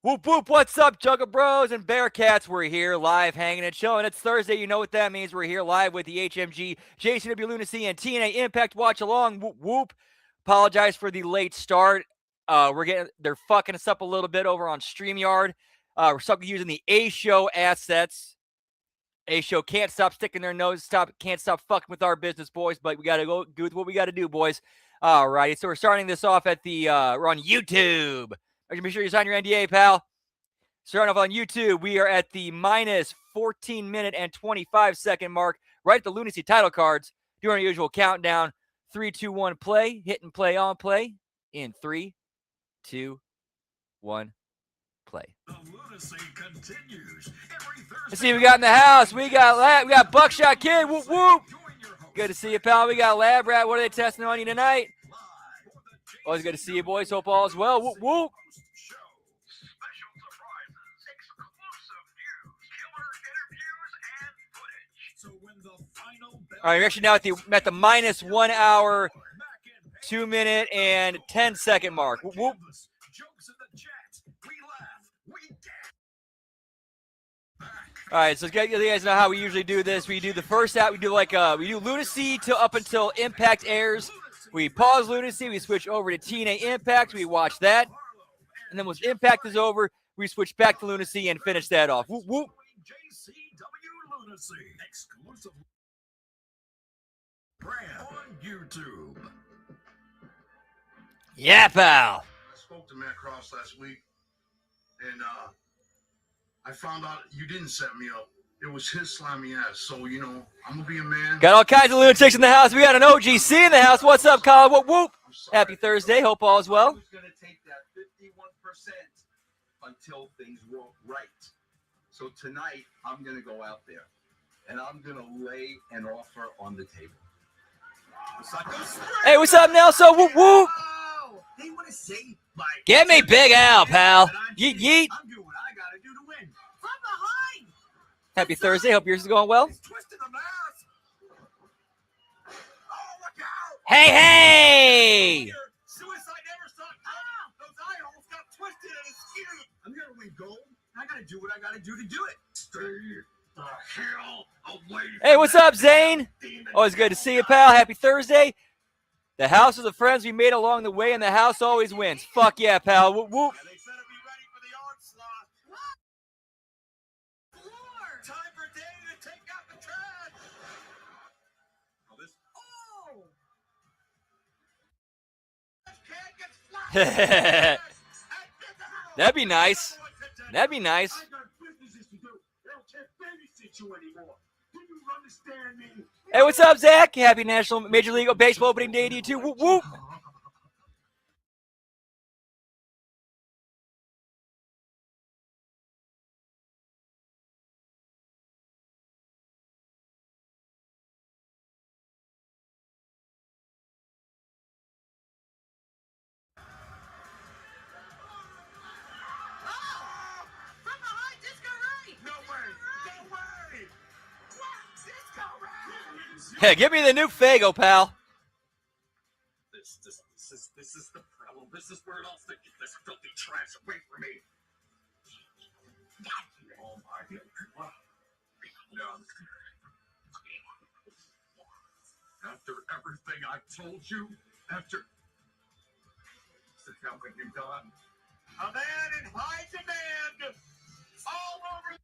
Whoop, whoop, what's up, Juggle Bros and Bearcats? We're here live, hanging and chilling. It's Thursday. You know what that means. We're here live with the HMG JCW Lunacy and TNA iMPACT watch along. Whoop, whoop. Apologize for the late start. They're fucking us up a little bit over on StreamYard. We're stuck using the A-Show assets. A-Show can't stop sticking their nose, can't stop fucking with our business, boys, but we got to go do what we got to do, boys. All righty, so we're starting this off at we're on YouTube. Make sure you sign your NDA, pal. Starting off on YouTube, we are at the minus 14-minute and 25-second mark, right at the Lunacy title cards. Doing our usual countdown. 3, 2, 1, play. Hit and play on play. In 3, 2, 1, play. The Lunacy continues. Let's see what we got in the house. We got Buckshot Kid. Whoop, whoop. Good to see you, pal. We got Lab Rat. What are they testing on you tonight? Always good to see you, boys. Hope all is well. Whoop, whoop. All right, we're actually now at the minus 1 hour, 2 minute, and 10-second mark. Whoop, whoop. All right, so you guys know how we usually do this. We do the first out. We do Lunacy till up until iMPACT airs. We pause Lunacy. We switch over to TNA iMPACT. We watch that, and then once iMPACT is over, we switch back to Lunacy and finish that off. Whoop whoop. JCW Lunacy exclusive brand on YouTube. Yeah, pal. I spoke to Matt Cross last week, and I found out you didn't set me up. It was his slimy ass. So, you know, I'm going to be a man. Got all kinds of lunatics in the house. We got an OGC in the house. What's up, Colin? Whoop, whoop. Happy Thursday. Hope all is well. I was going to take that 51% until things were right. So tonight, I'm going to go out there, and I'm going to lay an offer on the table. Hey, what's up, Nelson? Whoop, whoop. They want to say, Get me Big Al, pal. Yeet, yeet. I'm doing what I got to do to win. From behind. Happy Thursday. Hope yours is going well. Twisting the mask. Oh, look out. Hey, hey. Suicide never stopped. Those eye holes got twisted and it's scary. I'm going to win gold. I got to do what I got to do it. Stay the hell away. Hey, what's up, Zane? Always good to see you, pal. Happy Thursday. The house of the friends we made along the way, and the house always wins. Fuck yeah, pal. Whoop, whoop. They better be ready for the onslaught. Floor. Time for Danny to take out the trash. That'd be nice. That'd be nice. I got businesses to do. They don't care babysit you anymore. Do you understand me? Hey, what's up, Zach? Happy National Major League Baseball opening day to you too. Whoop, whoop. Hey, give me the new Fago, pal. This is the problem. This is where it all sticks. Get this filthy trash away from me. Oh my God. No. After everything I told you, after how can you done? A man in high demand all over.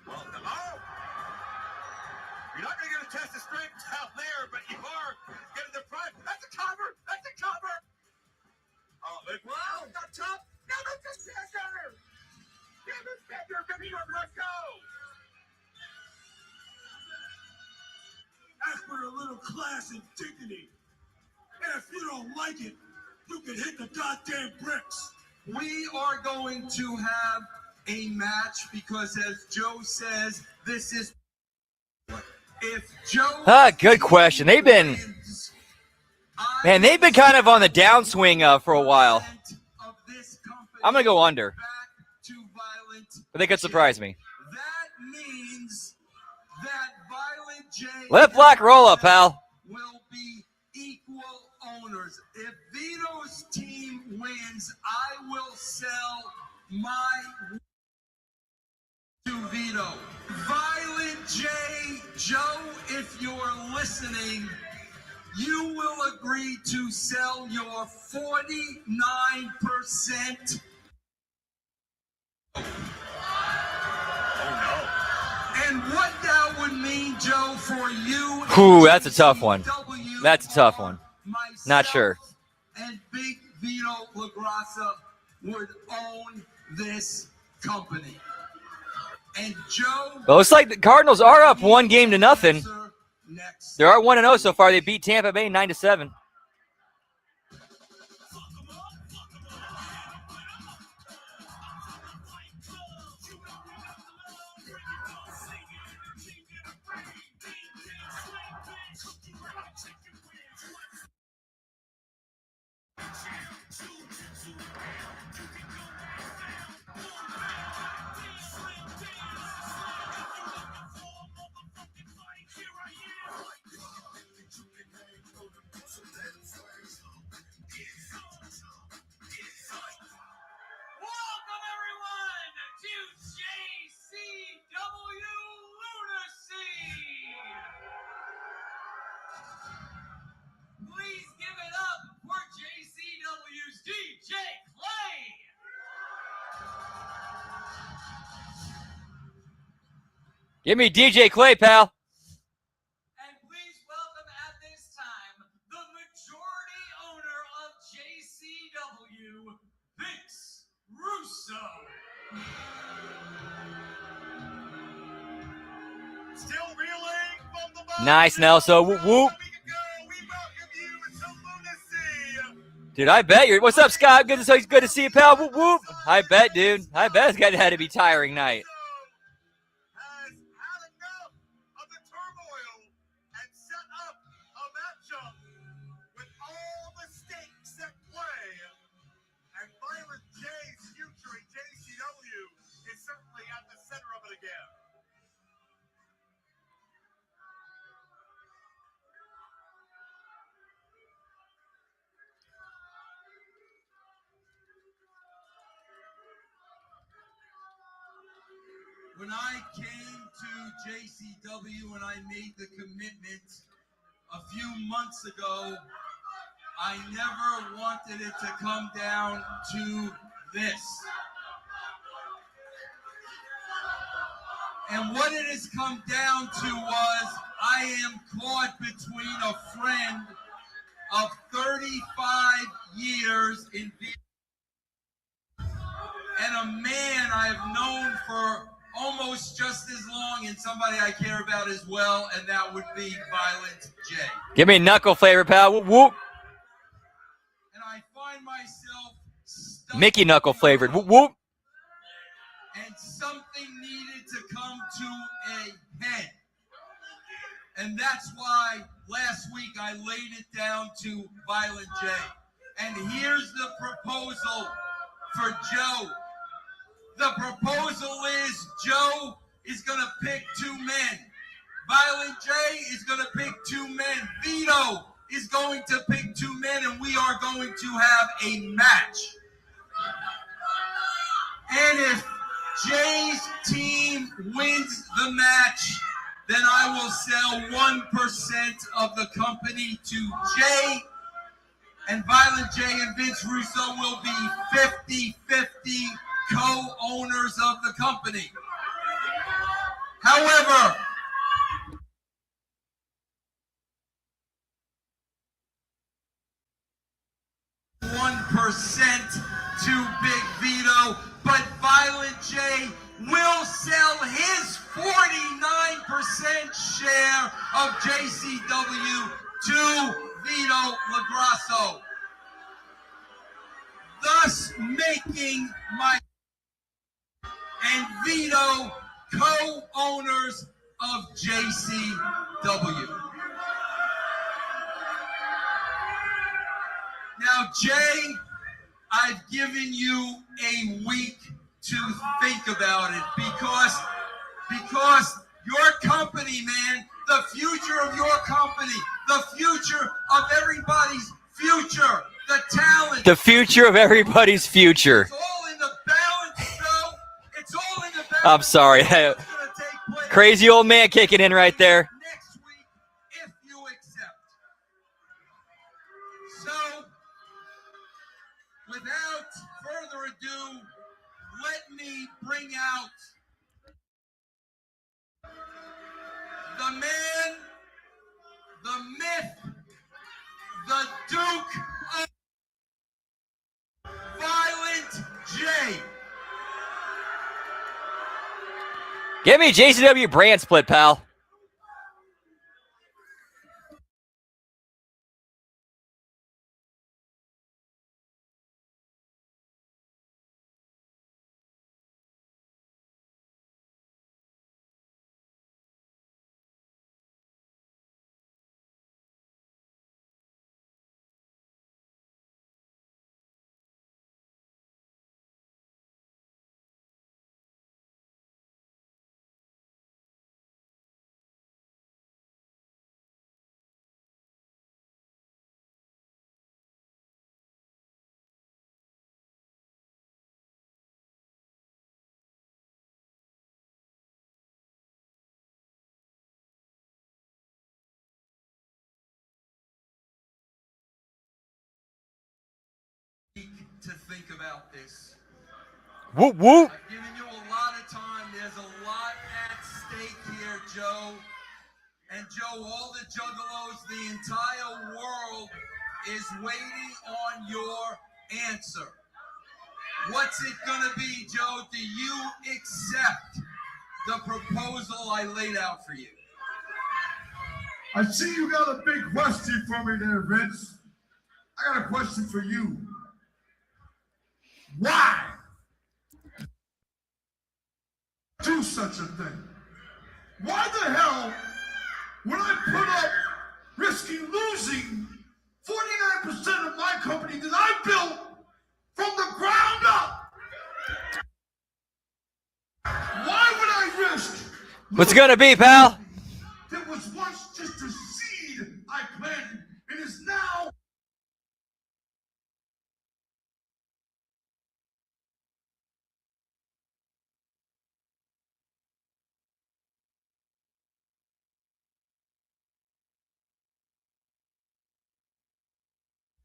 Well, hello? You're not going to get a test of strength out there, but you are getting the front. That's a cover. That's a cover. Oh, look. Wow. Not tough. No, that's a sticker. Give the sticker. Give me one. Let's go. Ask for a little class and dignity. And if you don't like it, you can hit the goddamn bricks. We are going to have a match because, as Joe says, this is. If Joe. Good question. They've been kind of on the downswing for a while. I'm going to go under. But they could surprise me. That means that Violent J Let Black roll up, pal. will be equal owners. If Vito's team wins, I will sell my to Vito. Violent J, Joe, if you're listening, you will agree to sell your 49%. And what that would mean, Joe, for you. Ooh, that's a tough one. That's a tough one. Not sure. And Big Vito LaGrassa would own this company. And Joe. Well, it's like the Cardinals are up 1-0. They are 1-0 so far. They beat Tampa Bay 9-7. Welcome everyone to JCW Lunacy. Please give it up for JCW's DJ Clay. Give me DJ Clay, pal. And please welcome at this time the majority owner of JCW, Vince Russo. Still reeling from the bottom. Nice, Nelson. Whoop, whoop. We welcome you to Lunacy. Dude, I bet you're. What's up, Scott? Good to see you, pal. Whoop, whoop. I bet, dude. I bet it's had to be a tiring night. Has had enough of the turmoil and set up a matchup with all the stakes at play. And Violent J's future in JCW is certainly at the center of it again. When I came to JCW and I made the commitment a few months ago, I never wanted it to come down to this. And what it has come down to was I am caught between a friend of 35 years in and a man I've known for almost just as long, and somebody I care about as well, and that would be Violent J. Give me knuckle flavor, pal. Whoop, whoop. And I find myself stuck Mickey knuckle flavored. Whoop, whoop. and something needed to come to a head. And that's why last week I laid it down to Violent J. And here's the proposal for Joe. The proposal is Joe is going to pick two men. Violent J is going to pick two men. Vito is going to pick two men, and we are going to have a match. And if Jay's team wins the match, then I will sell 1% of the company to Jay, and Violent J and Vince Russo will be 50-50 co-owners of the company. However, to Big Vito, but Violent J will sell his 49% share of JCW to Vito LaGrassa, thus making my and Vito co-owners of JCW. Now, Jay, I've given you a week to think about it because your company, man, the future of your company, the future of everybody's future the talent. The future of everybody's future. It's all in the balance, Joe. It's all in the balance. I'm sorry. What's gonna take place Crazy old man kicking in right there. next week, if you accept. So, without further ado, let me bring out the man, the myth, the Duke of Violent J. Give me JCW brand split, pal. To think about this. Whoop, whoop. I've given you a lot of time. There's a lot at stake here, Joe. And Joe, all the juggalos, the entire world is waiting on your answer. What's it gonna be, Joe? Do you accept the proposal I laid out for you? I see you got a big question for me there, Vince. I got a question for you. Why do such a thing? Why the hell would I put up risking losing 49% of my company that I built from the ground up? Why would I risk What's it gonna be, pal? that was once just a seed I planted and is now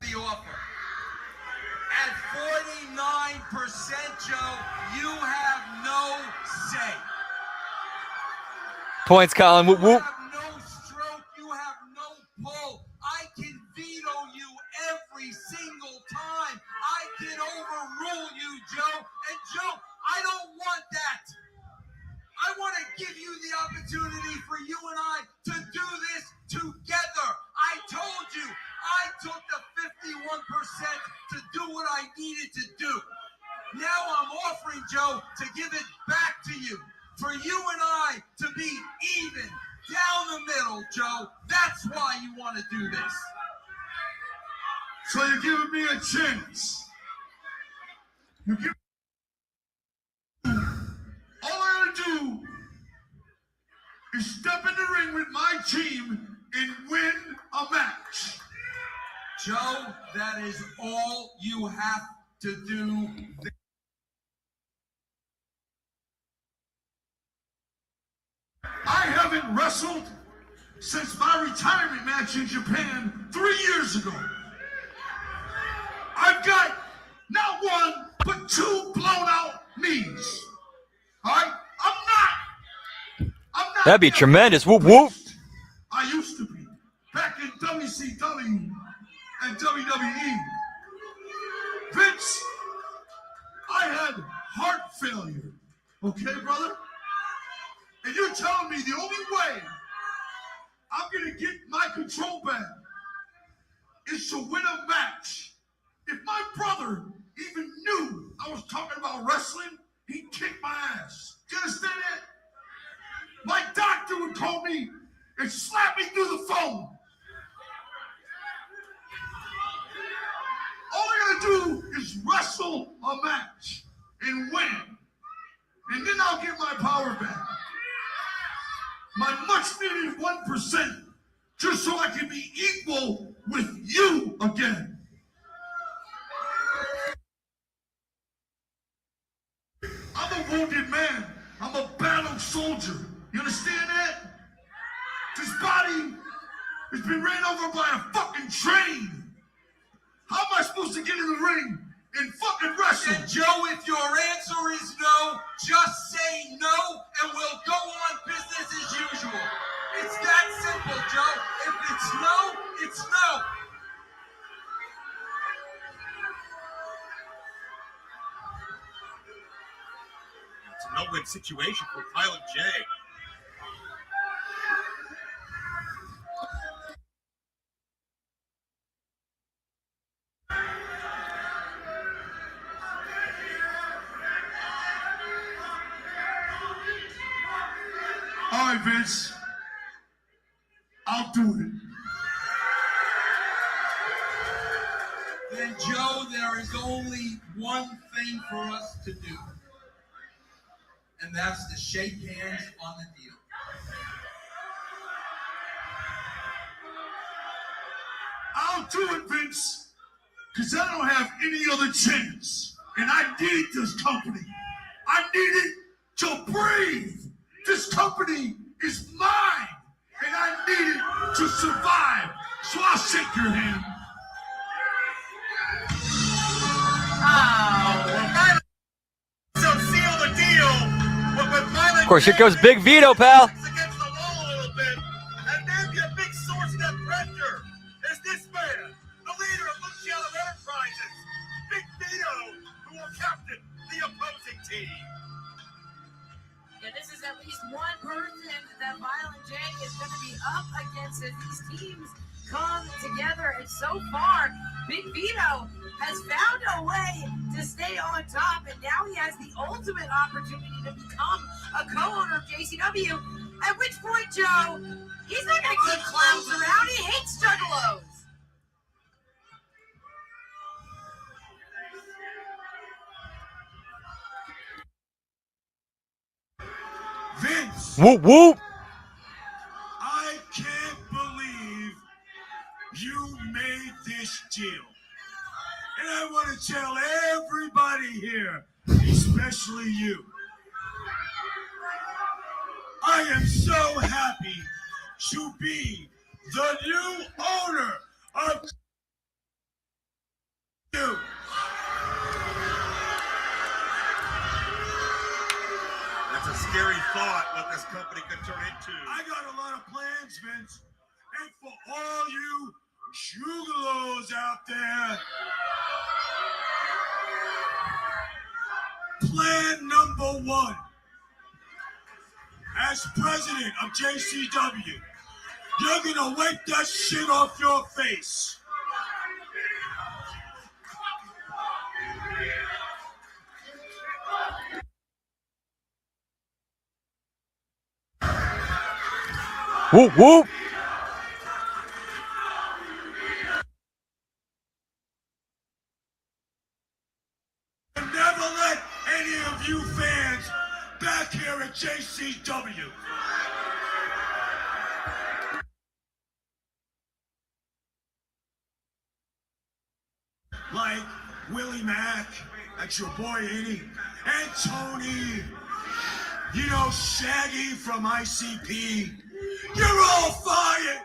the offer? At 49%, Joe, you have no say. Points, Colin. Whoop, You whoop. have no stroke. You have no pull. I can veto you every single time. I can overrule you, Joe. And Joe, I don't want that. I want to give you the opportunity for you and I to do this together. I told you I took the 51% to do what I needed to do. Now I'm offering, Joe, to give it back to you. For you and I to be even down the middle, Joe. That's why you want to do this. So you're giving me a chance. You give all I gotta do is step in the ring with my team and win a match. Joe, that is all you have to do. I haven't wrestled since my retirement match in Japan 3 years ago. I've got not one, but 2 blown out knees. All right? I'm not. That'd be that tremendous. Whoop, whoop. beast I used to be back in WCW and WWE. Vince, I had heart failure. Okay, brother? And you're telling me the only way I'm going to get my control back is to win a match. If my brother even knew I was talking about wrestling, he'd kick my ass. Do you understand that? My doctor would call me and slap me through the phone. All I gotta do is wrestle a match and win. And then I'll get my power back. My much needed 1%, just so I can be equal with you again. wounded man. I'm a battle soldier. You understand that? This body has been ran over by a fucking train. How am I supposed to get in the ring and fucking wrestle? And Joe, if your answer is no, just say no and we'll go on business as usual. It's that simple, Joe. If it's no, it's no. It's a no-win situation for Violent J. All right, Vince. I'll do it. Then, Joe, there is only one thing for us to do. And that's to shake hands on the deal. I'll do it, Vince. Because I don't have any other chance. And I need this company. I need it to breathe. This company is mine. And I need it to survive. So I'll shake your hand. So seal the deal. But Violent Of course, here J goes Big Vito, pal. against the wall a little bit. And maybe a big source of that pressure is this man, the leader of Luciano Enterprises, Big Vito, who will captain the opposing team. Yeah, this is at least one person that Violent J is going to be up against as these teams come together. And so far, Big Vito has found a way to stay on top, and now he has the ultimate opportunity to become a co-owner of JCW. At which point, Joe, he's not going to keep clowns around. He hates juggalos. Vince, Whoop, whoop. I can't believe you made this deal. And I want to tell everybody here, especially you, I am so happy to be the new owner of you. That's a scary thought what this company could turn into. I got a lot of plans, Vince. And for all you juggalos out there, plan number one. As president of JCW, you're gonna wipe that shit off your face. Whoop, whoop. And never let any of you fans back here at JCW. Like Willie Mack, that's your boy, ain't he? And Tony, you know, Shaggy from ICP. You're all fired.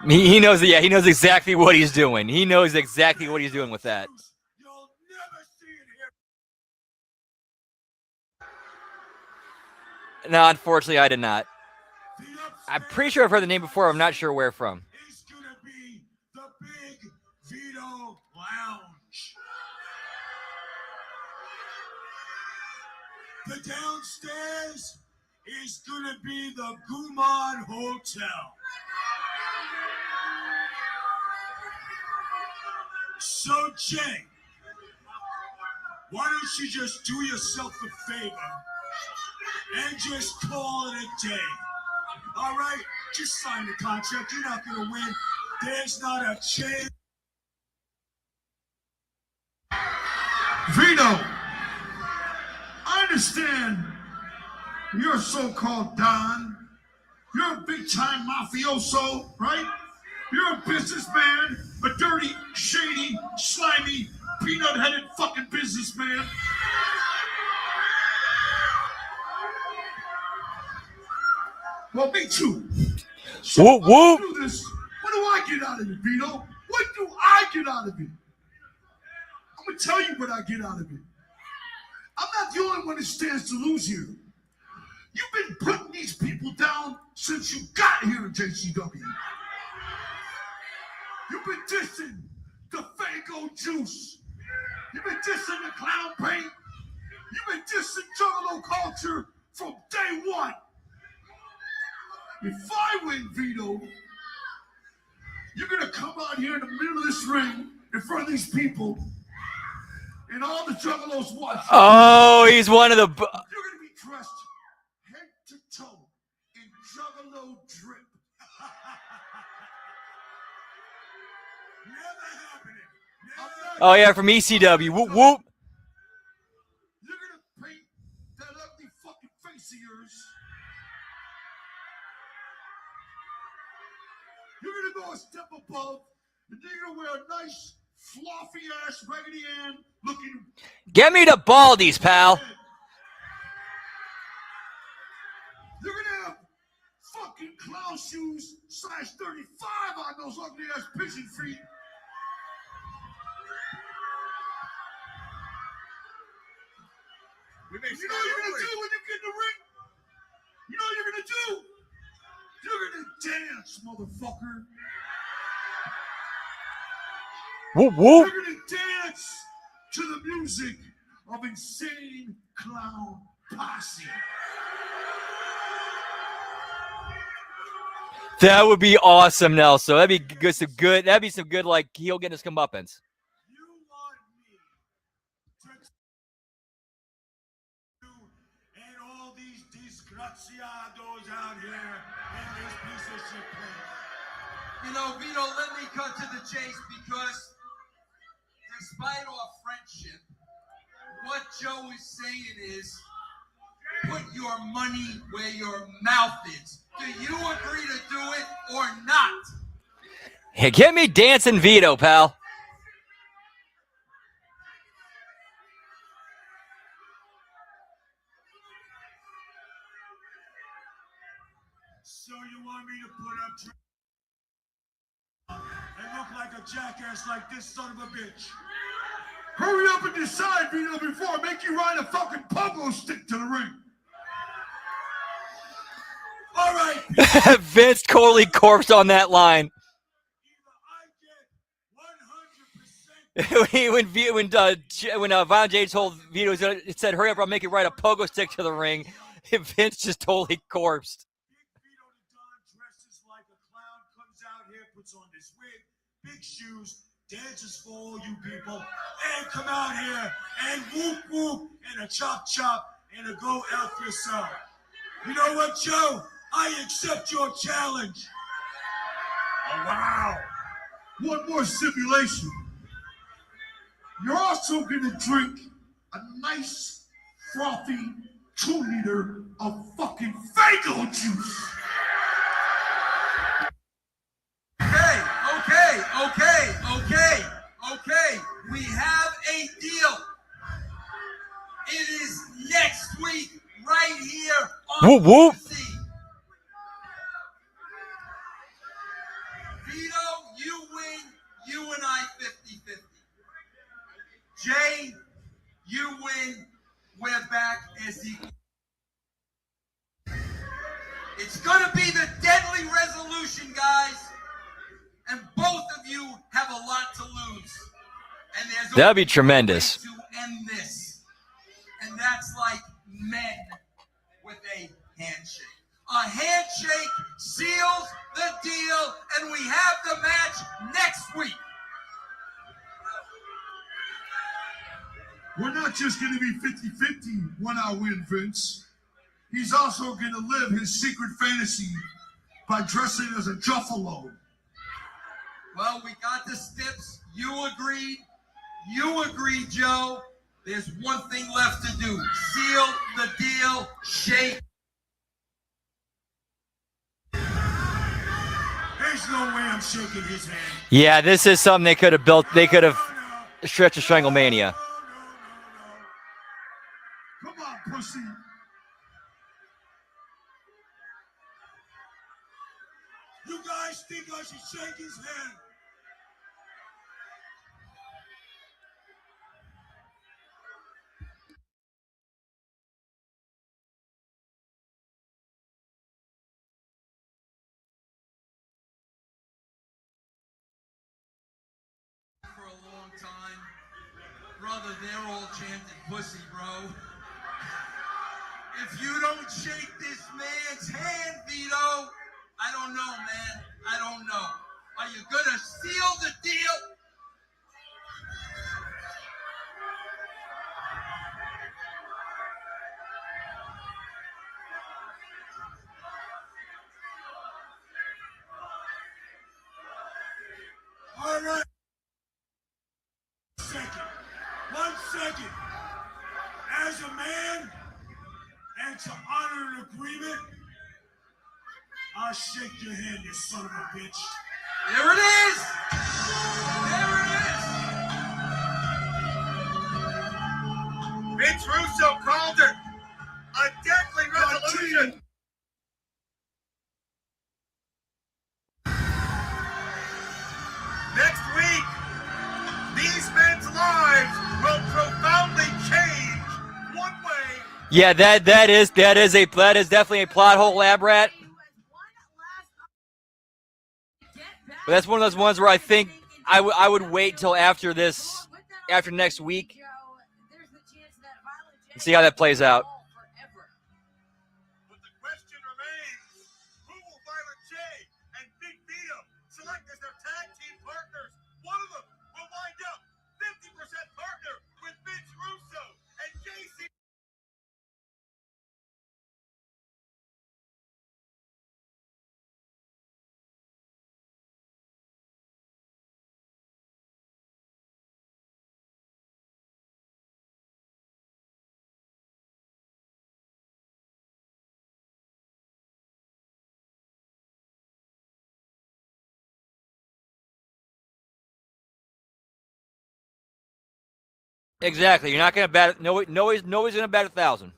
He knows, yeah, he knows exactly what he's doing. He knows exactly what he's doing with that. You'll never see it here. No, unfortunately, I did not. The I'm upstairs pretty sure I've heard the name before. I'm not sure where from. is gonna be the Big Vito Lounge. The downstairs is gonna be the Gumon Hotel. So, Jay, why don't you just do yourself a favor and just call it a day? All right? Just sign the contract. You're not going to win. There's not a chance. Vito, I understand you're a so-called Don. You're a big-time mafioso, right? You're a businessman, a dirty, shady, slimy, peanut-headed fucking businessman. Well, me too. So Whoop, when I whoop. do this, what do I get out of it, Vito? What do I get out of it? I'm gonna tell you what I get out of it. I'm not the only one that stands to lose here. You've been putting these people down since you got here in JCW. You've been dissing the Fago juice. You've been dissing the clown paint. You've been dissing Juggalo culture from day one. If I win, Vito, you're gonna come out here in the middle of this ring in front of these people, and all the Juggalos watching. Oh, he's one of the. You're gonna be dressed head to toe in Juggalo drip. Never happening. Never. Oh yeah, from ECW. Whoop whoop. You're gonna paint that ugly fucking face of yours. You're gonna go a step above, and you're gonna wear a nice, fluffy ass Raggedy Ann looking. Get me the baldies, pal. You're gonna have fucking clown shoes size 35 on those ugly ass pigeon feet. We may You know what you're gonna do when you get in the ring? You know what you're gonna do? You're gonna dance, motherfucker. Whoop whoop. You're gonna dance to the music of Insane Clown Posse. That would be awesome, Nelson. That'd be good. That'd be some good like heel getting his comeuppance. You want me to and all these disgraciados out here in this piece of shit place. You know, Vito, let me cut to the chase because despite our friendship, what Joe is saying is put your money where your mouth is. Do you agree to do it or not? Hey, get me dancing Vito, pal. So you want me to put up and look like a jackass like this son of a bitch? Hurry up and decide, Vito, before I make you ride a fucking pogo stick to the ring. All right. Vince Corley corpse on that line. when Violent J told Vito, it said, "Hurry up, I'll make you ride a pogo stick to the ring." Vince just totally corpsed. Vito the Don dresses like a clown, comes out here, puts on this wig, big shoes, dances for all you people, and come out here and whoop whoop and a chop chop and a go F yourself. You know what, Joe? I accept your challenge. Oh, wow. One more simulation. You're also gonna drink a nice, frothy 2 liter of fucking Fago juice. Okay. We have a deal. It is next week, right here on Whoop, whoop. Lunacy. Vito, you win. You and I 50-50. Jay, you win. We're back as equal. It's going to be the deadly resolution, guys. And both of you have a lot to lose. And there's That'd be only tremendous. one way to end this. And that's like men with a handshake. A handshake seals the deal, and we have the match next week. We're not just going to be 50-50 when I win, Vince. He's also going to live his secret fantasy by dressing as a Juffalo. Well, we got the steps. You agreed. You agreed, Joe. There's one thing left to do. Seal the deal. Shake. There's no way I'm shaking his hand. Yeah, this is something they could have built. They could have stretched a Stranglemania. Come on, pussy. guys think I should shake his hand? For a long time. Brother, they're all chanting pussy, bro. If you don't shake this man's hand, Vito, I don't know, man. I don't know. Are you gonna seal the deal? All right. 1 second. As a man, and to honor an agreement, I'll shake your hand, you son of a bitch. There it is! There it is! Vince Russo called it a deadly resolution. Next week, these men's lives will profoundly change one way. Yeah, that is definitely a plot hole, Lab Rat. But that's one of those ones where I think I would wait till after next week and see how that plays out. But the question remains, who will Violent J and Big Vito select as their tag team partners? One of them will wind up 50% partner with Vince Russo and JC. Exactly. You're not going to bat it. Nobody's going to bat 1,000.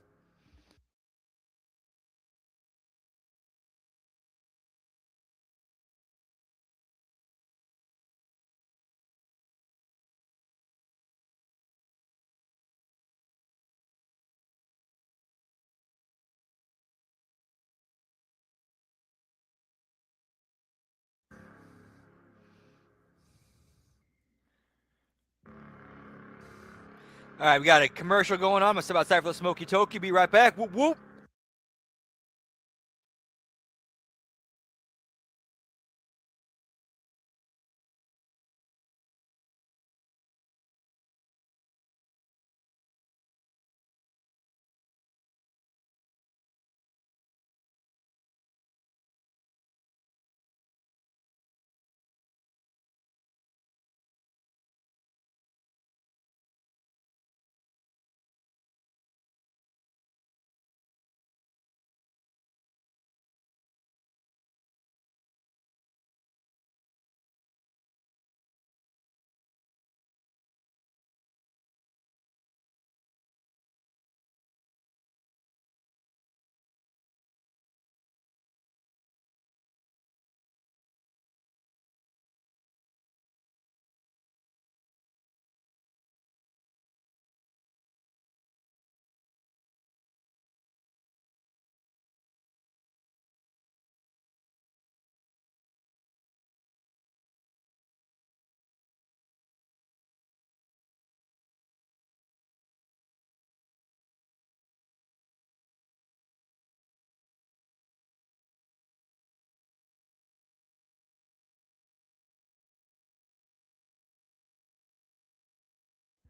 All right, we got a commercial going on. I'm going to step outside for the Smoky Toki. Be right back. Whoop, whoop.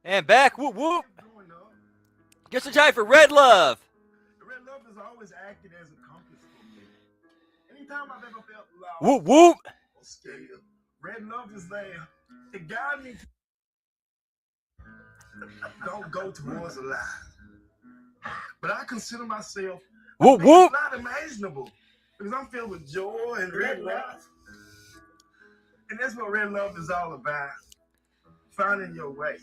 And back. Whoop, whoop. Just in time for Red Love. Red Love has always acted as a compass for me. Anytime I've ever felt lost Whoop, whoop. or scared, Red Love is there to guide me. Don't go towards a lie. But I consider myself Whoop, whoop. not imaginable because I'm filled with joy and red love. And that's what Red Love is all about. Finding your way.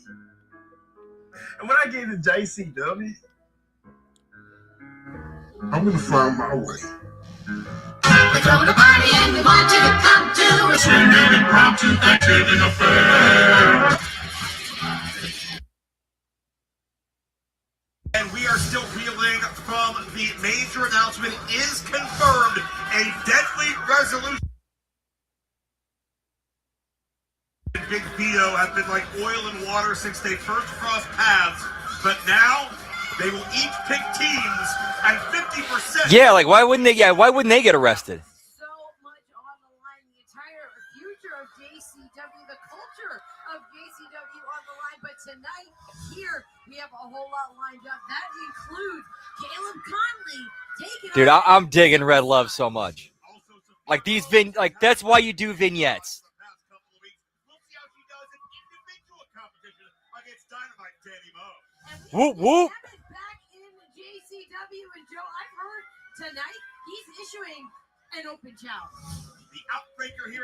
And when I get to JCW, I'm gonna find my way. We throw the party and we want you to come to a Swinging impromptu Thanksgiving affair. And we are still reeling from the major announcement. Is confirmed a deadly resolution. Big Vito have been like oil and water since they first crossed paths, but now they will each pick teams and 50%. Yeah, like why wouldn't they? Yeah, why wouldn't they get arrested? so much on the line. The entire future of JCW, the culture of JCW on the line. But tonight, here, we have a whole lot lined up. That includes Caleb Conley taking Dude, on I'm digging Red Love so much. Like these like that's why you do vignettes. We'll see how she does in individual competition against Dynamite Danny Mo. Whoop whoop. Back in JCW, and Joe, I've heard tonight he's issuing an open challenge. The Outbreaker here.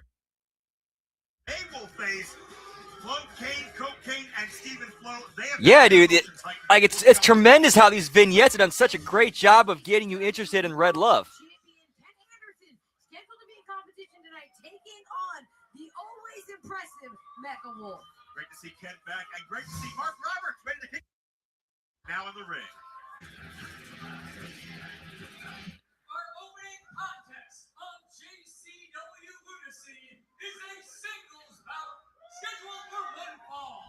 They will face Flo Kane, Cocaine, and Stephen Flo. They have Yeah, dude. Like it's tremendous how these vignettes have done such a great job of getting you interested in Red Love. Champion Ken Anderson scheduled to be in competition tonight, taking on the always impressive Mecha Wolf. Great to see Ken back, and great to see Mark Roberts ready to kick now in the ring. Our opening contest of JCW Lunacy is a singles bout scheduled for one fall.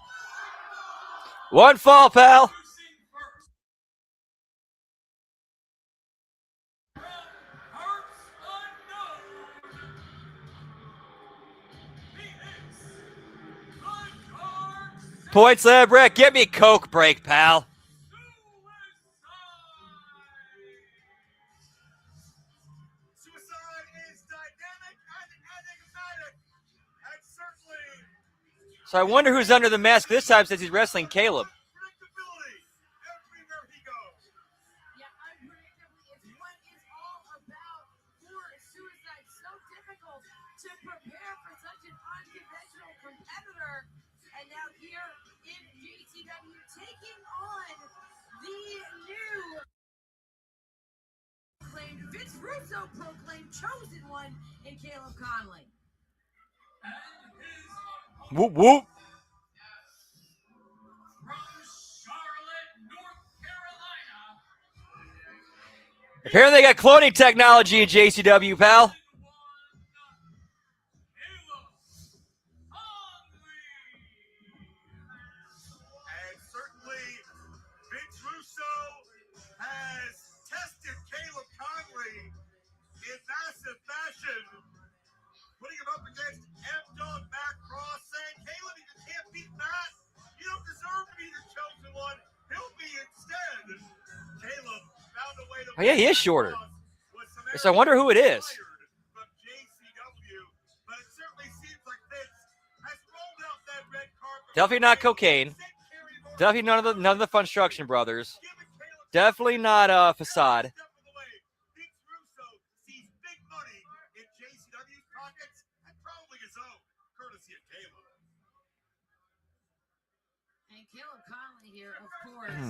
One fall, pal. Introducing first. From Parts Unknown, Phoenix, the Dark Points lab Rick. Give me Coke break, pal. Suicide is dynamic and enigmatic, and certainly So I wonder who's under the mask this time since he's wrestling Caleb. predictability everywhere he goes. Yeah, unpredictably is what it's all about for Suicide. So difficult to prepare for such an unconventional competitor. And now here in JCW, taking on the new Vince Russo proclaimed chosen one in Caleb Conley. Whoop whoop. from Charlotte, North Carolina, Apparently they got cloning technology in JCW, pal. And certainly, Vince Russo has tested Caleb Conley in massive fashion, putting him up against M-Dog Matt Cross, saying, Caleb, if you can't beat Matt, you don't deserve to be the chosen one. He'll be instead. Caleb found a way to Oh, yeah, he is shorter. with some So I wonder who it is. from JCW, but it certainly seems like Vince has rolled out that red carpet. Definitely not cocaine. Definitely none of the Funstruction brothers. Definitely not Facade. Vince Russo sees big money in JCW's pockets and probably his own, courtesy of Caleb. And Caleb Conley here, of course.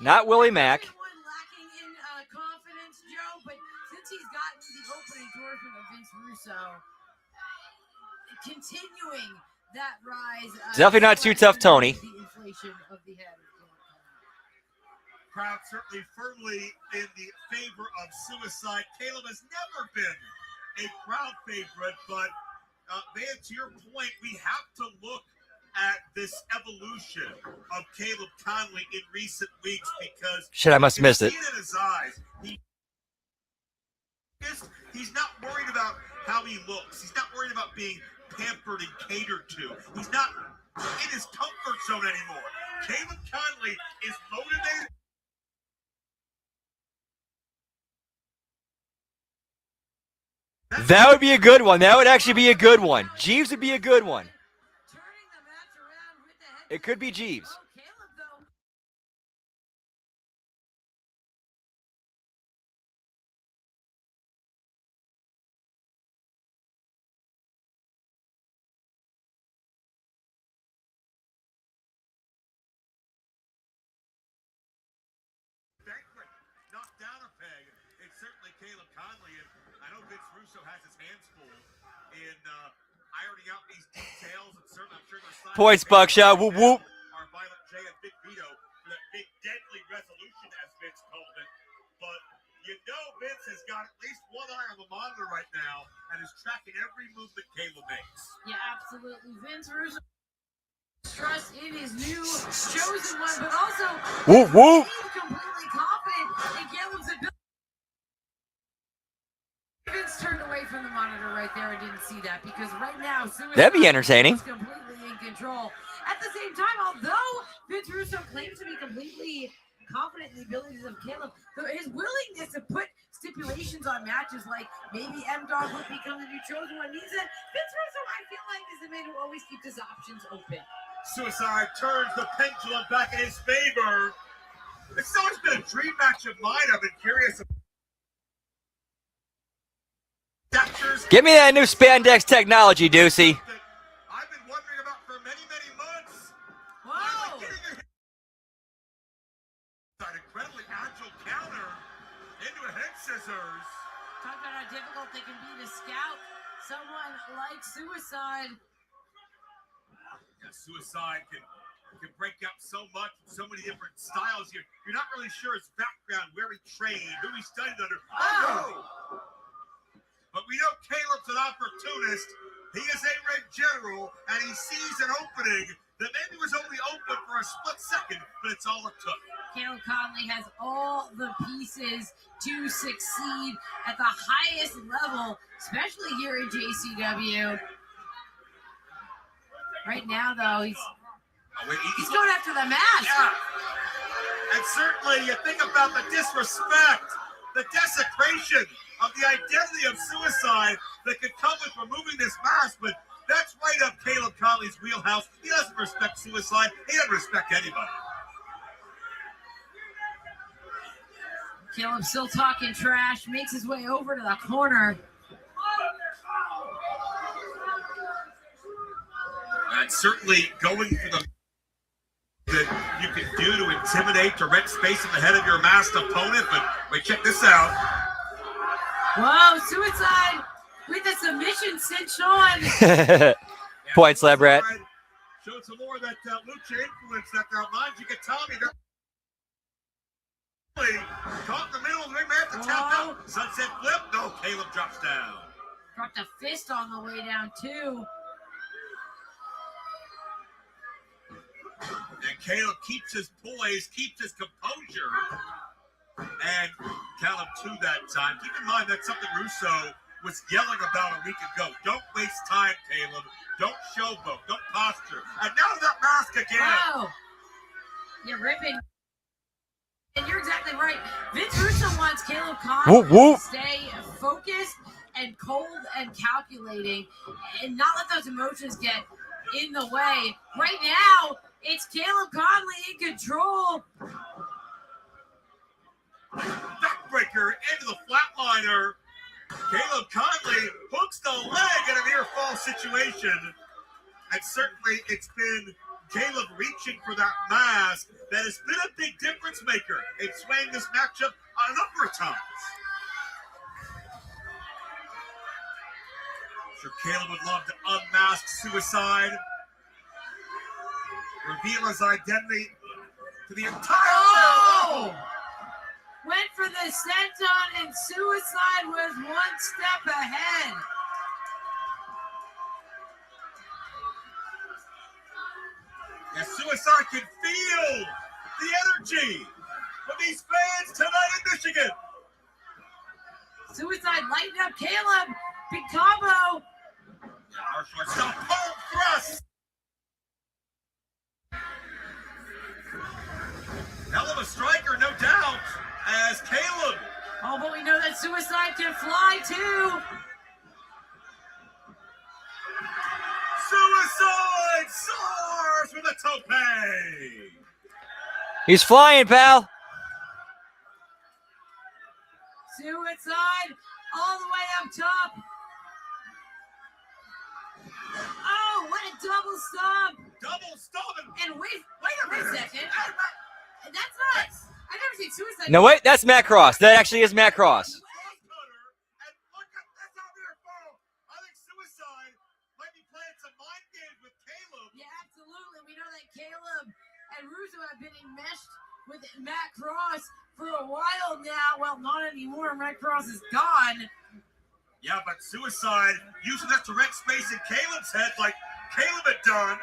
Not Willie Mack. Everyone lacking in confidence, Joe, but since he's gotten the opening endorsement of Vince Russo, continuing that rise. Definitely not Too Tough Tony. The inflation of the head. Crowd certainly firmly in the favor of Suicide. Caleb has never been a crowd favorite, but man, to your point, we have to look at this evolution of Caleb Conley in recent weeks because Shit, I must have missed it. you see in his eyes, he's not worried about how he looks. He's not worried about being pampered and catered to. He's not in his comfort zone anymore. Caleb Conley is motivated. That would be a good one. That would actually be a good one. Jeeves would be a good one. Turning the match around with the head. It could be Jeeves. Well, Caleb, though. Banquet knocked down a peg. It certainly Caleb Conley, and I know Vince Russo has his hands full in ironing out these details, and certainly I'm sure they're signing Points, Buckshot. Whoop, whoop. Our Violent J and Big Vito for that big deadly resolution, as Vince called it. But you know Vince has got at least one eye on the monitor right now and is tracking every move that Caleb makes. Yeah, absolutely. Vince Russo trust in his new chosen one, but also Whoop, whoop. he's completely confident in Caleb's ability. Vince turned away from the monitor right there and didn't see that because right now That'd be entertaining. is completely in control. At the same time, although Vince Russo claims to be completely confident in the abilities of Caleb, his willingness to put stipulations on matches like maybe M-Dog would become the new chosen one means that Vince Russo, I feel like, is the man who always keeps his options open. Suicide turns the pendulum back in his favor. It's always been a dream match of mine. I've been curious about. Give me that new spandex technology, Deucey. I've been wondering about for many, many months. Whoa! That incredibly agile counter into a head scissors. Talk about how difficult they can be to scout someone like Suicide. Yeah, Suicide can break up so much, so many different styles. You're not really sure his background, where he trained, who he studied under. Oh! But we know Caleb's an opportunist. He is a red general, and he sees an opening that maybe was only open for a split second, but it's all it took. Caleb Conley has all the pieces to succeed at the highest level, especially here in JCW. Right now, though, he's going after the mask. Yeah. And certainly, you think about the disrespect, the desecration of the identity of Suicide that could come with removing this mask, but that's right up Caleb Conley's wheelhouse. He doesn't respect Suicide. He doesn't respect anybody. Caleb still talking trash, makes his way over to the corner. And certainly going for the that you can do to intimidate, to rent space in the head of your masked opponent, but wait, check this out. Whoa, Suicide with the submission cinched on. Points, Lab Rat. Showed some more of that lucha influence that mind you, Tommy. Caught in the middle of the ring, man, to tap out. Sunset flip. No, Caleb drops down. Dropped a fist on the way down, too. And Caleb keeps his poise, keeps his composure. And count him two that time. Keep in mind that's something Russo was yelling about a week ago. Don't waste time, Caleb. Don't showboat. Don't posture. And now that mask again. Wow. You're ripping. And you're exactly right. Vince Russo wants Caleb Conley to stay focused and cold and calculating and not let those emotions get in the way. Right now, it's Caleb Conley in control. Backbreaker into the flatliner. Caleb Conley hooks the leg in a near fall situation. And certainly it's been Caleb reaching for that mask that has been a big difference maker in swaying this matchup a number of times. I'm sure Caleb would love to unmask Suicide, reveal his identity to the entire world. Went for the senton, and Suicide was one step ahead. And Suicide can feel the energy from these fans tonight in Michigan. Suicide lighting up Caleb. Big combo. Our shortstop palm thrust. Hell of a striker, no doubt, as Caleb. Oh, but we know that Suicide can fly too. Suicide soars with a tope. He's flying, pal. Suicide all the way up top. Oh, what a double stomp. Double stomp. And wait a second. That's not. I've never seen Suicide. No, wait, that's Matt Cross. That actually is Matt Cross. who have been enmeshed with Matt Cross for a while now. Well, not anymore. Matt Cross is gone. Yeah, but Suicide using that direct space in Caleb's head like Caleb had done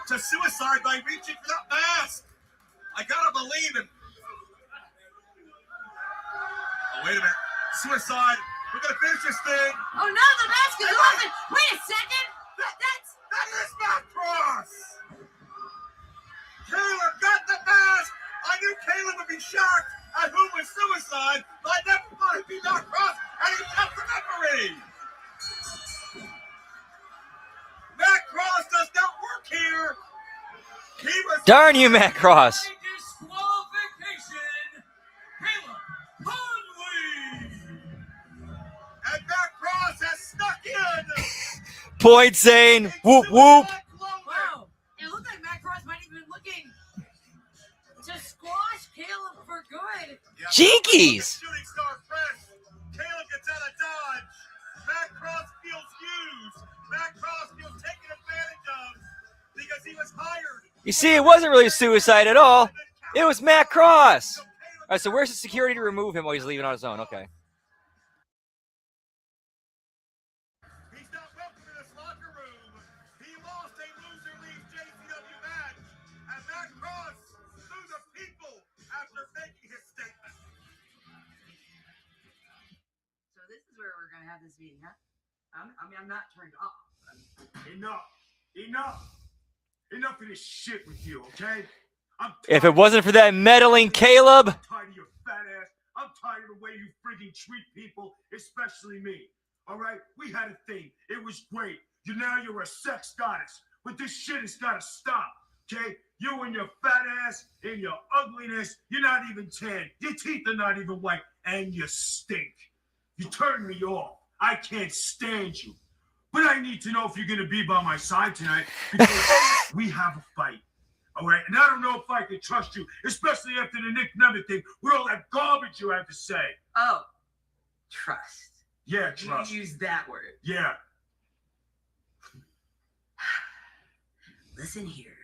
to Suicide by reaching for that mask. I gotta believe it. Oh, wait a minute. Suicide, we're gonna finish this thing. Oh no, the mask is off. Wait a second. That is Matt Cross. Caleb got the mask. I knew Caleb would be shocked at who was Suicide, but I never thought it'd be Matt Cross, and he kept the referee. Matt Cross does not work here. He was Darn you, Matt Cross. Disqualification. Caleb Conley. And Matt Cross has snuck in. Point saying, whoop, whoop. Wow. It looked like Matt Cross might have been looking to squash Caleb for good. Jinkies. Shooting star press. Caleb gets out of dodge. Matt Cross feels used. Matt Cross feels taken advantage of because he was hired. You see, it wasn't really Suicide at all. It was Matt Cross. All right, so where's the security to remove him while he's leaving on his own? Okay. He's not welcome in this locker room. He lost a loser league JCW match, and Matt Cross threw the people after making his statement. So this is where we're going to have this meeting, huh? I'm not turned off. Enough of this shit with you, okay? If it wasn't for that meddling Caleb. I'm tired of your fat ass. I'm tired of the way you friggin' treat people, especially me. All right? We had a thing. It was great. Now you're a sex goddess. But this shit has got to stop, okay? You and your fat ass and your ugliness, you're not even tan. Your teeth are not even white. And you stink. You turn me off. I can't stand you. But I need to know if you're going to be by my side tonight because we have a fight. All right? And I don't know if I can trust you, especially after the Nick Nemeth thing with all that garbage you have to say. Oh, trust. Yeah, trust. You use that word. Yeah. Listen here,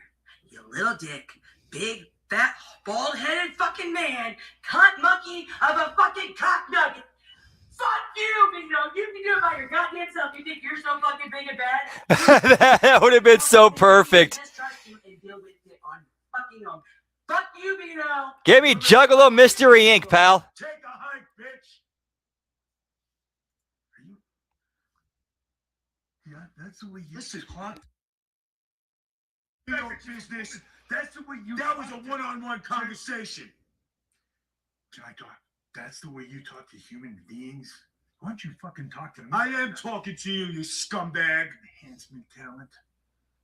you little dick, big, fat, bald-headed fucking man, cunt monkey of a fucking cock nugget. Fuck you, Big Dog. You can do it by your goddamn self. You think you're so fucking big and bad? That would have been so perfect. Just trust you and deal with it on fucking own. Fuck you, Big Dog. Give me Juggalo Mystery Inc., pal. Take a hike, bitch. Are you? Yeah, that's the way you talk. You know, business. That's the way you. That was a one-on-one conversation. Can I talk? That's the way you talk to human beings? Why don't you fucking talk to me? I am talking to you, you scumbag. Enhancement talent.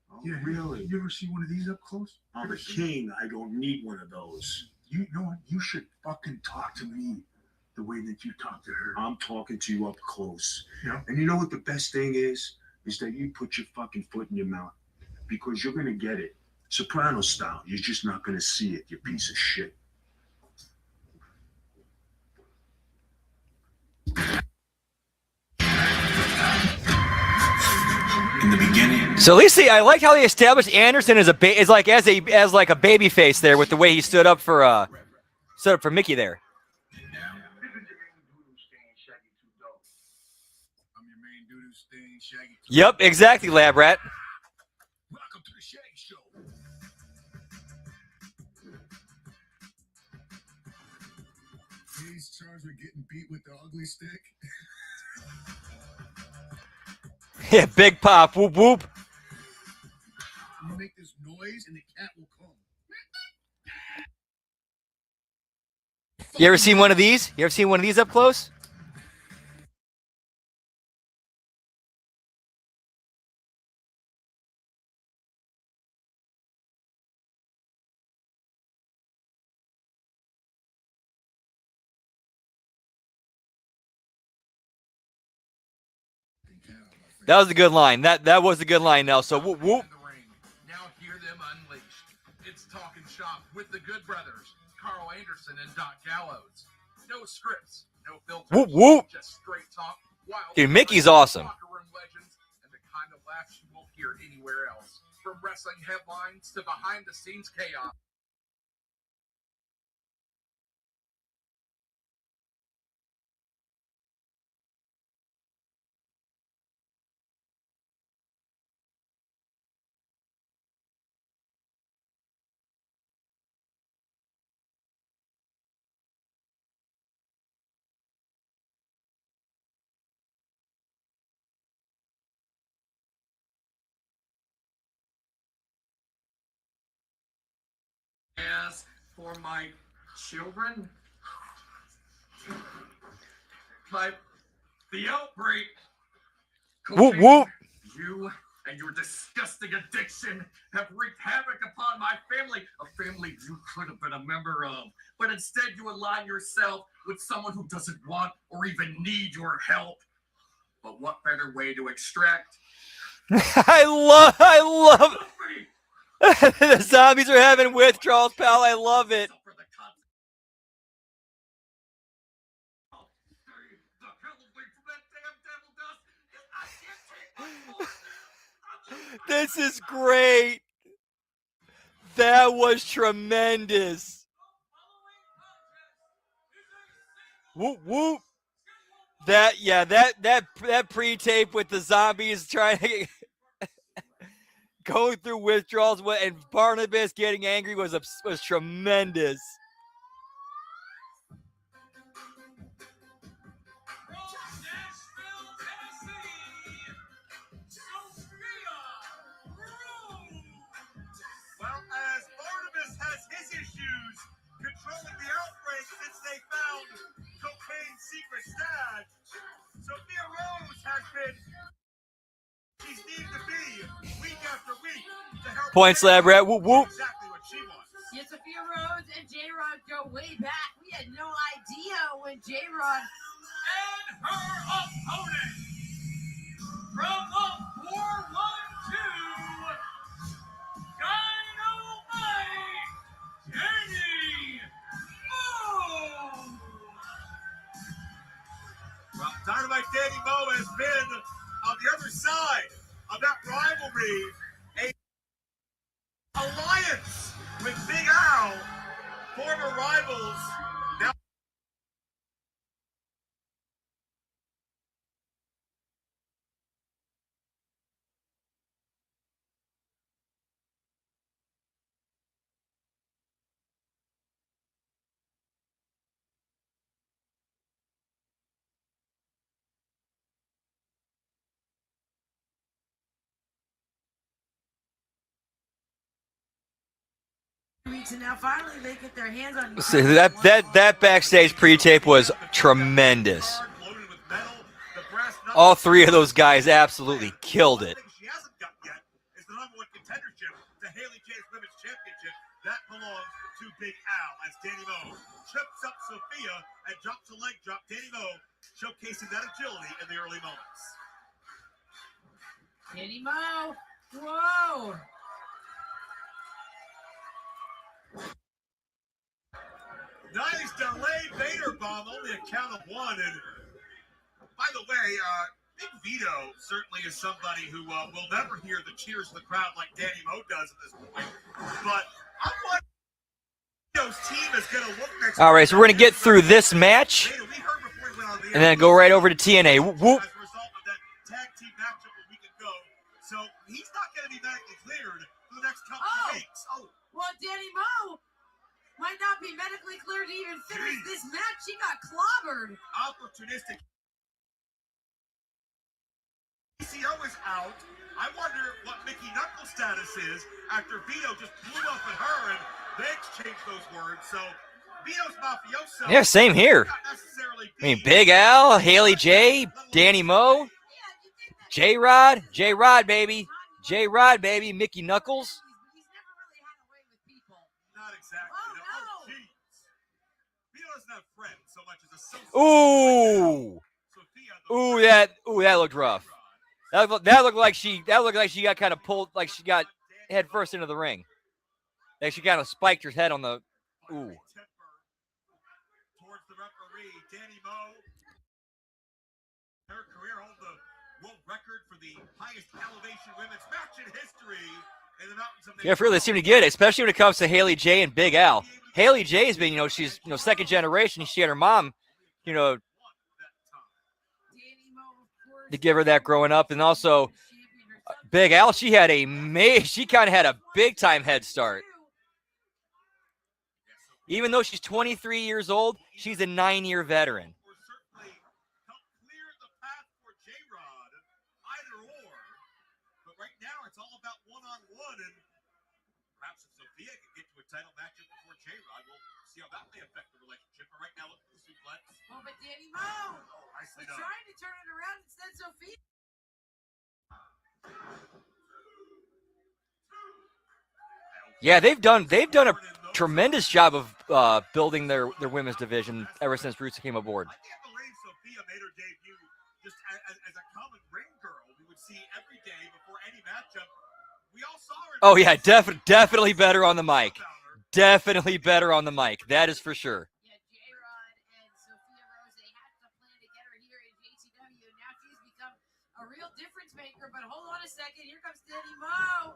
Oh, yeah, really? You ever see one of these up close? I'm a king. I don't need one of those. You know what? You should fucking talk to me the way that you talk to her. I'm talking to you up close. Yeah. And you know what the best thing is? Is that you put your fucking foot in your mouth. Because you're going to get it. Soprano style. You're just not going to see it, you piece of shit. In the beginning. So at least I like how they established Anderson as a baby face there with the way he stood up for Mickey there. Yep, exactly, Lab Rat. Welcome to the Shaggy Show. These Charles are getting beat with the ugly stick. Yeah, big pop. Whoop, whoop. You make this noise and the cat will come. You ever seen one of these? You ever seen one of these up close? That was a good line. That was a good line, Nell. So whoop, whoop. Now hear them unleashed. It's Talking Shop with the Good Brothers, Carl Anderson and Doc Gallows. No scripts, no filters. Whoop, whoop. Just straight talk. Wild Dude, Mickey's awesome. Locker room legends and the kind of laughs you won't hear anywhere else. From wrestling headlines to behind the scenes chaos. As for my children, but the outbreak. Whoop, whoop. You and your disgusting addiction have wreaked havoc upon my family, a family you could have been a member of, but instead you align yourself with someone who doesn't want or even need your help. But what better way to extract? I love the zombies are having withdrawals, pal. I love it. This is great. That was tremendous. Whoop whoop. That pre-tape with the zombies trying to going through withdrawals and Barnabas getting angry was tremendous. Well, as Barnabas has his issues controlling the outbreak since they found cocaine's secret stash, Sophia Rose has been she's needed to be week after week to help Points lab rat. Whoop whoop. exactly what she wants. Yeah, Sophia Rose and J-Rod go way back. We had no idea when J-Rod And her opponent from the 412, Dynamite Danny Mo. Well, Dynamite Danny Mo has been on the other side of that rivalry, a alliance with Big Al, former rivals. Now weeks, and now finally they get their hands on So that backstage pre-tape was tremendous. loaded with metal, the brass knuckles. All three of those guys absolutely killed it. One thing she hasn't got yet is the #1 contendership, the Haley Chase Women's Championship. That belongs to Big Al as Danny Mo trips up Sophia and drops a leg drop. Danny Mo showcasing that agility in the early moments. Danny Mo. Whoa. Nice delayed Vader bomb, only a count of one. And by the way, Big Vito certainly is somebody who will never hear the cheers of the crowd like Danny Mo does at this point. But I'm wondering Vito's team is going to look next. All right, so we're going to get through this match Vito, we heard before we went on the air, and then go right over to TNA. Whoop, whoop. as a result of that tag team matchup a week ago. So he's not going to be medically cleared for the next couple of weeks. Oh, Well, Danny Mo might not be medically cleared to even finish this match. She got clobbered. opportunistic. PCO is out. I wonder what Mickey Knuckles' status is after Vito just blew up at her and they exchanged those words. So Vito's mafioso. Yeah, same here. Not necessarily I mean, Big Al, Haley J, Danny Mo, J-Rod, baby. J-Rod, baby. Mickey Knuckles. He's never really had a way with people. Not exactly. Oh, No. no. Oh, jeez. Vito doesn't have friends so much as associates. Ooh. Sophia, the That looked rough. That looked like she got kind of pulled, like she got head first into the ring. Like she kind of spiked her head on the. Ooh. towards the referee, Danny Mo. Her career holds the world record for the highest elevation women's match in history in the mountains of Yeah, really seem to get it, especially when it comes to Haley J and Big Al. Haley J has been, she's second generation. She had her mom, Danny Mo, of course, to give her that growing up, and also Big Al. She kind of had a big time head start. Even though she's 23 years old, she's a 9-year veteran. Or certainly help clear the path for J-Rod, either or. But right now, it's all about one-on-one, and perhaps if Sophia can get to a title matchup before J-Rod. We'll see how that may affect the relationship. But right now, look at the suplex. Oh, but Danny Mo Nicely was done. trying to turn it around instead. Sophia. Yeah, they've done a tremendous job of building their women's division ever since Roots came aboard. I can't believe Sophia made her debut just as a common ring girl we would see every day before any matchup. We all saw her. Oh yeah, definitely better on the mic. Definitely better on the mic. That is for sure. Yeah, J-Rod and Sophia Rose, they had to plan to get her here in JCW, and now she's become a real difference maker. But hold on a second, here comes Danny Mo.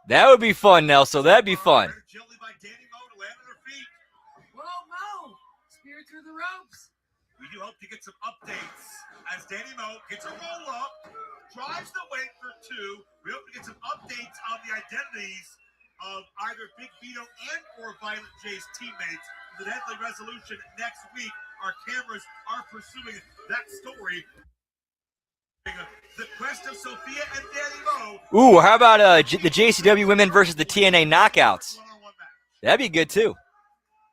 That would be fun, Nelson. That'd be fun. Gently by Danny Mo to land on her feet. Whoa, Mo! Spear through the ropes. We do hope to get some updates as Danny Mo gets a roll up, drives the weight for two. We hope to get some updates on the identities of either Big Vito and or Violent J's teammates. The Deadly Resolution next week. Our cameras are pursuing that story. The quest of Sophia and Danny Mo. Ooh, how about the JCW women versus the TNA knockouts? That'd be good too.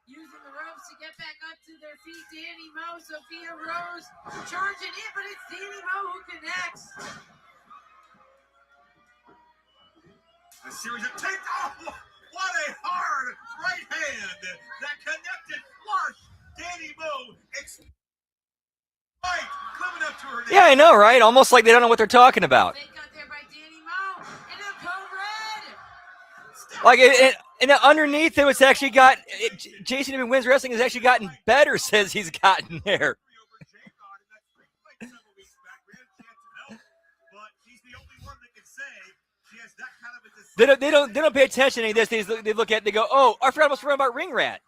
Using the ropes to get back up to their feet. Danny Mo, Sophia Rose charging in, but it's Danny Mo who connects. A series of takes. Oh, what a hard right hand that connected flush. Danny Mo. Right, coming up to her. Yeah, I know, right? Almost like they don't know what they're talking about. They got there by Danny Mo and a code red. Like, and underneath him, it's actually got JCW Women's Wrestling has actually gotten better since he's gotten there. They don't pay attention to any of this. They look at it, they go, oh, I forgot about Ring Rat.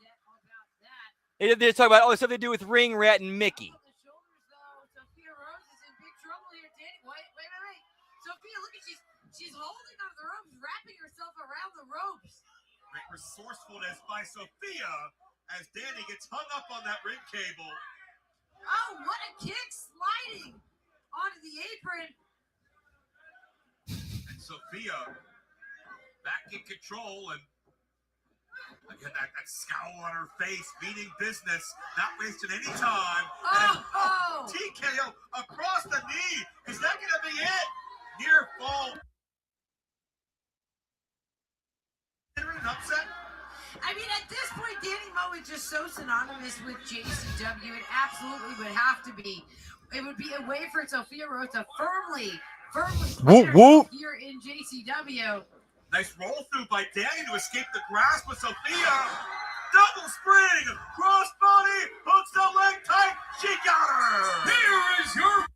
They talk about all the stuff they do with Ring Rat and Mickey. Sophia Rose is in big trouble here. Danny, wait. Sophia, look at she's holding on the ropes, wrapping herself around the ropes. Great resourcefulness by Sophia as Danny gets hung up on that ring cable. Oh, what a kick sliding onto the apron. And Sophia back in control and again that scowl on her face, meaning business, not wasting any time. Oh! TKO across the knee. Is that going to be it? Near fall. An upset? I mean, at this point, Danny Mo is just so synonymous with JCW. It absolutely would have to be. It would be a way for Sophia Rose to firmly whoop. here in JCW. Nice roll through by Danny to escape the grasp of Sophia. Double spring, crossbody, hooks the leg tight. She got her. Here is your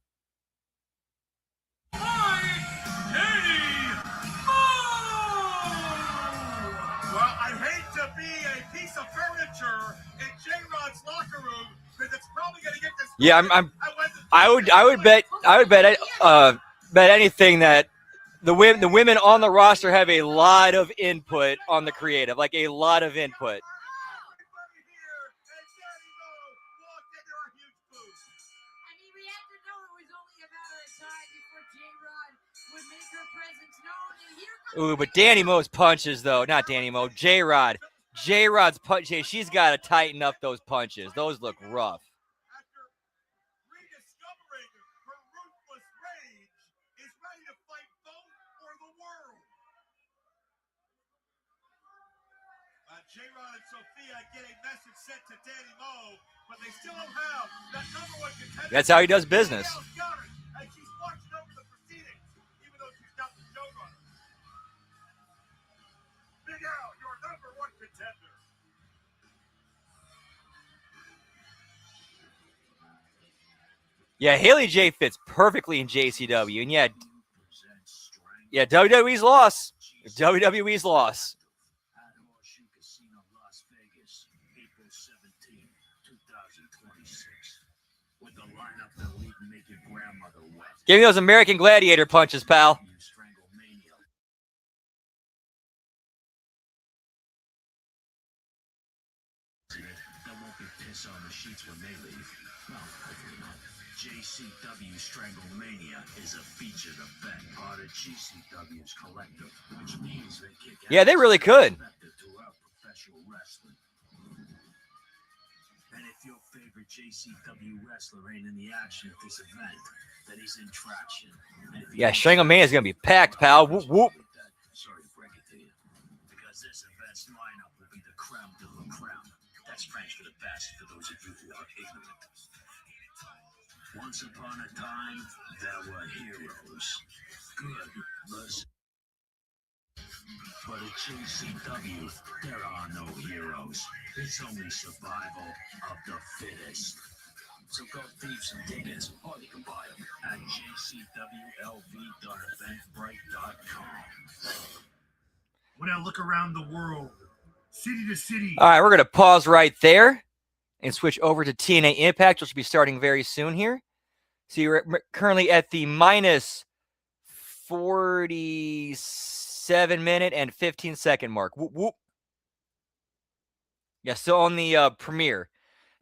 Danny Mo! Well, I hate to be a piece of furniture in J-Rod's locker room because it's probably going to get this. Yeah, I would bet anything that the women on the roster have a lot of input on the creative, like a lot of input. Ooh, but Danny Mo's punches, though. Not Danny Mo. J-Rod. J-Rod's punch. Hey, she's got to tighten up those punches. Those look rough. After rediscovering her ruthless rage, is ready to fight both for the world. J-Rod and Sophia get a message sent to Danny Mo, but they still don't have that number one contender. That's how he does business. And she's watching over the proceedings, even though she's not the showrunner. Big Al, your number one contender. Yeah, Haley J fits perfectly in JCW. And yeah, WWE's loss. WWE's loss. Give me those American Gladiator punches, pal. JCW Stranglemania is a featured event, part of GCW's collective, which means they kick Yeah, they really could. professional wrestling. And if your favorite JCW wrestler ain't in the action at this event, then he's in traction. Yeah, Shanghai Man is going to be packed, pal. Whoop, whoop. Sorry to break it to you. Because this event's lineup will be the creme de la creme. That's French for the best, for those of you who are ignorant. Once upon a time, there were heroes. Good, listen. But at JCW, there are no heroes. It's only survival of the fittest. So go thieve some tickets, or you can buy them at jcwlv.eventbrite.com. When I look around the world, city to city. All right, we're going to pause right there and switch over to TNA Impact, which will be starting very soon here. So you're currently at the minus 47-minute and 15-second mark. Whoop, whoop. Yeah, still on the premiere.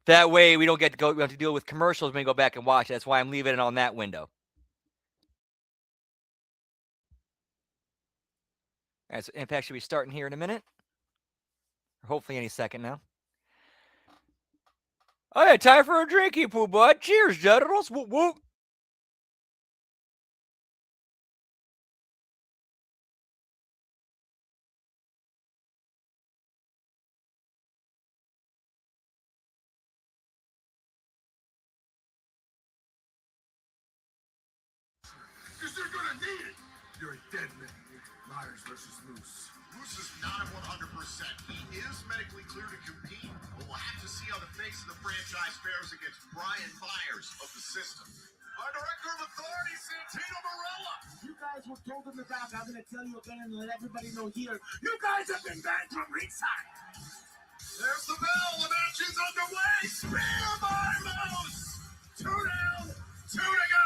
That way we don't get to go. We have to deal with commercials when we go back and watch it. That's why I'm leaving it on that window. All right, so Impact should be starting here in a minute. Or hopefully any second now. Oh, yeah, time for a drinky poo, bud. Cheers, generals. Whoop, whoop. Because they're gonna need it. You're a dead man. Myers versus Moose. Moose is not at 100%. He is medically clear to compete, but we'll have to see how the face of the franchise fares against Brian Myers of the system. Our director of authority, Santino Marella. You guys were told in the back. I'm gonna tell you again and let everybody know here. You guys have been banned from ringside. There's the bell. The match is underway. Spear by Moose. 2 down, 2 to go.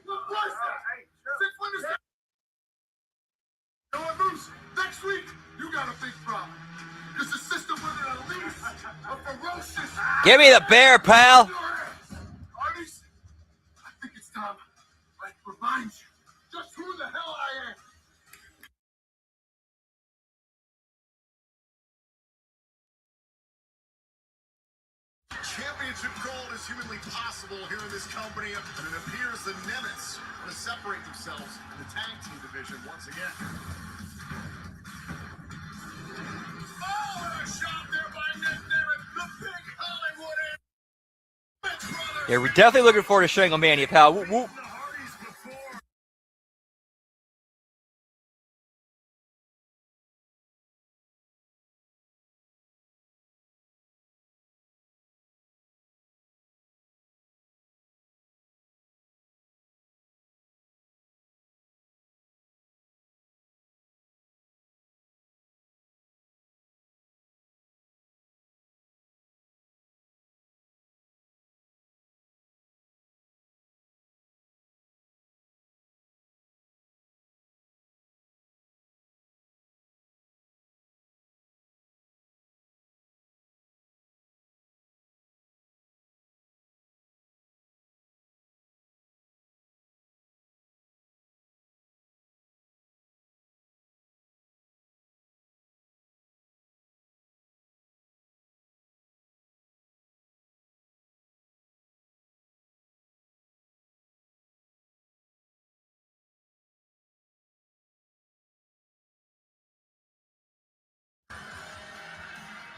Look, what's that? Since when is that? You know what, Moose? Next week, you got a big problem. Because the system will release a ferocious... Give me the bear, pal. Artist, I think it's time I remind you just who the hell I am. Championship gold is humanly possible here in this company, and it appears the Nemesis want to separate themselves in the tag team division once again. Oh, and a shot there by Nick Nemeth, the big Hollywood brother. Yeah, we're definitely looking forward to Shanghai Mania, pal. Whoop, whoop. The Hardys before.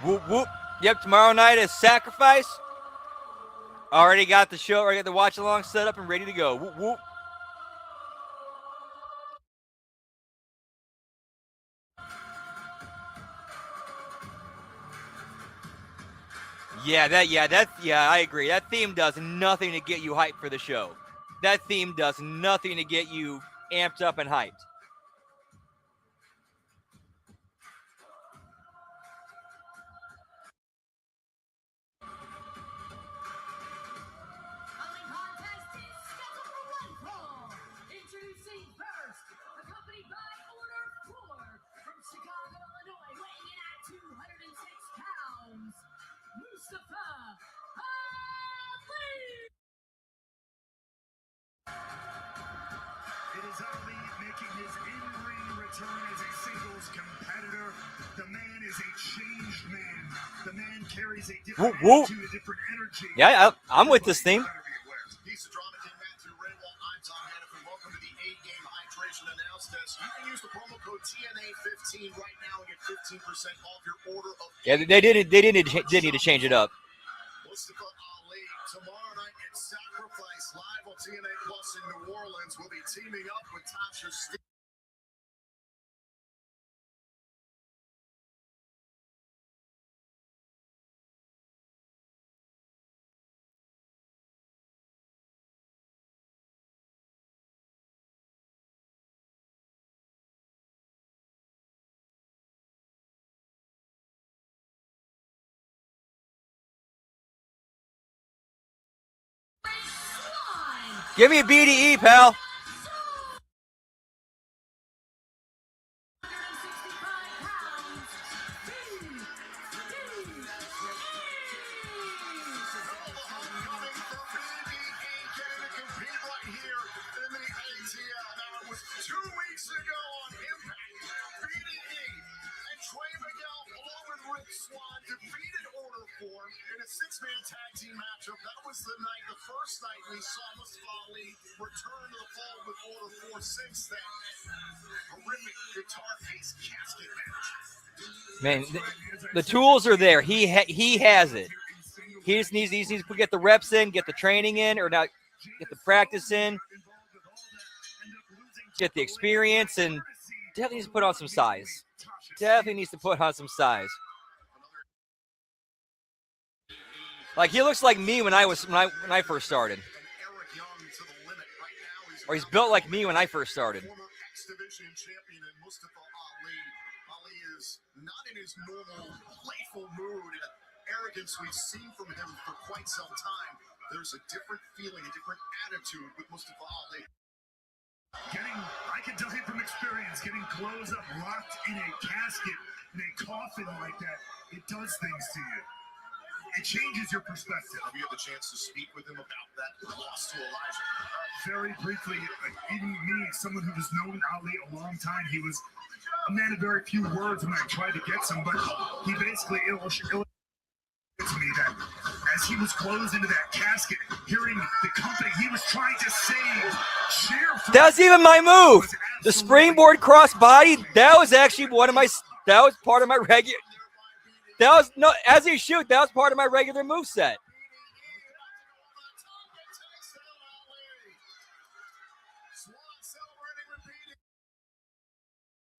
Whoop, whoop. Yep, tomorrow night is Sacrifice. Already got the show, already got the watch along set up and ready to go. Whoop, whoop. Yeah, I agree. That theme does nothing to get you hyped for the show. That theme does nothing to get you amped up and hyped. Introducing first, accompanied by Order 4 from Chicago, Illinois, weighing in at 206 pounds, Mustafa Ali. It is Ali making his in-ring return as a singles competitor. The man is a changed man. The man carries a different attitude, a different energy. Yeah, I'm with this theme. Piece of drama in Matthew Raywalt. I'm Tom Hannafin. Welcome to the 8-Game Hydration Announce Test. You can use the promo code TNA15 right now and get 15% off your order of. Yeah, they did need to change it up. Mustafa Ali tomorrow night at Sacrifice live on TNA Plus in New Orleans. Will be teaming up with Tasha Steele. Give me a BDE, pal. Now, it was 2 weeks ago on iMPACT. BDE and Trey Miguel, along with Rick Swan, defeated Order 4 in a 6-man tag team matchup. That was the night, the first night we saw Mustafa Ali return to the fold with Order 4-6. That horrific guitar-based casket match. Man, the tools are there. He has it. He just needs to get the reps in, get the training in, or not get the practice in, get the experience, and definitely needs to put on some size. Definitely needs to put on some size. Like he looks like me when I first started, or he's built like me when I first started. Former X-Division champion and Mustafa Ali. Ali is not in his normal playful mood and arrogance we've seen from him for quite some time. There's a different feeling, a different attitude with Mustafa Ali. I can tell you from experience, getting clothes up locked in a casket, in a coffin like that, it does things to you. It changes your perspective. Have you had the chance to speak with him about that loss to Elijah? Very briefly, even me, someone who has known Ali a long time, he was a man of very few words when I tried to get some, but he basically illustrated to me that as he was closed into that casket, hearing the company he was trying to save cheer for. That's even my move. The springboard cross body. That was actually that was part of my regular. That was as he shoot. That was part of my regular move set.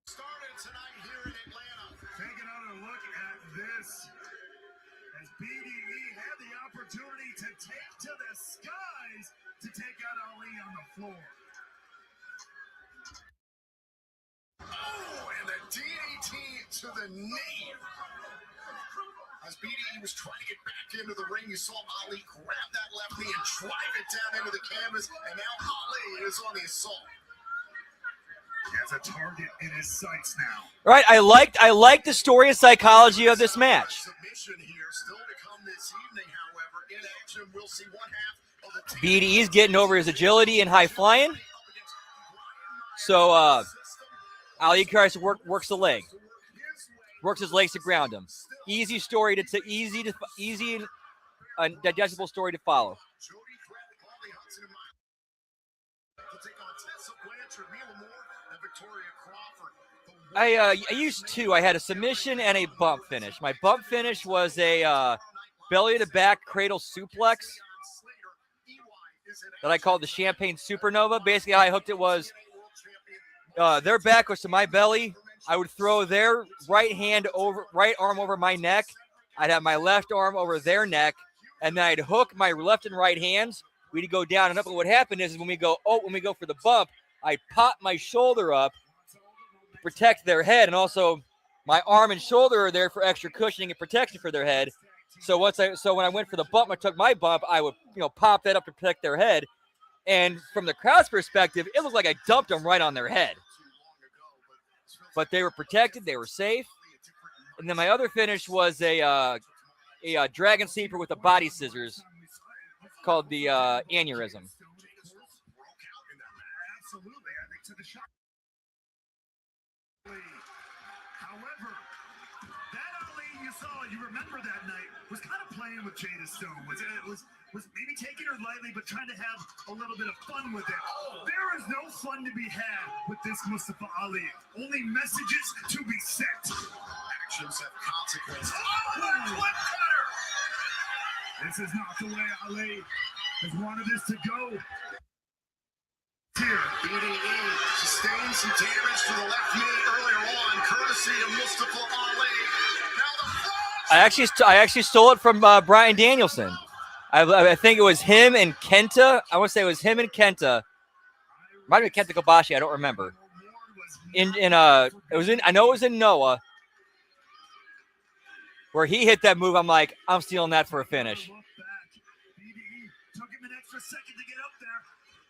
Started tonight here in Atlanta. Take another look at this. As BDE had the opportunity to take to the skies to take out Ali on the floor. Oh, and the DDT to the knee. As BDE was trying to get back into the ring, you saw Ali grab that left knee and drive it down into the canvas, and now Ali is on the assault. He has a target in his sights now. Right, I liked the story and psychology of this match. Submission here, still to come this evening, however. In action, we'll see one half of the BDE's getting over his agility and high flying. So Ali tries to works the leg, works his legs to ground him. Easy story easy and digestible story to follow. I used two. I had a submission and a bump finish. My bump finish was a belly to back cradle suplex that I called the Champagne Supernova. Basically, how I hooked it was their back was to my belly. I would throw their right arm over my neck. I'd have my left arm over their neck, and then I'd hook my left and right hands. We'd go down and up. And what happened is when we go for the bump, I'd pop my shoulder up to protect their head, and also my arm and shoulder are there for extra cushioning and protection for their head. So when I went for the bump, I took my bump, I would pop that up to protect their head. And from the crowd's perspective, it looked like I dumped them right on their head. But they were protected, they were safe. And then my other finish was a dragon sleeper with the body scissors called the aneurysm. That Ali you saw, you remember that night, was kind of playing with Jada Stone. Was maybe taking her lightly, but trying to have a little bit of fun with it. There is no fun to be had with this Mustafa Ali. Only messages to be sent. Actions have consequences. This is not the way Ali has wanted this to go. Here. BDE sustained some damage to the left knee earlier on, courtesy of Mustafa Ali. Now the I actually stole it from Bryan Danielson. I think it was him and Kenta. I want to say it was him and Kenta. Might have been Kenta Kobashi. I don't remember. I know it was in Noah where he hit that move. I'm like, I'm stealing that for a finish. Took him an extra second to get up there.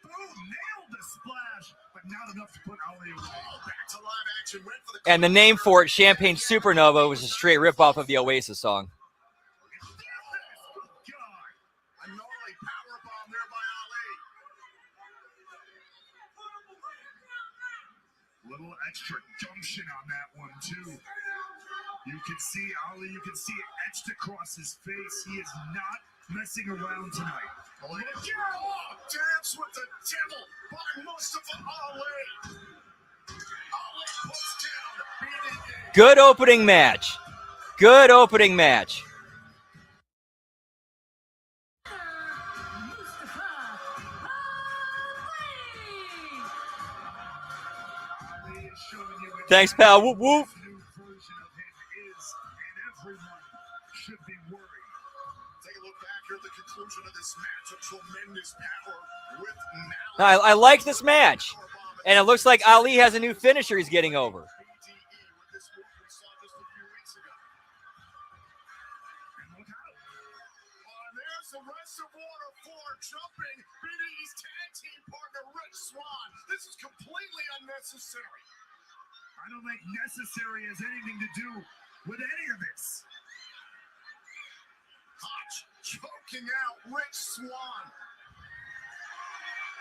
Boom, nailed the splash, but not enough to put Ali away. back to live action, went for the And the name for it, Champagne Supernova, was a straight ripoff of the Oasis song. a gnarly power bomb there by Ali. Little extra gumption on that one, too. You can see Ali, you can see it etched across his face. He is not messing around tonight. Oh, dance with the devil by Mustafa Ali. Ali puts down BDE. Good opening match. Good opening match. Ali is showing you what Thanks, pal. Whoop, whoop. this new version of him is, and everyone should be worried. Take a look back here at the conclusion of this match. A tremendous power with Now, I like this match. And it looks like Ali has a new finisher he's getting over. BDE with this move we saw just a few weeks ago. And look out. And there's the Reservoir of Four jumping BDE's tag team partner, Rich Swann. This is completely unnecessary. I don't think necessary has anything to do with any of this. Hotch choking out Rich Swann.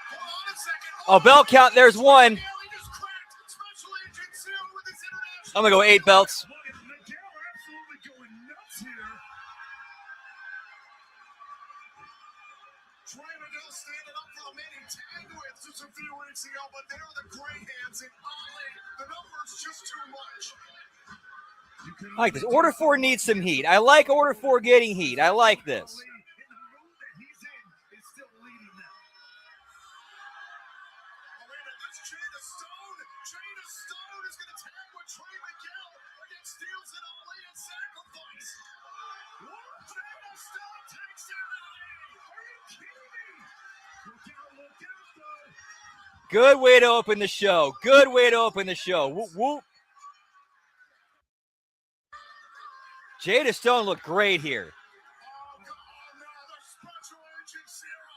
Hold on a second. Oh, bell count. There's one. Bailey just cracked. Special Agent Zero with his international. I'm going to go 8 belts. Look at Miguel absolutely going nuts here. Trey Miguel standing up for the man he tagged with just a few weeks ago, but there are the gray hands in Ali. The number's just too much. I like this. Order 4 needs some heat. I like Order 4 getting heat. I like this. In the mood that he's in is still leading them. Oh, wait a minute. That's Jada Stone. Jada Stone is going to tag with Trey Miguel against Steels and Ali and Sacrifice. Jada Stone takes down Ali. Are you kidding me? Look out, though. Good way to open the show. Good way to open the show. Whoop, whoop. Jada Stone looked great here. Oh, no, the Special Agent Zero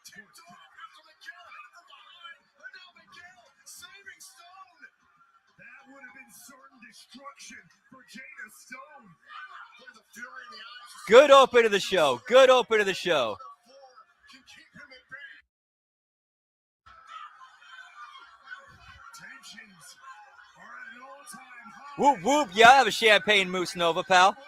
tipped off after Miguel hit from behind. And now Miguel saving Stone. That would have been certain destruction for Jada Stone. Look at the fury in the eyes. Good open to the show. Good open to the show. Can keep him at bay. Tensions are at an all-time high. Whoop, whoop. Yeah, I have a champagne Moose Nova, pal.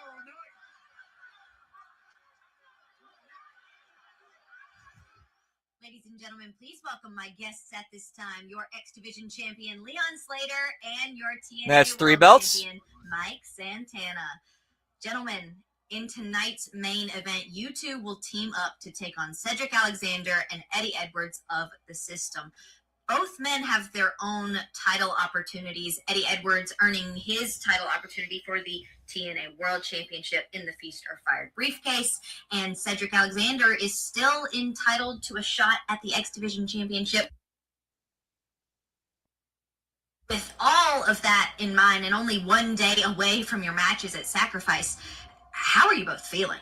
Ladies and gentlemen, please welcome my guests at this time, your X Division champion, Leon Slater, and your TNA That's 3 World belts. champion, Mike Santana. Gentlemen, in tonight's main event, you two will team up to take on Cedric Alexander and Eddie Edwards of the System. Both men have their own title opportunities. Eddie Edwards earning his title opportunity for the TNA World Championship in the Feast or Fired briefcase. And Cedric Alexander is still entitled to a shot at the X Division Championship. With all of that in mind and only one day away from your matches at Sacrifice, how are you both feeling?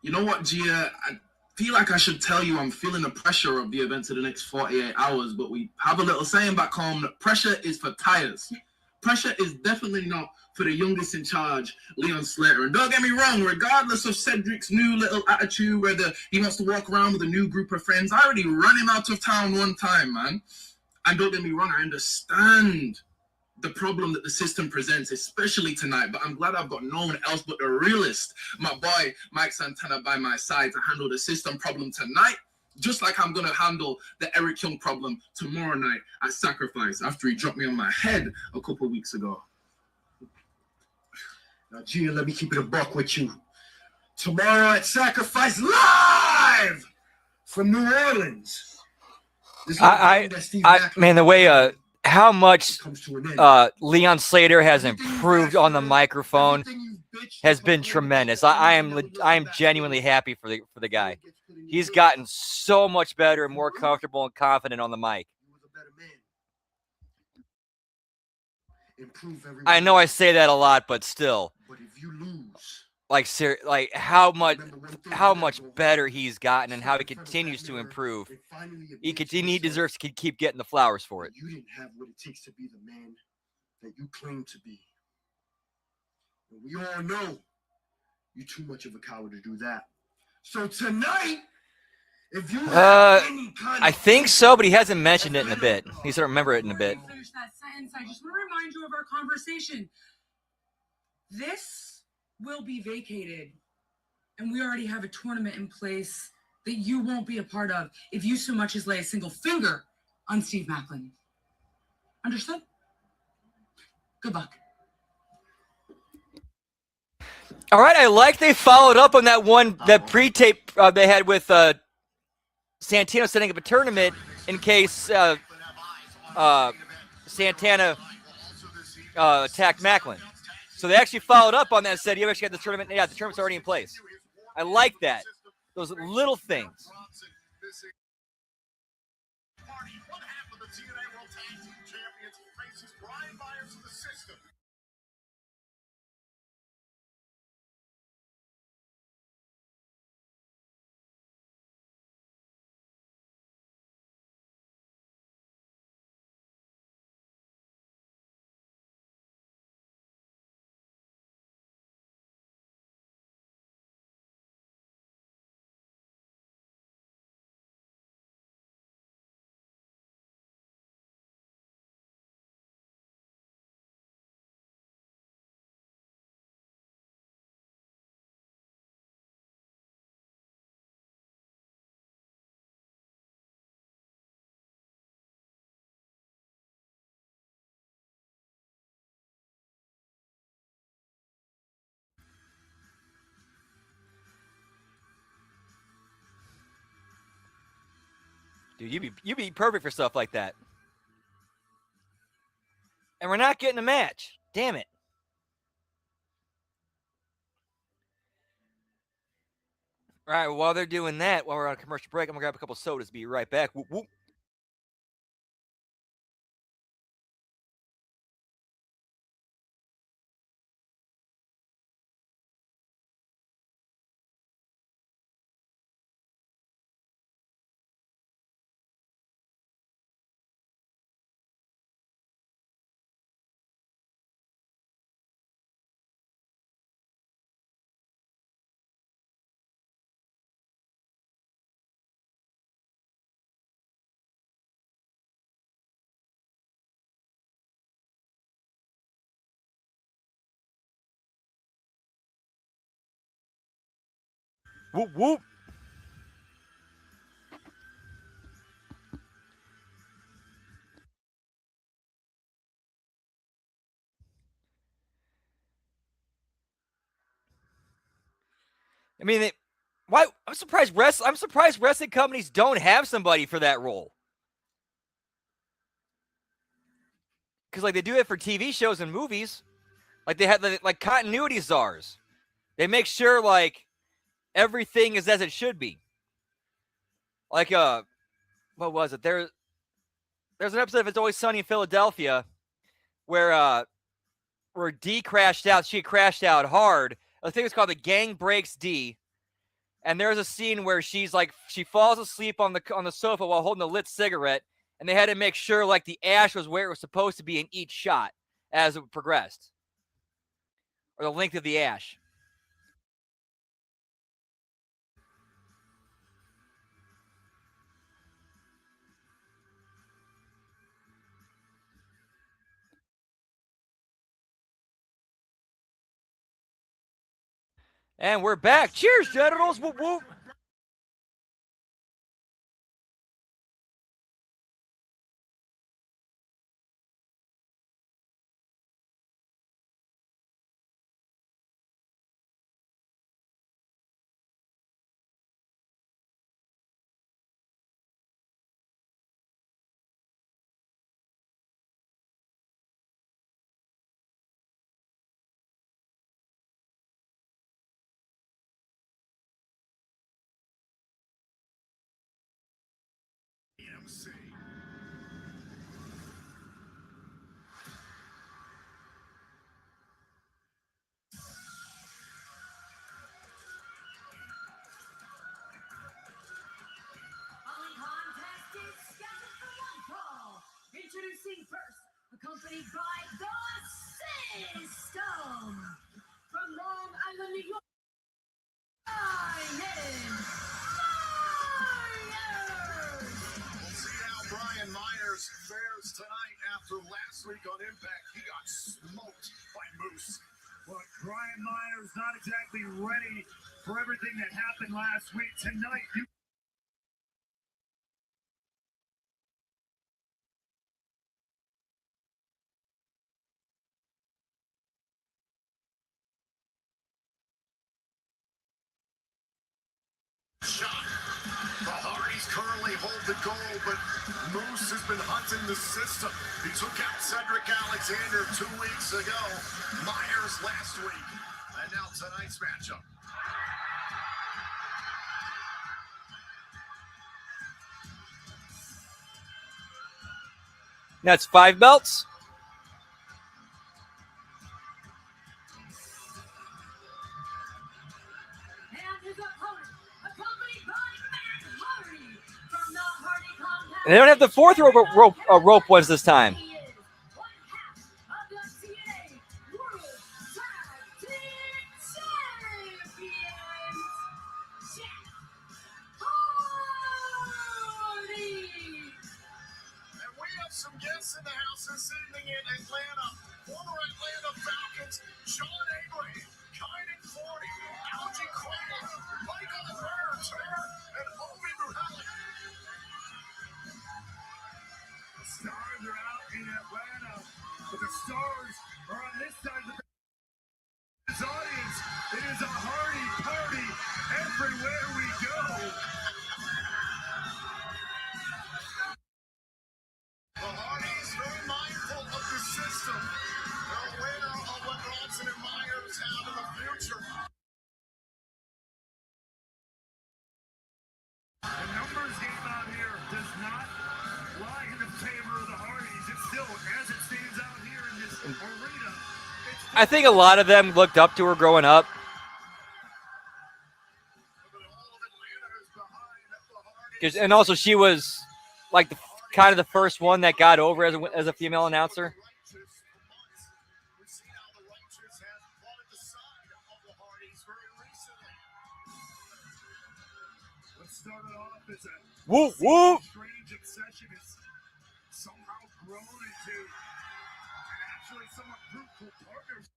You know what, Gia? I feel like I should tell you I'm feeling the pressure of the events of the next 48 hours, but we have a little saying back home that pressure is for tires. Pressure is definitely not for the youngest in charge, Leon Slater. And don't get me wrong, regardless of Cedric's new little attitude, whether he wants to walk around with a new group of friends, I already run him out of town one time, man. And don't get me wrong, I understand the problem that the system presents, especially tonight. But I'm glad I've got no one else but the realist, my boy Mike Santana, by my side to handle the system problem tonight, just like I'm gonna handle the Eric Young problem tomorrow night at Sacrifice after he dropped me on my head a couple of weeks ago. Now, Gia, let me keep it a buck with you. Tomorrow at Sacrifice, live from New Orleans. Man, the way how much Leon Slater has improved on the microphone has been tremendous. I am genuinely happy for the guy. He's gotten so much better and more comfortable and confident on the mic. I know I say that a lot, but still, like how much better he's gotten and how he continues to improve. He deserves to keep getting the flowers for it. You didn't have what it takes to be the man that you claim to be. And we all know you're too much of a coward to do that. So tonight, if you I think so, but he hasn't mentioned it in a bit. He's gonna remember it in a bit. Finish that sentence. I just want to remind you of our conversation. This will be vacated, and we already have a tournament in place that you won't be a part of if you so much as lay a single finger on Steve Macklin. Understood? Good luck. All right, I like they followed up on that pre-tape they had with Santino setting up a tournament in case Santana attacked Macklin. So they actually followed up on that and said, you actually got the tournament. Yeah, the tournament's already in place. I like that. Those little things. One half of the TNA World Tag Team Champions faces Brian Myers of the System. Dude, you'd be perfect for stuff like that. And we're not getting a match. Damn it. All right, while they're doing that, while we're on a commercial break, I'm going to grab a couple sodas. Be right back. Whoop, whoop. Whoop, whoop. I mean, why? I'm surprised wrestling companies don't have somebody for that role. Because like they do it for TV shows and movies, like they have like continuity czars. They make sure like everything is as it should be. Like what was it? There's an episode of It's Always Sunny in Philadelphia where Dee crashed out. She crashed out hard. I think it's called The Gang Breaks Dee. And there's a scene where she falls asleep on the sofa while holding a lit cigarette, and they had to make sure like the ash was where it was supposed to be in each shot as it progressed, or the length of the ash. And we're back. Cheers, genitals. Whoop, whoop. Introducing first, accompanied by the System from Long Island, New York. We'll see how Brian Myers fares tonight after last week on Impact. He got smoked by Moose. But Brian Myers not exactly ready for everything that happened last week. Tonight, shot. The Hardys currently hold the goal, but Moose has been hunting the system. He took out Cedric Alexander 2 weeks ago, Myers last week, and now tonight's matchup. That's 5 belts. And they don't have the fourth rope ones this time. Some guests in the house this evening in Atlanta. Former Atlanta Falcons, Sean Avery, Kynan Forney, Algie Cradle, Michael Burns, and Obi Bruhalik. the Stars are out in Atlanta, but the Stars are on this side of this audience. It is a Hardy party everywhere we go. The Hardys very mindful of the system. They're aware of what Bronson and Myers have in the future. The numbers game out here does not lie in the favor of the Hardys. It's still, as it stands out here in this arena. I think a lot of them looked up to her growing up. And also she was like kind of the first one that got over as a female announcer. What started off as a Whoop, whoop. strange obsession is somehow grown into an actually somewhat fruitful partnership.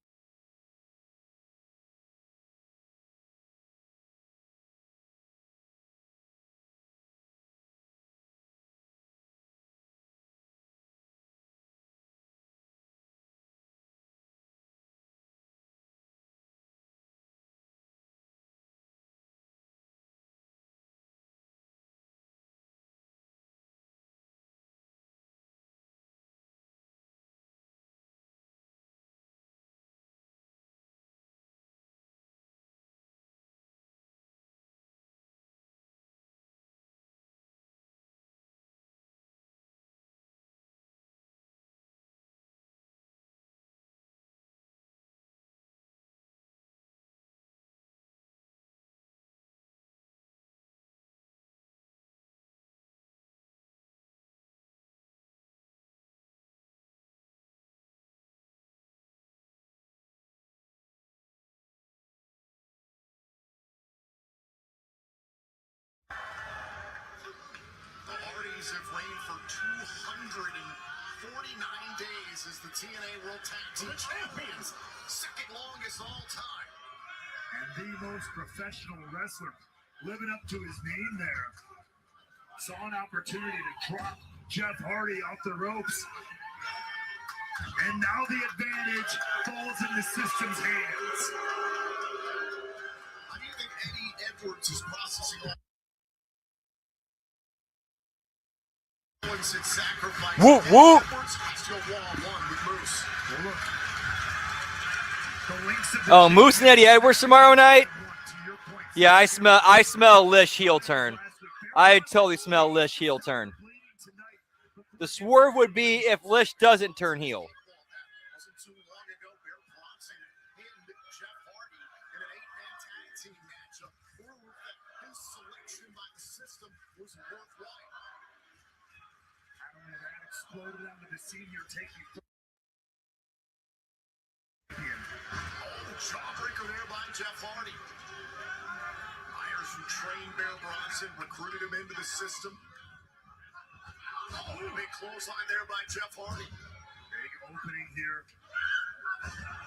The Hardys have reigned for 249 days as the TNA World Tag Team Champions, second longest all time. And the most professional wrestler, living up to his name there. Saw an opportunity to drop Jeff Hardy off the ropes. And now the advantage falls in the system's hands. How do you think Eddie Edwards is processing all sacrifice? Whoop, whoop. Edwards still one-on-one with Moose. Well, look. The links of the Oh, Moose and Eddie Edwards tomorrow night? Yeah, I smell Lish heel turn. I totally smell Lish heel turn. The swerve would be if Lish doesn't turn heel. Wasn't too long ago, Bear Bronson pinned Jeff Hardy in an 8-man tag team matchup. Proof that his selection by the system was worthwhile. Not only that, exploded onto the senior taking. Jawbreaker there by Jeff Hardy. Myers, who trained Bear Bronson, recruited him into the system. Oh, big clothesline there by Jeff Hardy. Big opening here.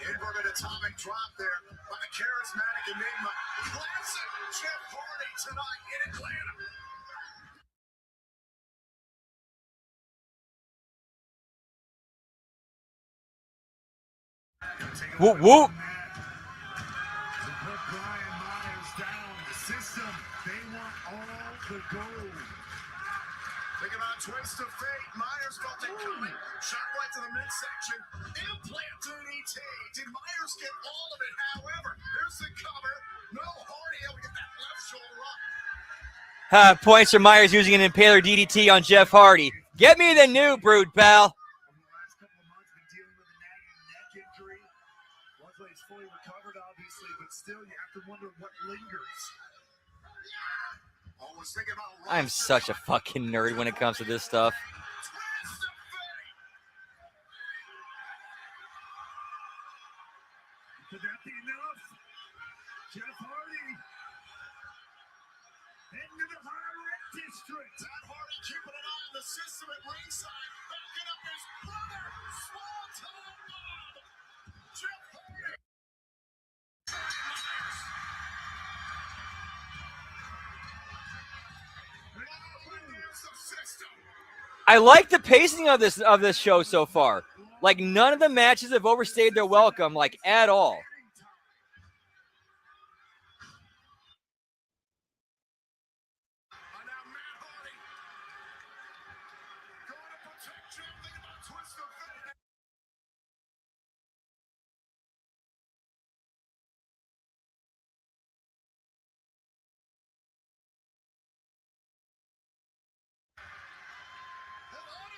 Inverted atomic drop there by the charismatic Enigma. Classic Jeff Hardy tonight in Atlanta. Whoop, whoop. To put Brian Myers down, the system, they want all the gold. Think about twist of fate. Myers felt it coming. Shot right to the midsection. Implant DDT. Did Myers get all of it? However, there's the cover. No, Hardy able to get that left shoulder up. Points for Myers using an impaler DDT on Jeff Hardy. Get me the new brood, pal. Over the last couple of months, been dealing with a nagging neck injury. Luckily, he's fully recovered, obviously, but still, you have to wonder what lingers. Always thinking about I'm such a fucking nerd when it comes to this stuff. twist of fate. Could that be enough? Jeff Hardy into the high red district. That Hardy keeping an eye on the system at ringside. Backing up his brother. Small time bomb. Jeff Hardy. Myers. I like the pacing of this show so far. Like, none of the matches have overstayed their welcome, like, at all.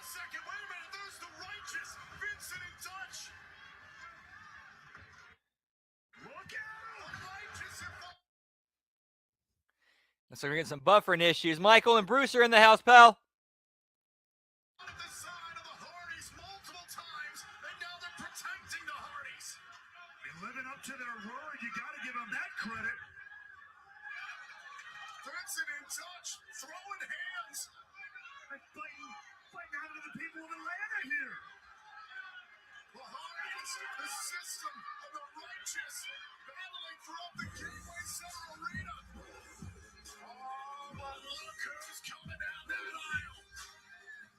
Second, wait a minute, there's the Righteous, Vincent and Dutch. Look out! Righteous and So we're getting some buffering issues. Michael and Bruce are in the house, pal. on the side of the Hardys multiple times, and now they're protecting the Hardys. And living up to their word, you got to give them that credit. Vincent and Dutch throwing hands. Fighting out of the people of Atlanta here. The Hardys, the system, and the Righteous battling throughout the Gateway Center Arena. Oh, but look who's coming down that aisle.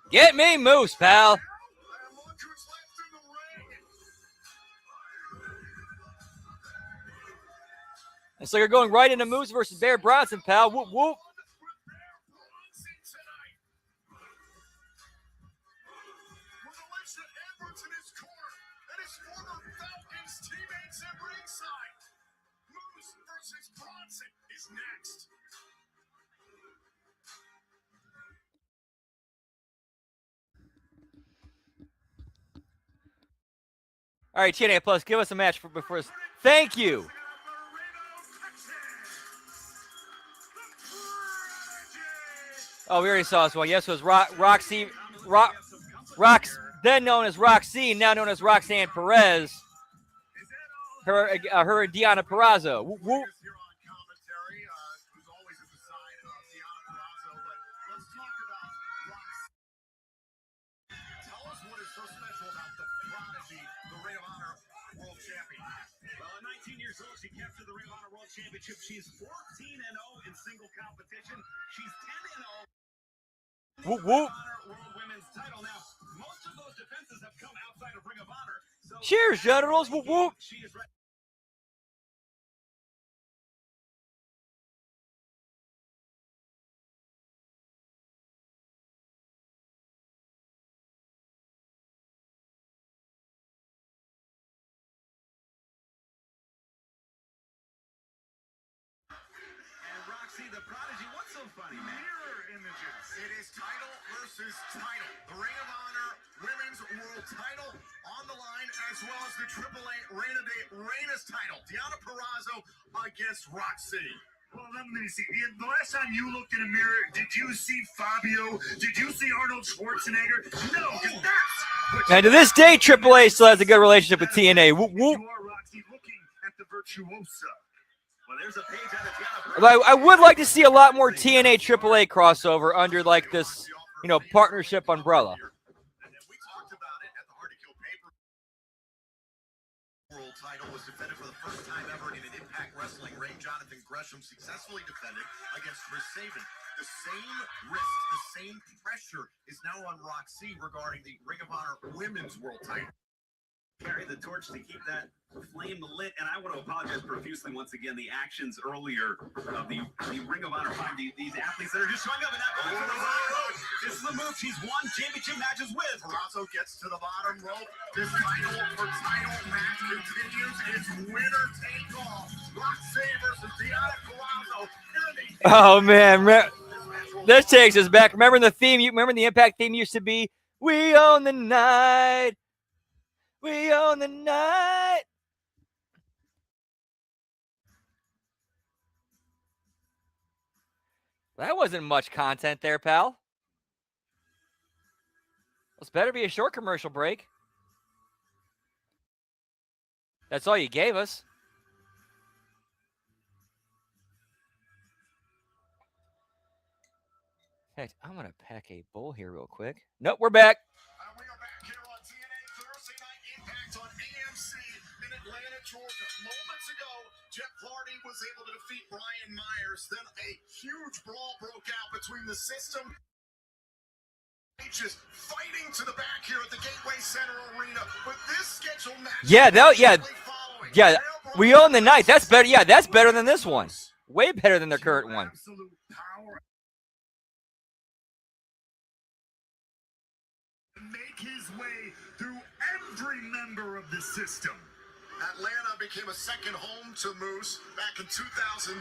Get me Moose, pal. And look who's left in the ring. And so you're going right into Moose versus Bear Bronson, pal. Whoop, whoop. Edwards in his corner, and his former Falcons teammates at ringside. Moose versus Bronson is next. All right, TNA Plus, give us a match before this. Thank you. Oh, we already saw this one. Yes, it was Roxy, then known as Roxy, now known as Roxanne Perez. Her and Deonna Purrazzo. Whoop, whoop. Here on commentary, who's always at the side of Deonna Purrazzo, but let's talk about Roxy. Tell us what is so special about the Prodigy, the Ring of Honor World Champion. Well, at 19 years old, she She captured the Ring of Honor World Championship. She's 14-0 in single competition. She's 10-0. Whoop, whoop. World Women's title. Now, most of those defenses have come outside of Ring of Honor. So Cheers, Generals. Whoop, whoop. she is ready. And Roxy, the prodigy, what's so funny, man? Mirror images. It is title versus title. The Ring of Honor Women's World title on the line, as well as the AAA Reina de Reinas title. Deonna Purrazzo against Roxy. Well, let me see. The last time you looked in a mirror, did you see Fabio? Did you see Arnold Schwarzenegger? No, because that's what And to this day, AAA still has a good relationship with TNA. Whoop, whoop. You are, Roxy, looking at the virtuosa. Well, there's a page out of Deonna Purrazzo. I would like to see a lot more TNA AAA crossover under like this, you know, partnership umbrella. And we talked about it at the Hard to Kill paper. World title was defended for the first time ever in an Impact Wrestling ring. Jonathan Gresham successfully defended against Chris Sabin. The same risk, the same pressure is now on Roxy regarding the Ring of Honor Women's World title. Carry the torch to keep that flame lit, and I want to apologize profusely once again. The actions earlier of the Ring of Honor 5, these athletes that are just showing up and not going to the bottom rope. This is the move she's won championship matches with. Purrazzo gets to the bottom rope. This title for title match continues. It's winner take all. Roxy versus Deonna Purrazzo. Oh man, this takes us back. Remember the theme? Remember the Impact theme used to be "We own the night, we own the night." That wasn't much content there, pal. This better be a short commercial break. That's all you gave us. Hey, I'm going to pack a bowl here real quick. Nope, we're back. We are back here on TNA Thursday Night Impact on AMC in Atlanta, Georgia. Moments ago, Jeff Hardy was able to defeat Brian Myers. Then a huge brawl broke out between the system. Just fighting to the back here at the Gateway Center Arena. But this scheduled match. Yeah, we own the night. That's better. Yeah, that's better than this one. Way better than their current one. Absolute power. Make his way through every member of the system. Atlanta became a second home to Moose back in 2006.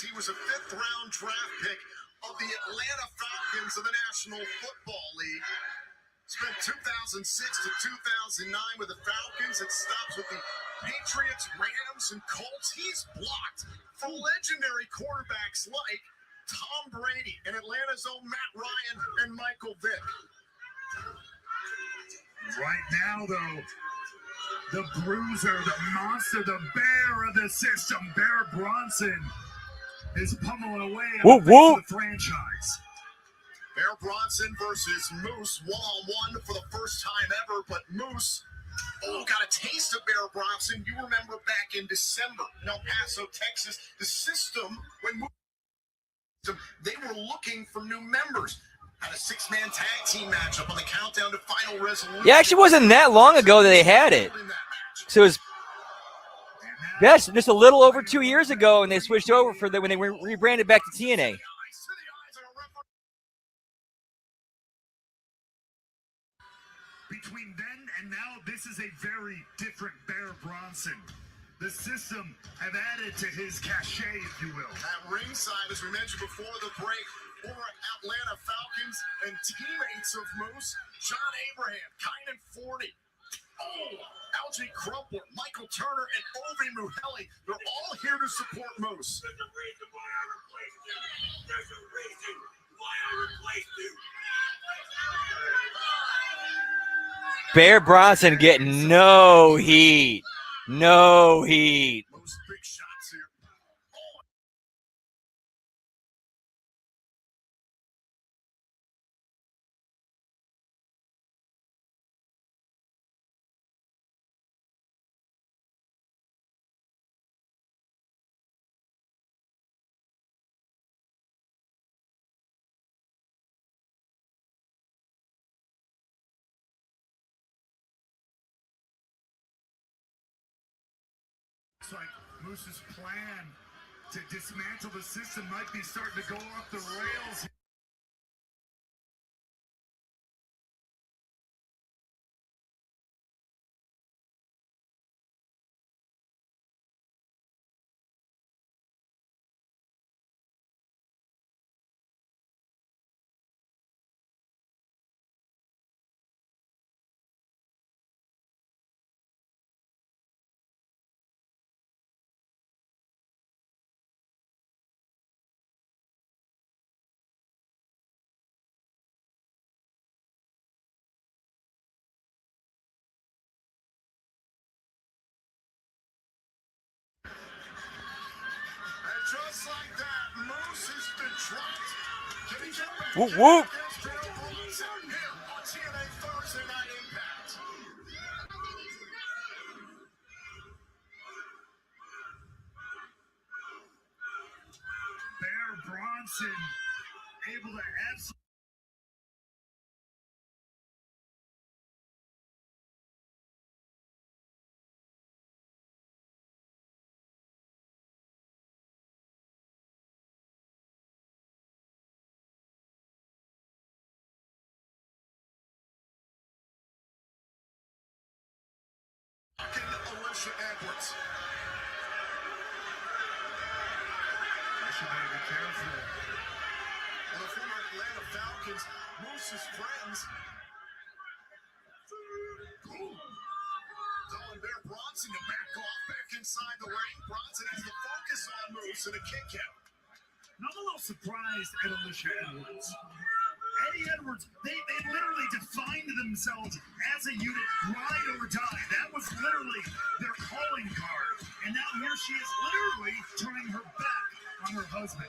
He was a fifth-round draft pick of the Atlanta Falcons of the National Football League. Spent 2006 to 2009 with the Falcons. It stops with the Patriots, Rams, and Colts. He's blocked for legendary quarterbacks like Tom Brady and Atlanta's own Matt Ryan and Michael Vick. Right now, though, the bruiser, the monster, the bear of the system, Bear Bronson, is pummeling away on the franchise. Bear Bronson versus Moose, one-on-one for the first time ever, but Moose, got a taste of Bear Bronson. You remember back in December in El Paso, Texas, the system, when Moose, they were looking for new members. Had a six-man tag team matchup on the countdown to Final Resolution. Yeah, actually wasn't that long ago that they had it. So it was just a little over 2 years ago, and they switched over for when they rebranded back to TNA. Between then and now, this is a very different Bear Bronson. The system have added to his cachet, if you will. At ringside, as we mentioned before the break, former Atlanta Falcons and teammates of Moose, John Abraham, Kynan 40, Algie Crumpler, Michael Turner, and Ovi Muhelli. They're all here to support Moose. There's a reason why I replaced you. There's a reason why I replaced you. Bear Bronson getting no heat. No heat. Moose big shots here. Looks like Moose's plan to dismantle the system might be starting to go off the rails. Just like that, Moose has been dropped. Can he get back Whoop, whoop. against Bear Bronson here on TNA Thursday Night Impact? Bear Bronson able to absolutely. Alicia Edwards. Alicia better be careful. And the former Atlanta Falcons, Moose's friends. Telling Bear Bronson to back off, back inside the ring. Bronson has the focus on Moose and a kick out. Now I'm a little surprised at Alicia Edwards. Eddie Edwards, they literally defined themselves as a unit, ride or die. That was literally their calling card. And now here she is literally turning her back on her husband.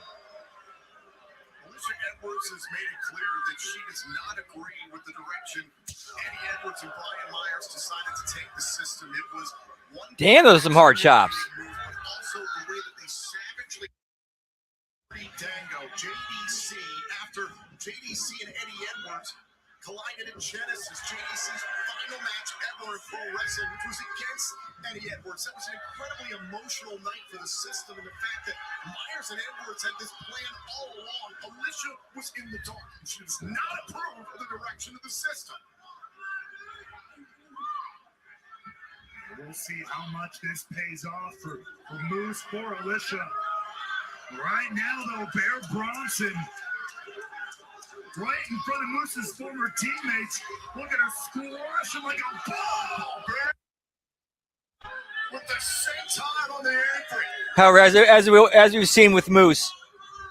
Alicia Edwards has made it clear that she does not agree with the direction Eddie Edwards and Brian Myers decided to take the system. It was one. Damn, those are some hard chops. But also the way that they savagely beat Dango, JDC, after JDC and Eddie Edwards collided in Genesis, JDC's final match ever in pro wrestling, which was against Eddie Edwards. That was an incredibly emotional night for the system, and the fact that Myers and Edwards had this plan all along. Alicia was in the dark, and she does not approve of the direction of the system. We'll see how much this pays off for Moose, for Alicia. Right now, though, Bear Bronson, right in front of Moose's former teammates. Look at her squash him like a ball. Bear with the senton on the apron. However, as we've seen with Moose,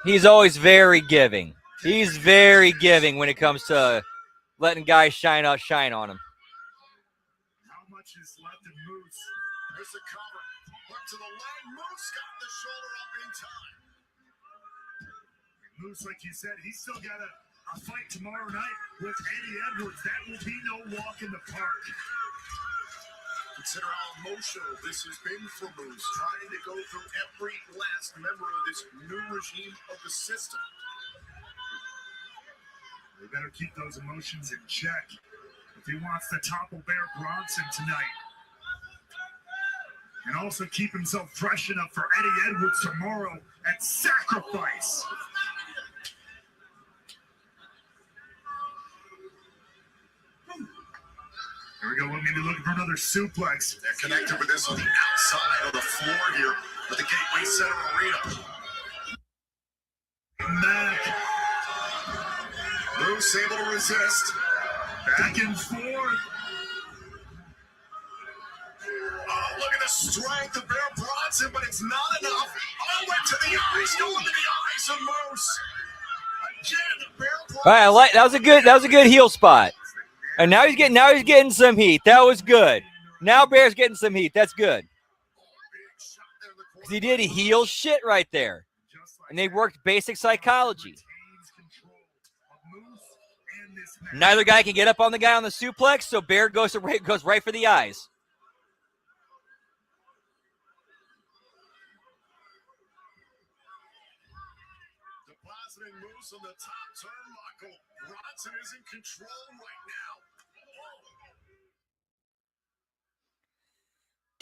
he's always very giving. He's very giving when it comes to letting guys shine on him. How much is left of Moose? There's the cover. Hook to the leg. Moose got the shoulder up in time. Moose, like you said, he's still got a fight tomorrow night with Eddie Edwards. That will be no walk in the park. Consider how emotional this has been for Moose, trying to go through every last member of this new regime of the system. They better keep those emotions in check if he wants to topple Bear Bronson tonight. And also keep himself fresh enough for Eddie Edwards tomorrow at Sacrifice. Here we go. We're maybe looking for another suplex. They're connected with this on the outside of the floor here at the Gateway Center Arena. Mac. Moose able to resist. Back and forth. Oh, look at the strength of Bear Bronson, but it's not enough. Oh, went to the eyes, going to the eyes of Moose. Again, Bear Bronson. All right, that was a good heel spot. And now he's getting some heat. That was good. Now Bear's getting some heat. That's good. Because he did heel shit right there. And they worked basic psychology. Neither guy can get up on the guy on the suplex, so Bear goes right for the eyes. Depositing Moose on the top turnbuckle. Bronson is in control right now.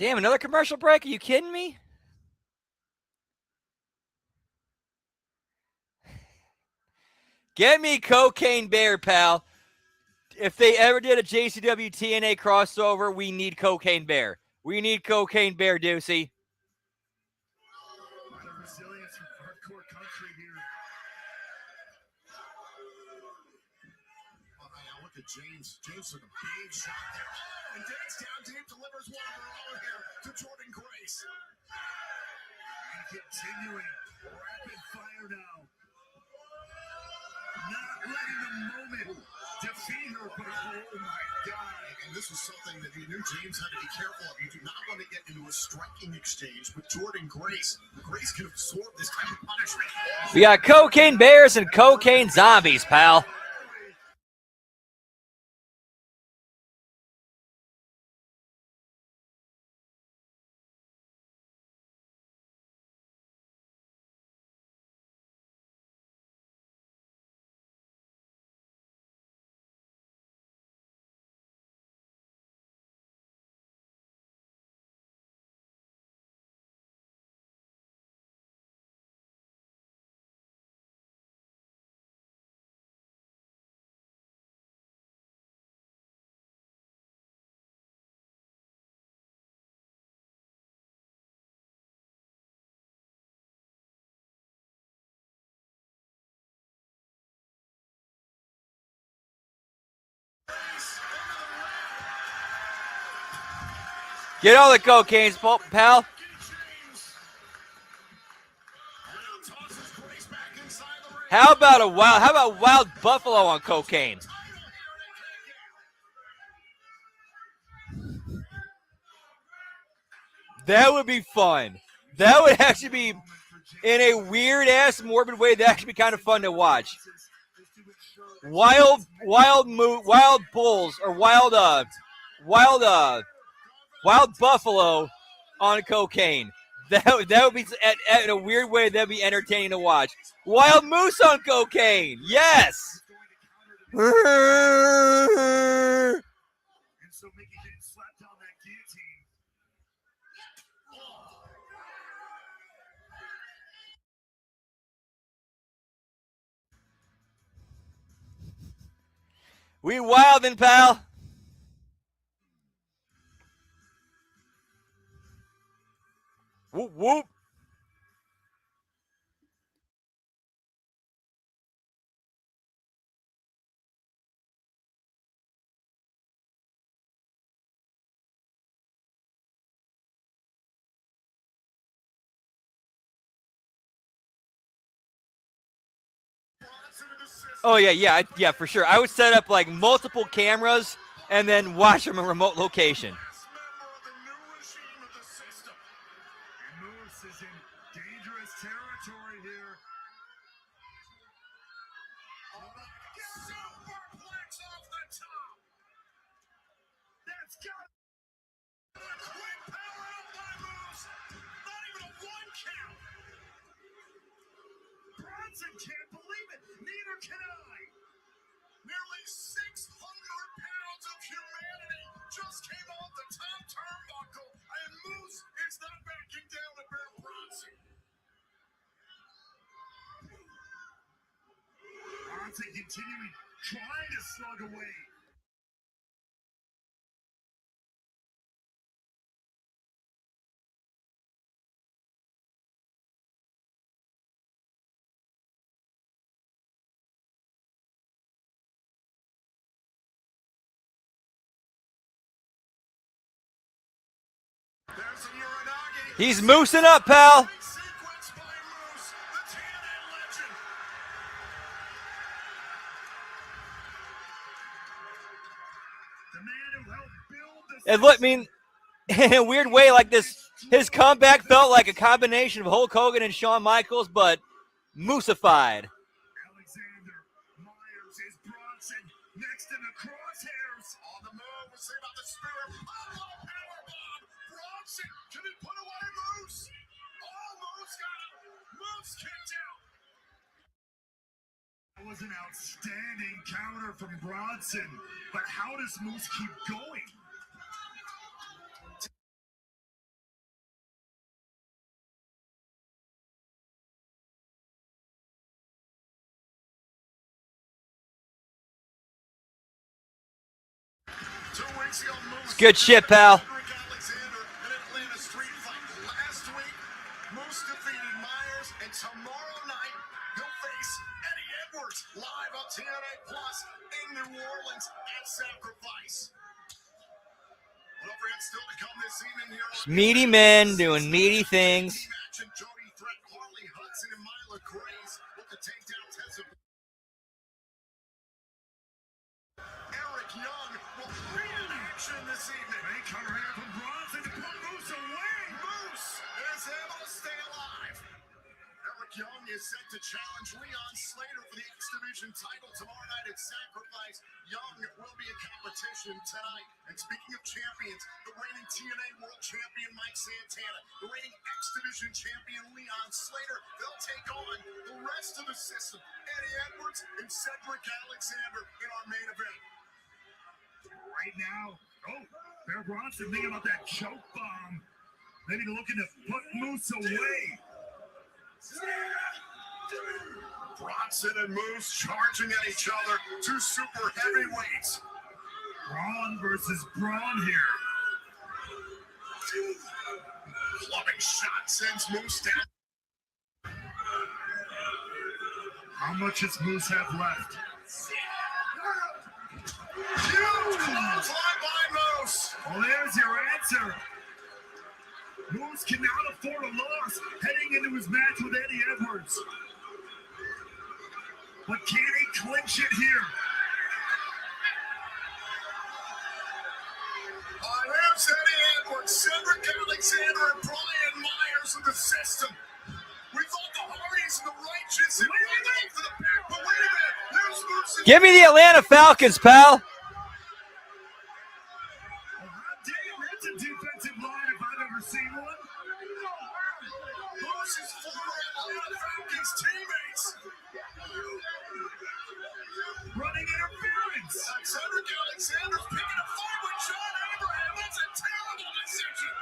Damn, another commercial break? Are you kidding me? Get me Cocaine Bear, pal. If they ever did a JCW TNA crossover, we need Cocaine Bear. We need Cocaine Bear, Deucey. A lot of resilience from hardcore country here. Oh, now look at James. James with a big shot there. Oh, and Dave's down. Dave delivers one of her own here to Jordan Grace. And continuing rapid fire now. Not letting the moment defeat her, but oh my God. And this was something that you knew James had to be careful of. You do not want to get into a striking exchange with Jordan Grace. Grace can absorb this type of punishment. We got Cocaine Bears and Cocaine Zombies, pal. Get all the cocaine, pal. How about Wild Buffalo on cocaine? That would be fun. That would actually be, in a weird ass morbid way, that actually be kind of fun to watch. Wild bulls or wild buffalo on cocaine. That would be, in a weird way, that'd be entertaining to watch. Wild moose on cocaine. Yes. And so Mickey didn't slap down that guillotine. We wildin', pal. Whoop, whoop. Oh, yeah, for sure. I would set up like multiple cameras and then watch from a remote location. Moose is in dangerous territory here. Superplex off the top. That's got Quick power up by Moose. Not even a one count. Bronson can't believe it. Neither can I. Nearly 600 pounds of humanity just came off the top turnbuckle, and Moose is not backing down to Bear Bronson. Bronson continuing, trying to slug away. There's a Uranagi. He's moosing up, pal. Sequence by Moose, the TNA legend. The man who helped build the And look, I mean, in a weird way, like this, his comeback felt like a combination of Hulk Hogan and Shawn Michaels, but moosified. Alexander Myers is Bronson next in the crosshairs. On the move, we'll see about the spear. Powerbomb. Bronson, can he put away Moose? Oh, Moose got him. Moose kicked out. That was an outstanding counter from Bronson, but how does Moose keep going? It's good shit, pal. Alexander, an Atlanta street fight. Last week, Moose defeated Myers, and tomorrow night he'll face Eddie Edwards live on TNA Plus in New Orleans at Sacrifice. Don't forget, still to come this evening here on Meaty men doing meaty things. match, and Jody Threat, Harley Hudson, and Myla Grace with the takedown test of Eric Young will be in action this evening. They cover here from Bronson to put Moose away. Moose is able to stay alive. Eric Young is set to challenge Leon Slater for the X Division title tomorrow night at Sacrifice. Young will be in competition tonight. And speaking of champions, the reigning TNA World Champion Mike Santana, the reigning X Division Champion Leon Slater, they'll take on the rest of the system, Eddie Edwards and Cedric Alexander in our main event. Right now, Bear Bronson thinking about that choke bomb. Maybe looking to put Moose away. Bronson and Moose charging at each other, two super heavyweights. Braun versus Braun here. Clubbing shot sends Moose down. How much does Moose have left? Huge clothesline by Moose. Well, there's your answer. Moose cannot afford a loss heading into his match with Eddie Edwards. But can he clinch it here? Here's Eddie Edwards, Cedric Alexander, and Brian Myers of the system. We thought the Hardys and the Righteous had run for the back, but wait a minute. There's Moose. Give me the Atlanta Falcons, pal. That's a defensive line if I've ever seen one. Moose's former Atlanta Falcons teammates. Running interference. Cedric Alexander's picking a fight with John Abraham. That's a terrible decision.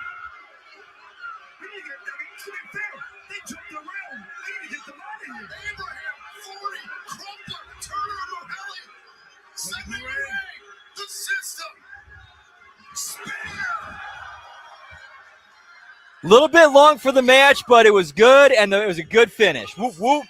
We need to get them. To be fair, they jumped around. We need to get them out of here. Abraham, 40, Crumpler, Turner, Muhelli. Segment the system. A little bit long for the match, but it was good, and it was a good finish. Whoop, whoop.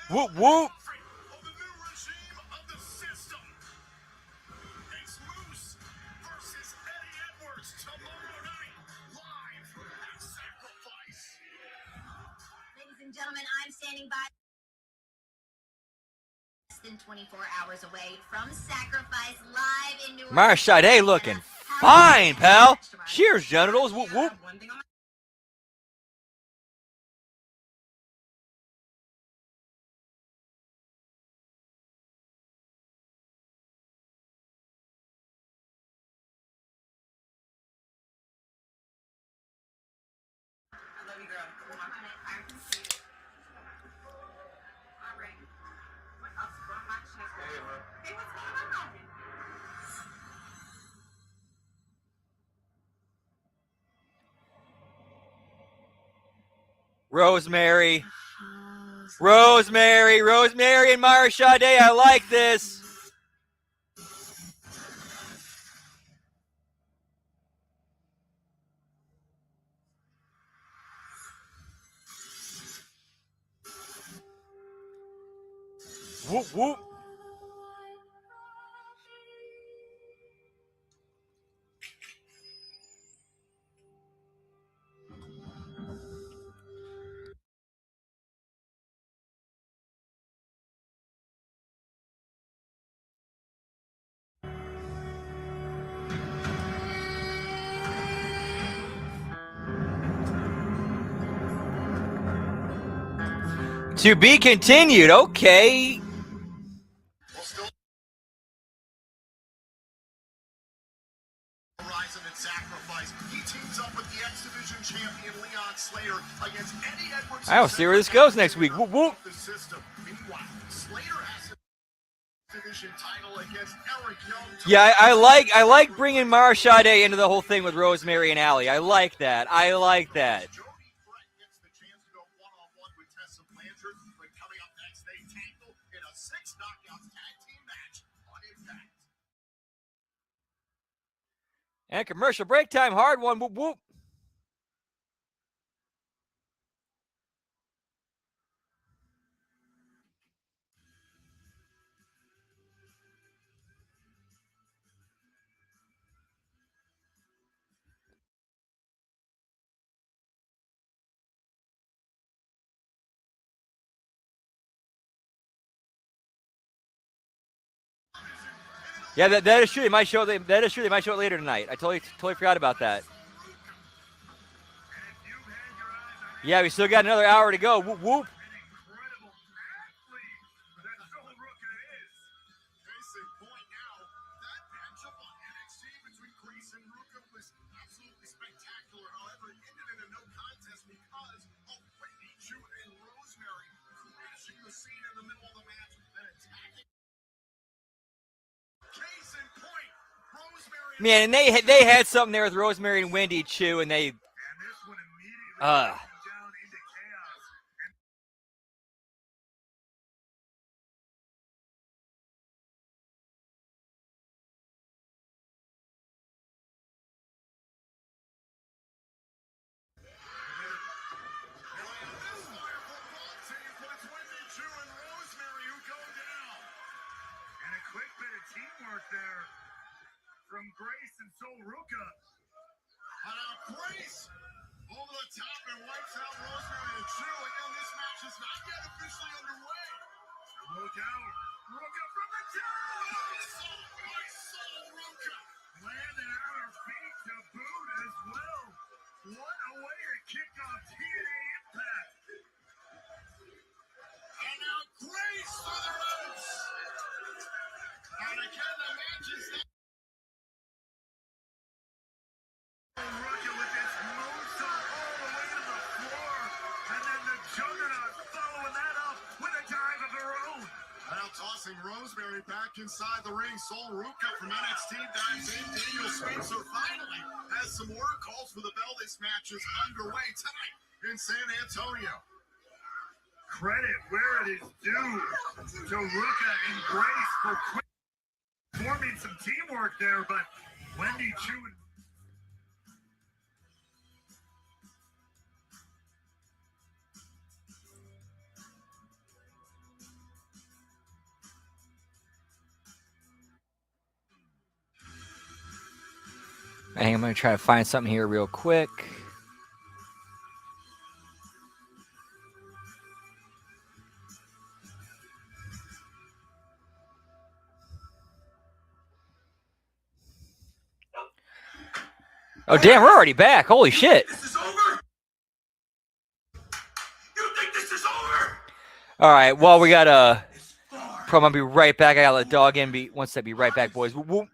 Whoop, whoop. Of the new regime of the system. It's Moose versus Eddie Edwards tomorrow night, live at Sacrifice. Ladies and gentlemen, I'm standing by less than 24 hours away from Sacrifice live in New Orleans. Marshade looking fine, pal. Cheers, genitals. Whoop, whoop. Rosemary, and Marshade. I like this. Whoop, whoop. To be continued. Okay. Horizon and Sacrifice. He teams up with the X Division champion Leon Slater against Eddie Edwards. I will see where this goes next week. Whoop, whoop. The system. Meanwhile, Slater has a division title against Eric Young. Yeah, I like bringing Mara Sade into the whole thing with Rosemary and Allie. I like that. I like that. Jody Brett gets the chance to go one-on-one with Tessa Blanchard. But coming up next, they tangle in a 6 knockouts tag team match on Impact. And commercial break time. Hard one. Whoop, whoop. Yeah, that is true. They might show that is true. They might show it later tonight. I totally forgot about that. Yeah, we still got another hour to go. Whoop, whoop. Man, and they had something there with Rosemary and Wendy Chu, and they from Grace and Sol Ruka. Grace over the top and wipes out Rosemary and Chu. Again, this match is not yet officially underway. Look out. Ruka from the top. Sol Ruka. Landing on her feet to boot as well. What a way to kick off TNA Impact. And now Grace for the ropes. And again, the match is there. Ruka with this moonsault all the way to the floor. And then the Juggernaut following that up with a dive of her own. Now tossing Rosemary back inside the ring. Sol Ruka from NXT dives in. Daniel Spencer finally has some order calls for the bell. This match is underway tonight in San Antonio. Credit where it is due to Ruka and Grace for forming some teamwork there, but Wendy Chu and I'm going to try to find something here real quick. Oh, damn, we're already back. Holy shit. This is over? You think this is over? All right, well, we got a promo. I'll be right back. I got to let dog in. Once I be right back, boys. Whoop, whoop.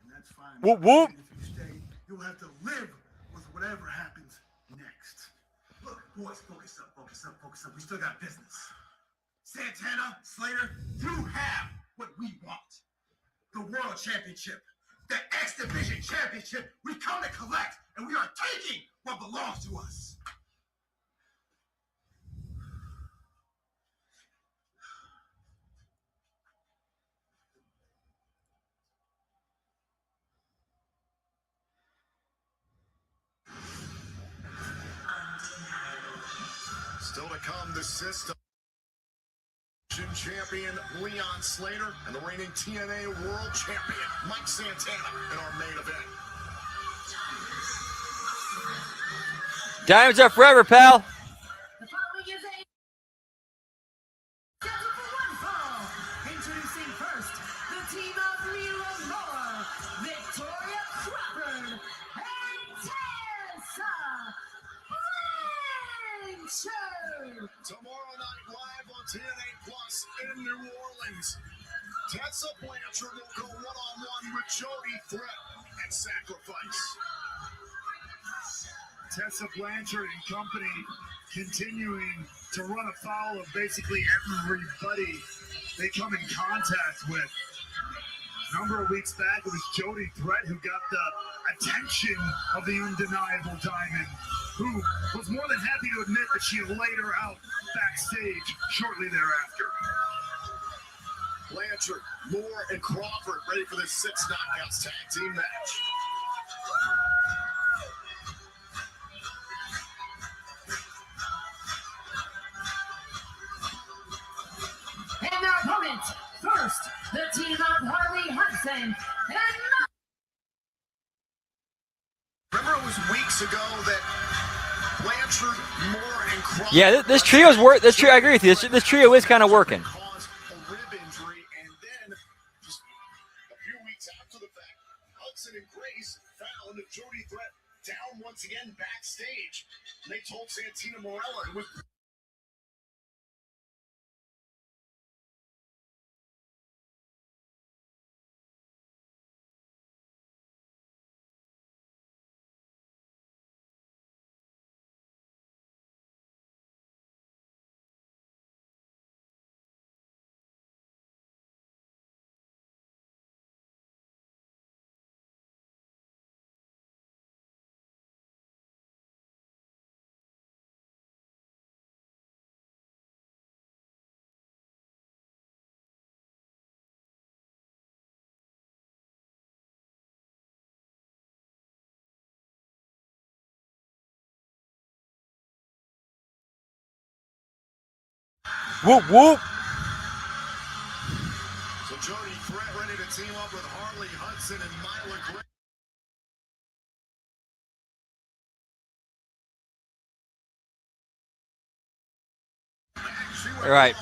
That's fine. Whoop, whoop. If you stay, you'll have to live with whatever happens next. Look, boys, focus up, focus up, focus up. We still got business. Santana, Slater, you have what we want. The World Championship. The X Division Championship. We come to collect, and we are taking what belongs to us. the system. Champion Leon Slater and the reigning TNA World Champion Mike Santana in our main event. Diamonds are forever, pal. The following is a scheduled for one fall. Introducing first, the team of Mila Moore, Victoria Crawford, and Tessa Blanchard. Tomorrow night live on TNA Plus in New Orleans. Tessa Blanchard will go one-on-one with Jody Threat and Sacrifice. Tessa Blanchard and company continuing to run afoul of basically everybody they come in contact with. A number of weeks back, it was Jody Threat who got the attention of the undeniable Diamond, who was more than happy to admit that she laid her out backstage shortly thereafter. Blanchard, Moore, and Crawford ready for this 6 knockouts tag team match. And their opponent, first, the team of Harley Hudson and Remember it was weeks ago that Blanchard, Moore, and Crawford... Yeah, this trio's work. This trio, I agree with you. This trio is kind of working. ...caused a rib injury, and then, just a few weeks after the fact, Hudson and Grace found Jody Threat down once again backstage. And they told Santina Morella, who was... Whoop whoop. So Jody Threat ready to team up with Harley Hudson and Myla Grace. All right.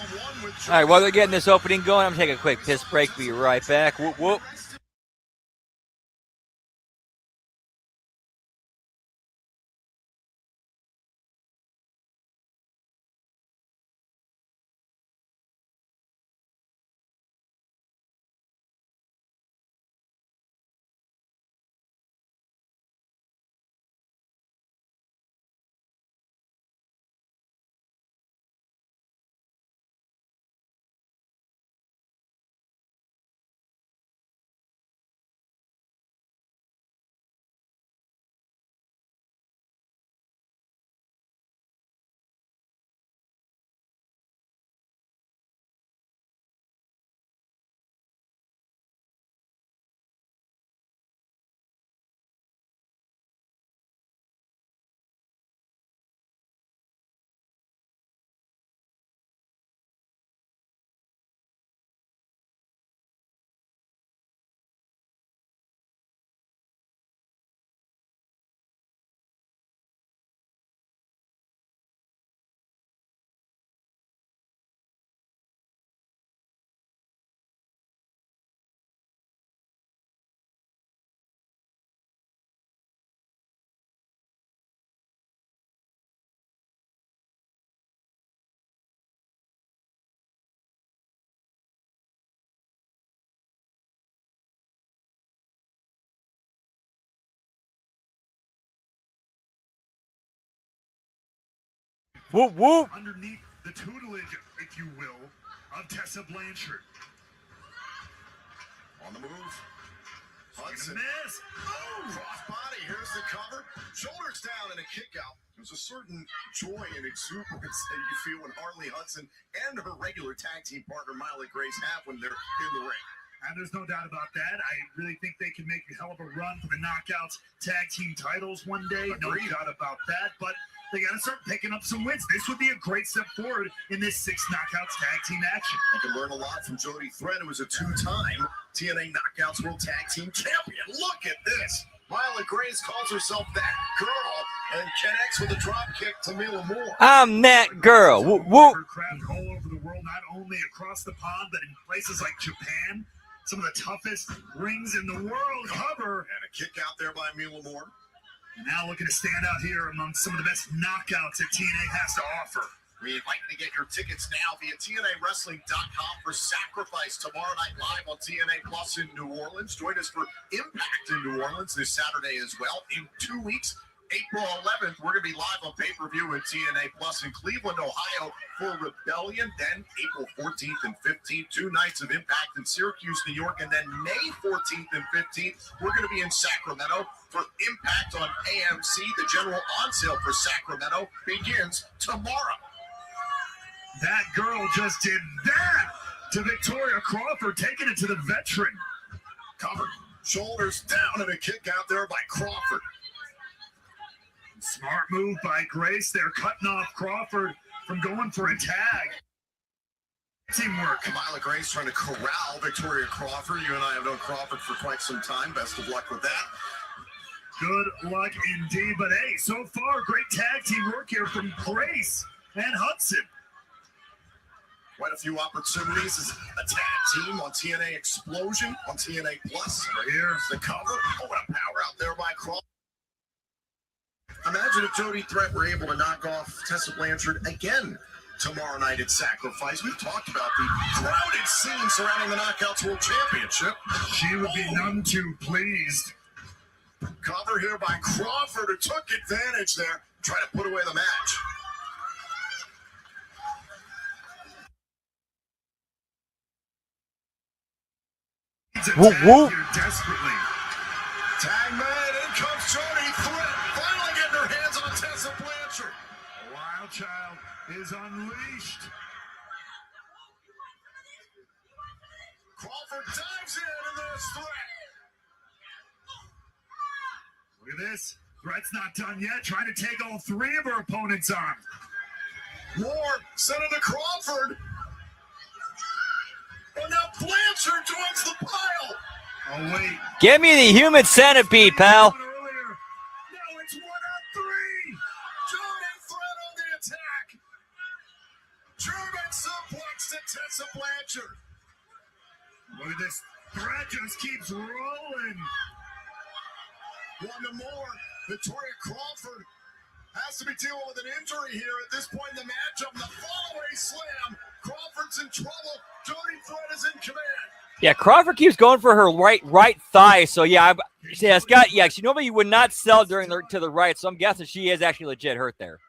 All right, while they're getting this opening going, I'm going to take a quick piss break. Be right back. Whoop whoop. Whoop whoop. Underneath the tutelage, if you will, of Tessa Blanchard. On the move. Hudson. Miss. Cross body. Here's the cover. Shoulders down and a kick out. There's a certain joy and exuberance that you feel when Harley Hudson and her regular tag team partner Myla Grace have when they're in the ring. And there's no doubt about that. I really think they can make a hell of a run for the Knockouts tag team titles one day. No doubt about that. But They got to start picking up some wins. This would be a great step forward in this 6 knockouts tag team action. I can learn a lot from Jody Threat, who was a 2-time TNA Knockouts World Tag Team Champion. Look at this. Myla Grace calls herself that girl and connects with a drop kick to Mila Moore. I'm that girl. Whoop, whoop. Craft all over the world, not only across the pond, but in places like Japan. Some of the toughest rings in the world. Cover. And a kick out there by Mila Moore. And now looking to stand out here among some of the best knockouts that TNA has to offer. We invite you to get your tickets now via TNAWrestling.com for Sacrifice tomorrow night live on TNA Plus in New Orleans. Join us for Impact in New Orleans this Saturday as well. In 2 weeks, April 11th, we're going to be live on pay-per-view at TNA Plus in Cleveland, Ohio for Rebellion. Then April 14th and 15th, 2 nights of Impact in Syracuse, New York. And then May 14th and 15th, we're going to be in Sacramento for Impact on AMC. The general on sale for Sacramento begins tomorrow. That girl just did that to Victoria Crawford, taking it to the veteran. Covered, shoulders down, and a kick out there by Crawford. Smart move by Grace. They're cutting off Crawford from going for a tag. Teamwork. Myla Grace trying to corral Victoria Crawford. You and I have known Crawford for quite some time. Best of luck with that. Good luck indeed. But hey, so far, great tag team work here from Grace and Hudson. Quite a few opportunities as a tag team on TNA Explosion on TNA Plus. Right here's the cover. Oh, what a power out there by Crawford. Imagine if Jody Threat were able to knock off Tessa Blanchard again tomorrow night at Sacrifice. We've talked about the crowded scene surrounding the Knockouts World Championship. She would be none too pleased. Cover here by Crawford, who took advantage there, trying to put away the match. Whoop, whoop. Desperately. Tag man, in comes Jody Threat, finally getting her hands on Tessa Blanchard. The Wild Child is unleashed. Crawford dives in, and there's Threat. Look at this. Threat's not done yet, trying to take all 3 of her opponents on. Moore sent it to Crawford. And now Blanchard joins the pile. Oh, wait. Give me the human centipede, pal. Now it's 1 on 3. Jody Threat on the attack. German suplex to Tessa Blanchard. Look at this. Threat just keeps rolling. One to more. Victoria Crawford has to be dealing with an injury here at this point in the matchup. The follow-away slam. Crawford's in trouble. Jody Threat is in command. Yeah, Crawford keeps going for her right thigh. So yeah, Scott. Yeah, she normally would not sell during to the right. So I'm guessing she is actually legit hurt there.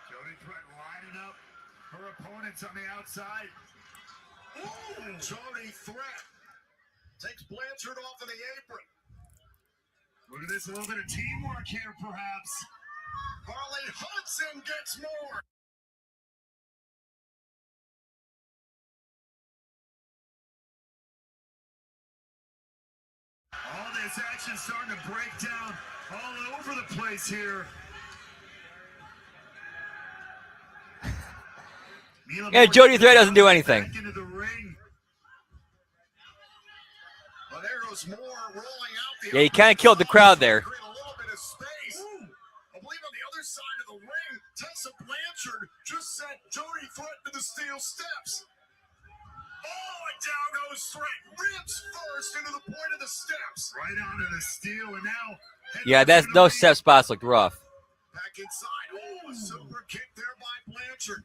Jody Threat lining up her opponents on the outside. Ooh, Jody Threat takes Blanchard off of the apron. Look at this, a little bit of teamwork here, perhaps. Harley Hudson gets more. All this action starting to break down all over the place here. Yeah, Jody Threat doesn't do anything. Back into the ring. Well, there goes Moore rolling out. Yeah, he kind of killed the crowd there. A little bit of space. I believe on the other side of the ring, Tessa Blanchard just sent Jody Threat to the steel steps. Oh, and down goes Threat. Ribs first into the point of the steps. Right onto the steel, and now. Yeah, those step spots looked rough. Back inside. Oh, a super kick there by Blanchard.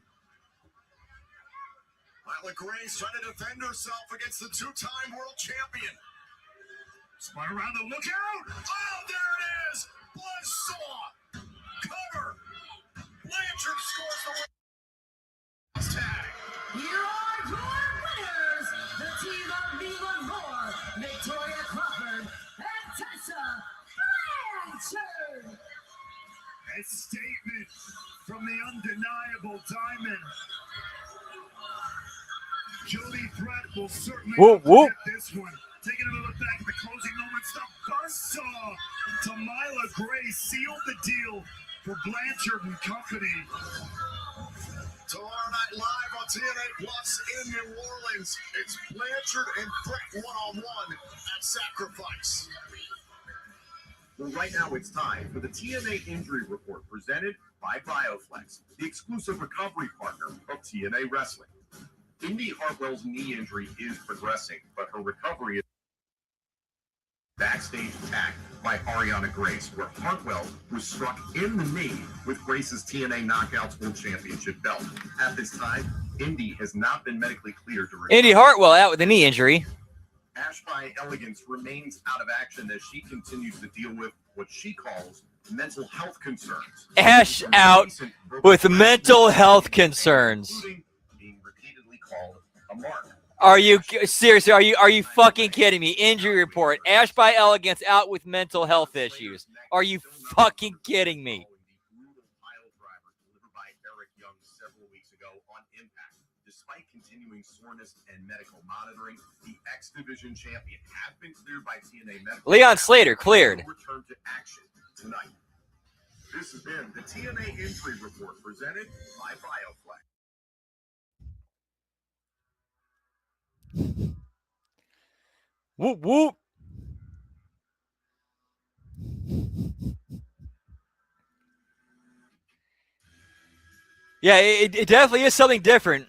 Myla Grace trying to defend herself against the 2-time world champion. Spun around the lookout. Oh, there it is. Buzzsaw. Cover. Blanchard scores the win. Tag. Here are your winners, the team of Mila Moore, Victoria Crawford, and Tessa Blanchard. A statement from the undeniable Diamond. Jody Threat will certainly whoop, whoop. Get this one. Taking a look back at the closing moments it's the buzzsaw. Tamila Gray sealed the deal for Blanchard and Company. Tomorrow night live on TNA Plus in New Orleans. It's Blanchard and Brick one-on-one at Sacrifice. Well, right now it's time for the TNA Injury Report presented by BioFlex, the exclusive recovery partner of TNA Wrestling. Indy Hartwell's knee injury is progressing, but her recovery is backstage attack by Ariana Grace, where Hartwell was struck in the knee with Grace's TNA Knockouts World Championship belt. At this time, Indy has not been medically cleared to recover. Indy Hartwell out with a knee injury. Ash by Elegance remains out of action as she continues to deal with what she calls mental health concerns. Ash out with mental health concerns. Including being repeatedly called a mark. Are you seriously? Are you fucking kidding me? Injury report. Ash by Elegance out with mental health issues. Are you fucking kidding me? Several weeks ago on iMPACT. Despite continuing soreness and medical monitoring, the X Division champion has been cleared by TNA Medical. Leon Slater cleared. Return to action tonight. This has been the TNA Injury Report presented by BioFlex. Whoop whoop. Yeah, it definitely is something different.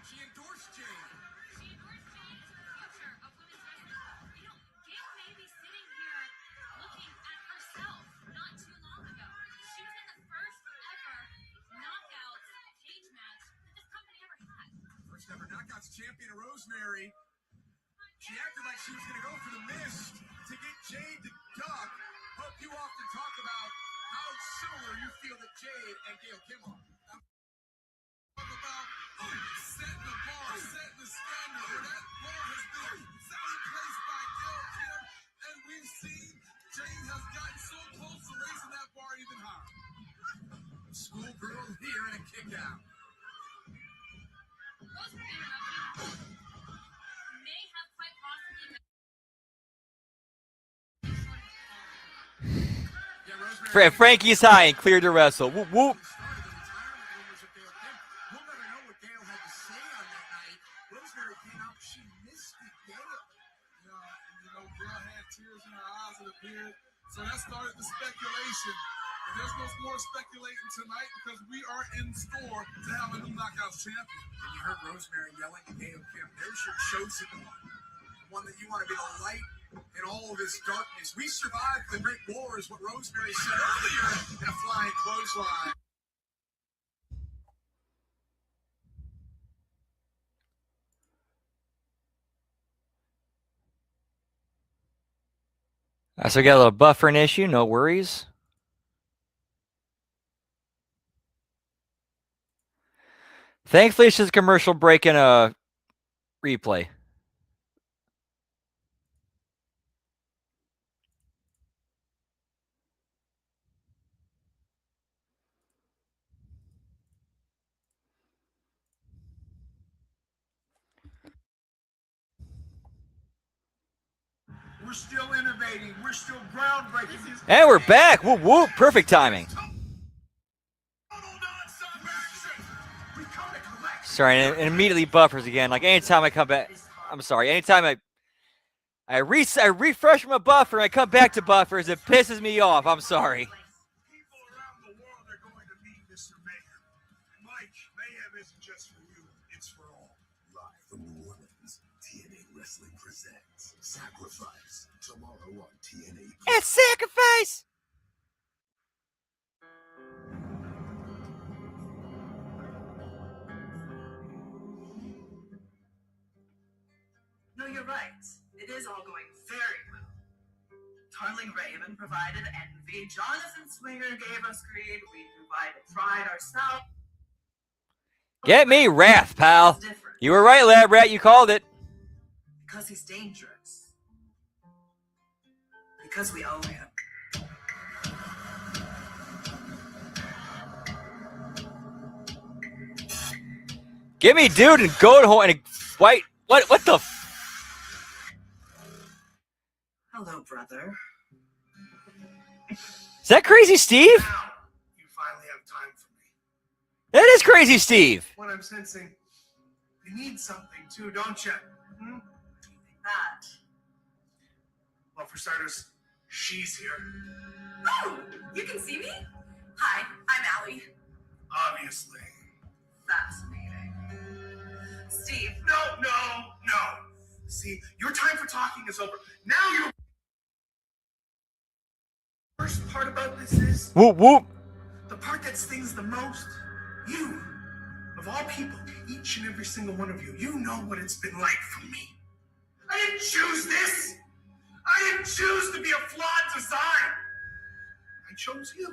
She endorsed Jade. She endorsed Jade as the future of women's wrestling. You know, Gail may be sitting here looking at herself not too long ago. She was in the first ever knockouts cage match that this company ever had. First ever knockouts champion, Rosemary. She acted like she was going to go for the mist to get Jade to duck. Hope you often talk about how similar you feel that Jade and Gail Kim are. Talk about setting the bar, setting the standard. Where that bar has been set in place by Gail Kim, and we've seen Jade has gotten so close to raising that bar even higher. Schoolgirl here and a kick out. Rosemary interruption may have quite possibly been Frankie's high and cleared to wrestle. Whoop whoop. So that started the speculation. And there's no more speculating tonight because we are in store to have a new Knockouts champion. And you heard Rosemary yelling at Gail Kim. There's your chosen one. One that you want to be the light in all of this darkness. We survived the Great War is what Rosemary said earlier in a flying clothesline. So we got a little buffering issue, no worries. Thankfully, it's just a commercial break and a replay. We're still innovating. We're still groundbreaking. And we're back. Whoop whoop. Perfect timing. Sorry, and it immediately buffers again. Like anytime I come back, I'm sorry. Anytime I refresh my buffer and I come back to buffers, it pisses me off. I'm sorry. People around the world are going to meet Mr. Mayor. Mike, mayhem isn't just for you, it's for all. Live from New Orleans, TNA Wrestling presents Sacrifice. Tomorrow on TNA. It's Sacrifice! No, you're right. It is all going very well. Darling Raven provided envy. Jonathan Swinger gave us greed. We provided pride ourselves. Get me Wrath, pal. You were right, Lab Rat. You called it. Because he's dangerous. Because we owe him. Give me dude and goat horn and a white. What the? Hello, brother. Is that Crazy Steve? Now, you finally have time for me. That is Crazy Steve. What I'm sensing, you need something too, don't you? Hmm? That. Well, for starters, she's here. Oh, you can see me? Hi, I'm Allie. Obviously. Fascinating. Steve. No. See, your time for talking is over. Now you're... Worst part about this is... Whoop, whoop. The part that stings the most, you, of all people, each and every single one of you, you know what it's been like for me. I didn't choose this. I didn't choose to be a flawed design. I chose you.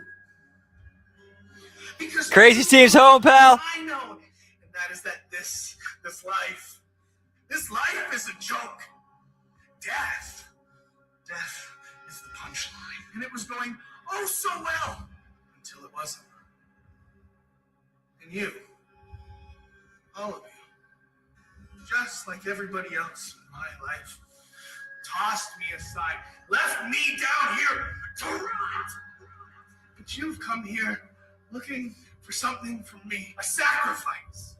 Because Crazy Steve's home, pal. I know, and that is that this life is a joke. Death is the punchline, and it was going oh so well until it wasn't. And you, all of you, just like everybody else in my life, tossed me aside, left me down here to rot. But you've come here looking for something from me, a sacrifice.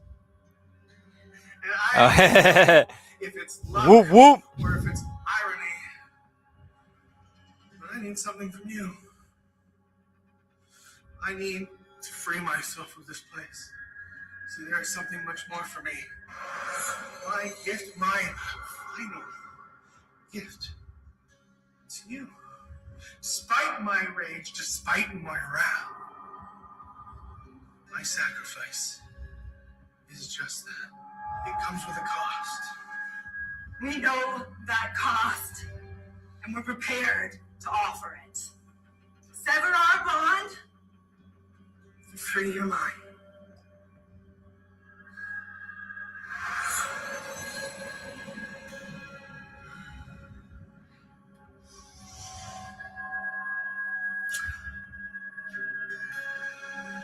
And I if it's love Whoop, whoop. or if it's irony, but I need something from you. I need to free myself of this place. See, there is something much more for me. My gift, my final gift to you. Despite my rage, despite my wrath, my sacrifice is just that. It comes with a cost. We know that cost, and we're prepared to offer it. Sever our bond, and free your mind.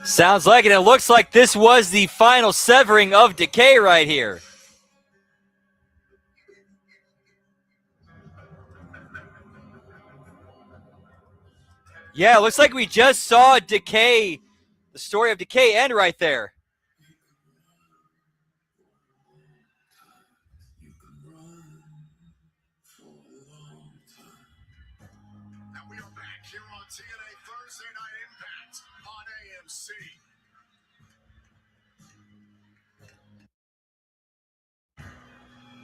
Sounds like it. It looks like this was the final severing of Decay right here. Yeah, it looks like we just saw Decay, the story of Decay end right there. And we are back here on TNA Thursday Night Impact on AMC.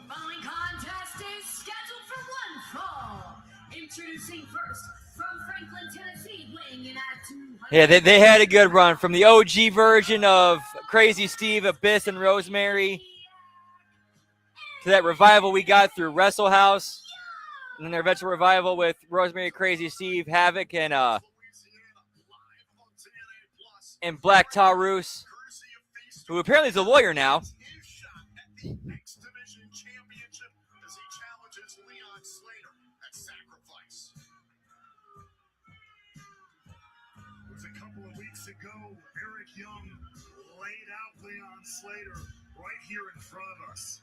Following contest is scheduled for one fall. Introducing first from Franklin, Tennessee, weighing in at 200. Yeah, they had a good run from the OG version of Crazy Steve, Abyss, and Rosemary to that revival we got through Wrestle House, and then their eventual revival with Rosemary, Crazy Steve, Havoc, and Black Taurus, who apparently is a lawyer now. Slater right here in front of us.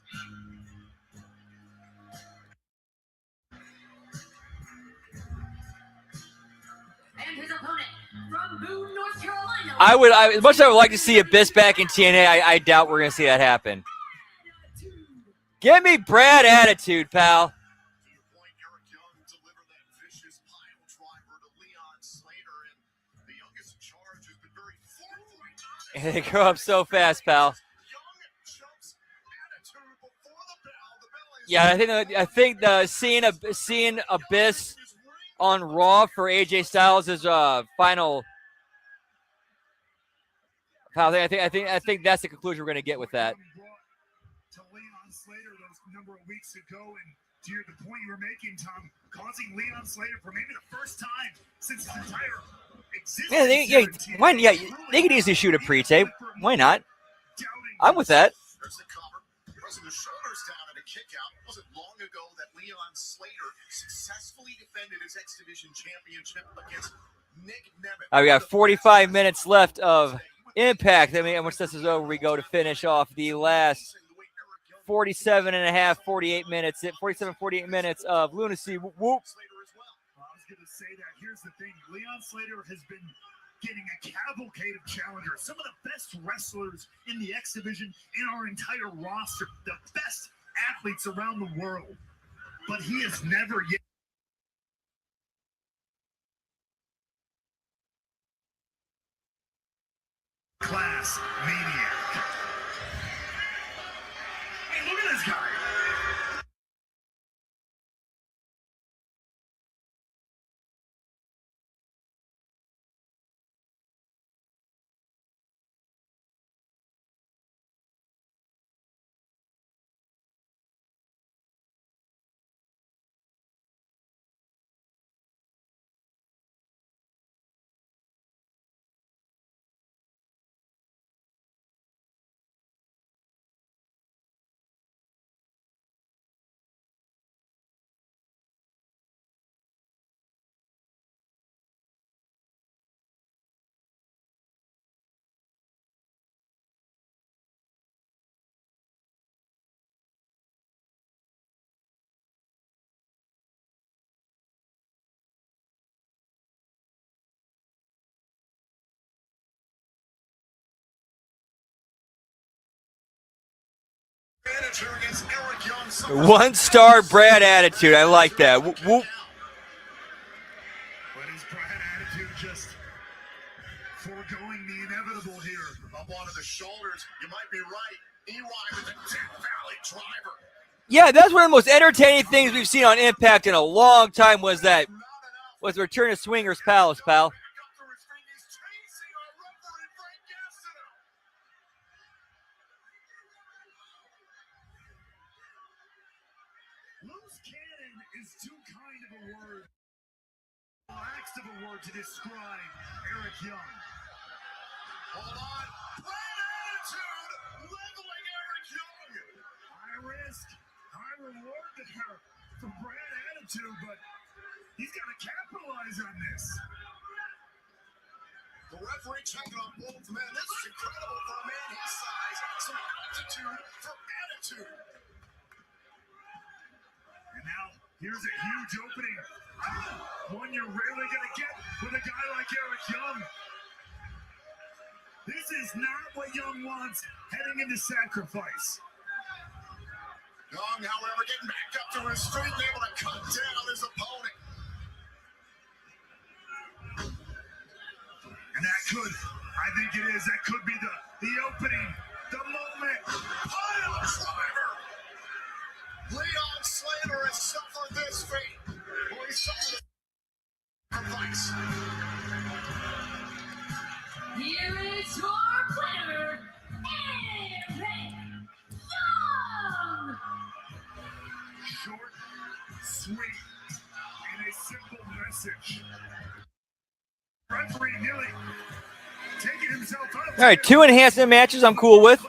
And his opponent from Boone, North Carolina. As much as I would like to see Abyss back in TNA, I doubt we're going to see that happen. Give me Brad Attitude, pal. They grow up so fast, pal. Yeah, I think seeing Abyss on Raw for AJ Styles is final. Pal, I think that's the conclusion we're going to get with that. To Leon Slater those number of weeks ago, and to the point you were making, Tom, causing Leon Slater for maybe the first time since his entire existence. They could easily shoot a pre-tape. Why not? I'm with that. There's the cover. Pressing the shoulders down at a kick out. It wasn't long ago that Leon Slater successfully defended his X Division championship against Nick Nemeth. We got 45 minutes left of Impact. I mean, once this is over, we go to finish off the last 47 and a half, 48 minutes of Lunacy. Whoop. Well, I was going to say that. Here's the thing. Leon Slater has been getting a cavalcade of challengers. Some of the best wrestlers in the X Division in our entire roster. The best athletes around the world. But he has never yet. Class maniac. Hey, look at this guy. One-star Brad attitude. I like that. Whoop. But is Brad attitude just foregoing the inevitable here? Up onto the shoulders. You might be right. EY with a Death Valley driver. Yeah, that's one of the most entertaining things we've seen on Impact in a long time was the return of Swingers Palace, pal. Loose cannon is too kind of a word. Relaxed of a word to describe Eric Young. Hold on. Brad attitude. Leveling Eric Young. High risk, high reward there for Brad attitude, but he's got to capitalize on this. The referee checking on both men. This is incredible for a man his size. Some altitude for attitude. And now, here's a huge opening. One you're rarely going to get with a guy like Eric Young. This is not what Young wants heading into Sacrifice. Young, however, getting back up to his feet and able to cut down his opponent. And that could, I think it is, that could be the opening, the moment. Pile driver. Leon Slater has suffered this fate. Well, he suffered a sacrifice. Here is your planner, Eric Young. Short, sweet, and a simple message. Referee nearly taking himself up. All right, 2 enhancement matches I'm cool with.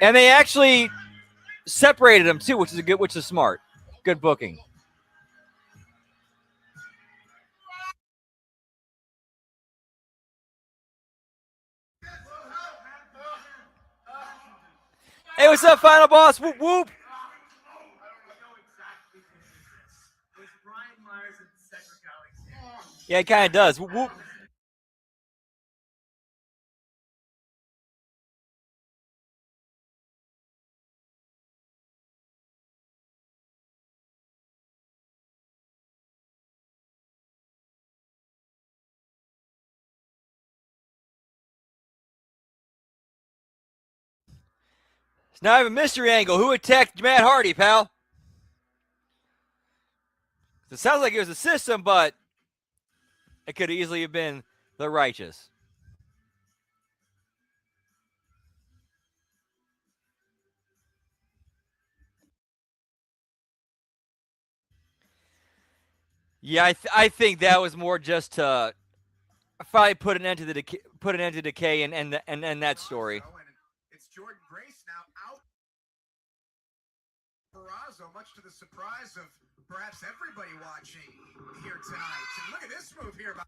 And they actually separated them too, which is smart. Good booking. Hey, what's up, Final Boss? Whoop, whoop. Yeah, it kind of does. Whoop, whoop. Now I have a mystery angle. Who attacked Matt Hardy, pal? It sounds like it was the system, but it could easily have been the Righteous. Yeah, I think that was more just to probably put an end to the decay and that story. It's Jordan Grace now out. Peraza, much to the surprise of perhaps everybody watching here tonight. And look at this move here. All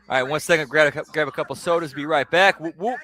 right, 1 second. Grab a couple sodas. Be right back. Whoop, whoop.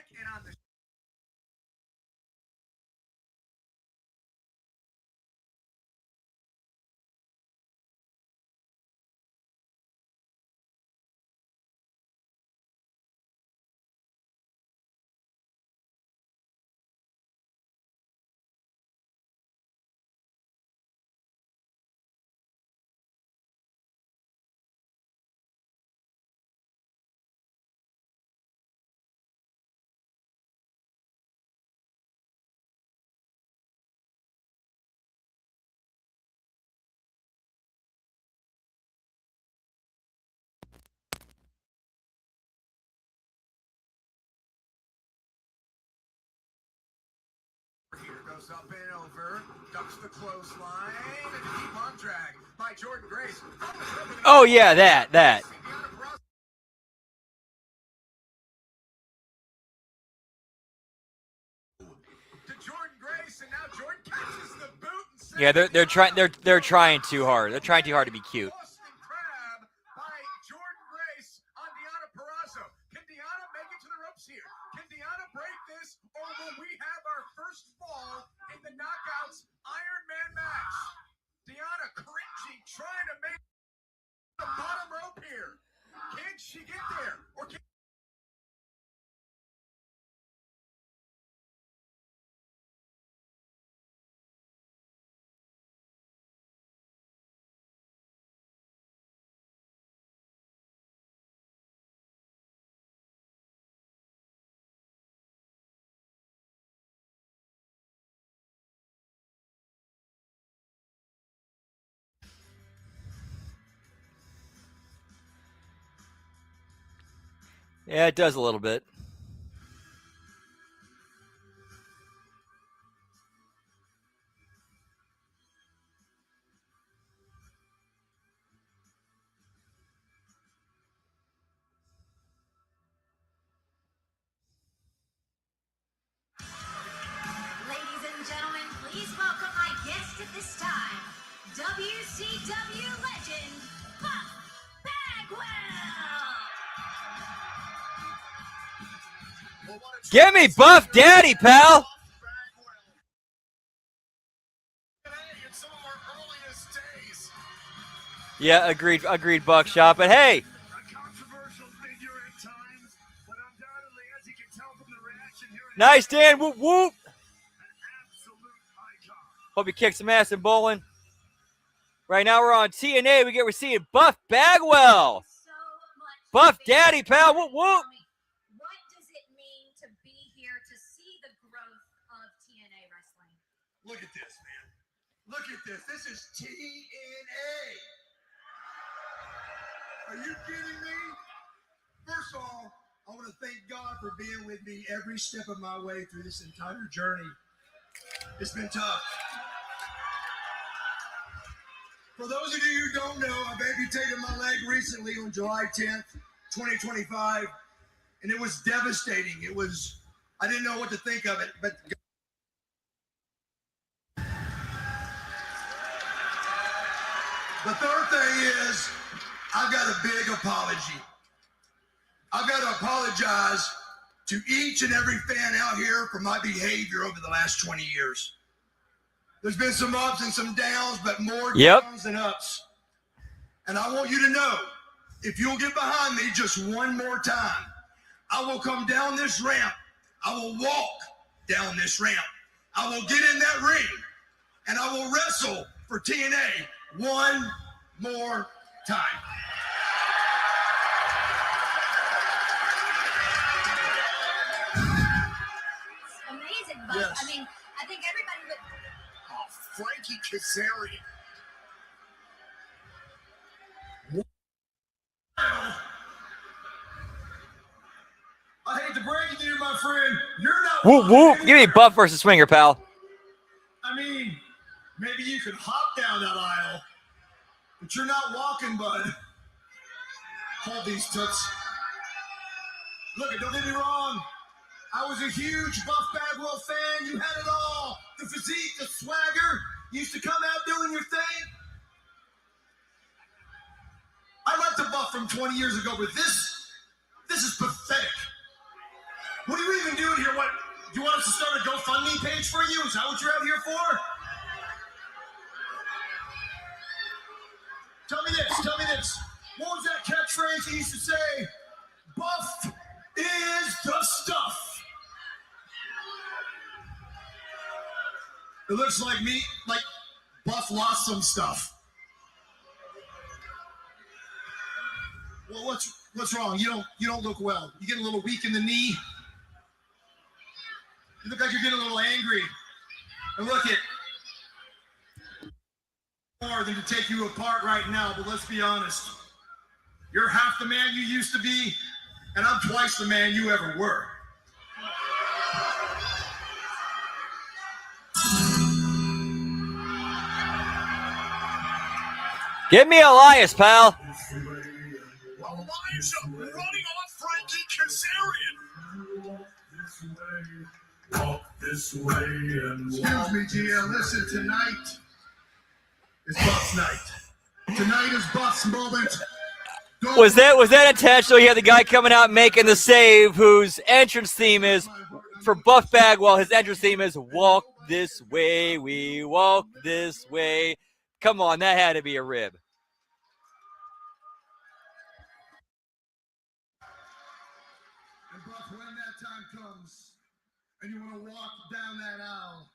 Here goes up and over, ducks the clothesline, and a deep arm drag by Jordan Grace. Oh yeah, that. To Jordan Grace, and now Jordan catches the boot and Yeah, they're trying too hard. They're trying too hard to be cute. Boston Crab by Jordan Grace on Deonna Purrazzo. Can Deonna make it to the ropes here? Can Deonna break this, or will we have our first fall in the Knockouts Iron Man match? Deonna cringing, trying to make the bottom rope here. Can she get there? Or can Yeah, it does a little bit. Ladies and gentlemen, please welcome my guest at this time, WCW legend, Buff Bagwell. Give me Buff Daddy, pal. Yeah, agreed, Buckshot. But hey, nice, Dan. Whoop whoop. Hope you kick some ass in bowling. Right now we're on TNA. We're seeing Buff Bagwell. Buff Daddy, pal. Whoop whoop. What does it mean to be here to see the growth of TNA wrestling? look at this, man. Look at this. This is TNA. Are you kidding me? First of all, I want to thank God for being with me every step of my way through this entire journey. It's been tough. For those of you who don't know, I've amputated my leg recently on July 10th, 2025, and it was devastating. I didn't know what to think of it, but the third thing is, I've got a big apology. I've got to apologize to each and every fan out here for my behavior over the last 20 years. There's been some ups and some downs, but more downs than ups. And I want you to know, if you'll get behind me just one more time, I will come down this ramp. I will walk down this ramp. I will get in that ring, and I will wrestle for TNA one more time. Amazing, Buff. Yes. I mean, I think everybody would. Oh, Frankie Kazarian. I hate to break it to you, my friend. You're not. Whoop whoop. Give me Buff versus Swinger, pal. I mean, maybe you could hop down that aisle, but But you're not walking, bud. Hold these toots. Look, don't get me wrong. I was a huge Buff Bagwell fan. You had it all. The physique, the swagger. You used to come out doing your thing. I liked the Buff from 20 years ago, but this is pathetic. What are you even doing here? What, you want us to start a GoFundMe page for you? Is that what you're out here for? Tell me this. What was that catchphrase he used to say? Buff is the stuff. It looks like Buff lost some stuff. Well, what's wrong? You don't look well. You getting a little weak in the knee? You look like you're getting a little angry. And look it. More than to take you apart right now, but let's be honest. You're half the man you used to be, and I'm twice the man you ever were. Give me Elias, pal. Elias running off Frankie Kazarian. Walk this way and Excuse me, GM. Listen, tonight is Buff's night. Tonight is Buff's moment. Was that intentional? You had the guy coming out making the save whose entrance theme is, for Buff Bagwell, his entrance theme is "Walk This Way, We Walk This Way." Come on, that had to be a rib. And Buff, when that time comes and you want to walk down that aisle,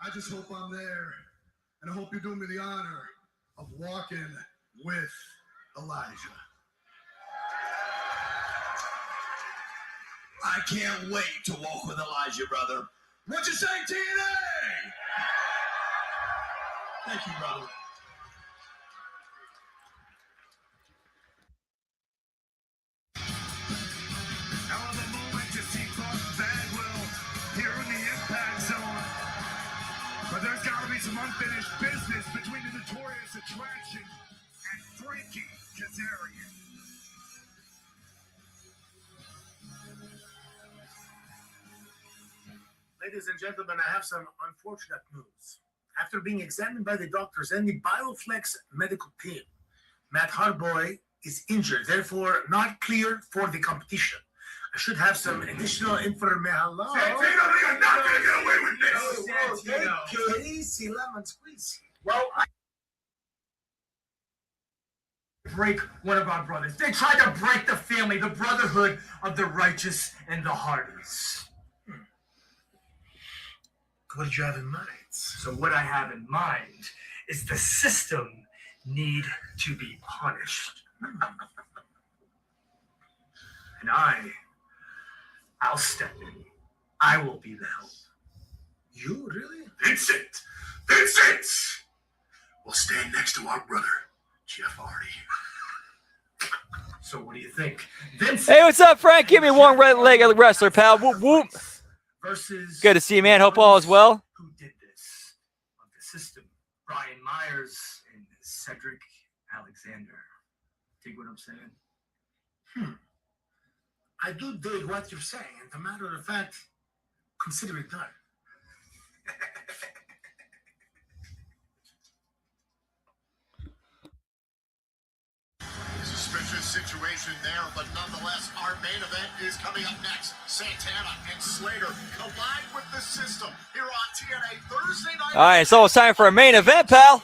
I just hope I'm there. And I hope you're doing me the honor of walking with Elijah. I can't wait to walk with Elijah, brother. What you say, TNA? Thank you, brother. Now of the moment to see Buff Bagwell here in the impact zone. But there's got to be some unfinished business between the Notorious Attraction and Frankie Kazarian. Ladies and gentlemen, I have some unfortunate news. After being examined by the doctors and the BioFlex medical team, Matt Harboy is injured, therefore not clear for the competition. I should have some additional information. Hello? Santino, you're not going to get away with this! Santino. Take it easy, lemon squeeze. Well, I break one of our brothers. They tried to break the family, the brotherhood of the righteous and the Hardys. What did you have in mind? So what I have in mind is the system need to be punished. And I'll step in. I will be the help. You, really? Vincent will stand next to our brother, Jeff Hardy. So what do you think? Vincent Hey, what's up, Frank? Give me one red-legged wrestler, pal. Whoop, whoop. versus Good to see you, man. Hope all is well. who did this of the system? Brian Myers and Cedric Alexander. Dig what I'm saying? I do dig what you're saying. As a matter of fact, consider it done. Suspicious situation there, but nonetheless, our main event is coming up next. Santana and Slater collide with the system here on TNA Thursday night. All right, it's almost time for a main event, pal.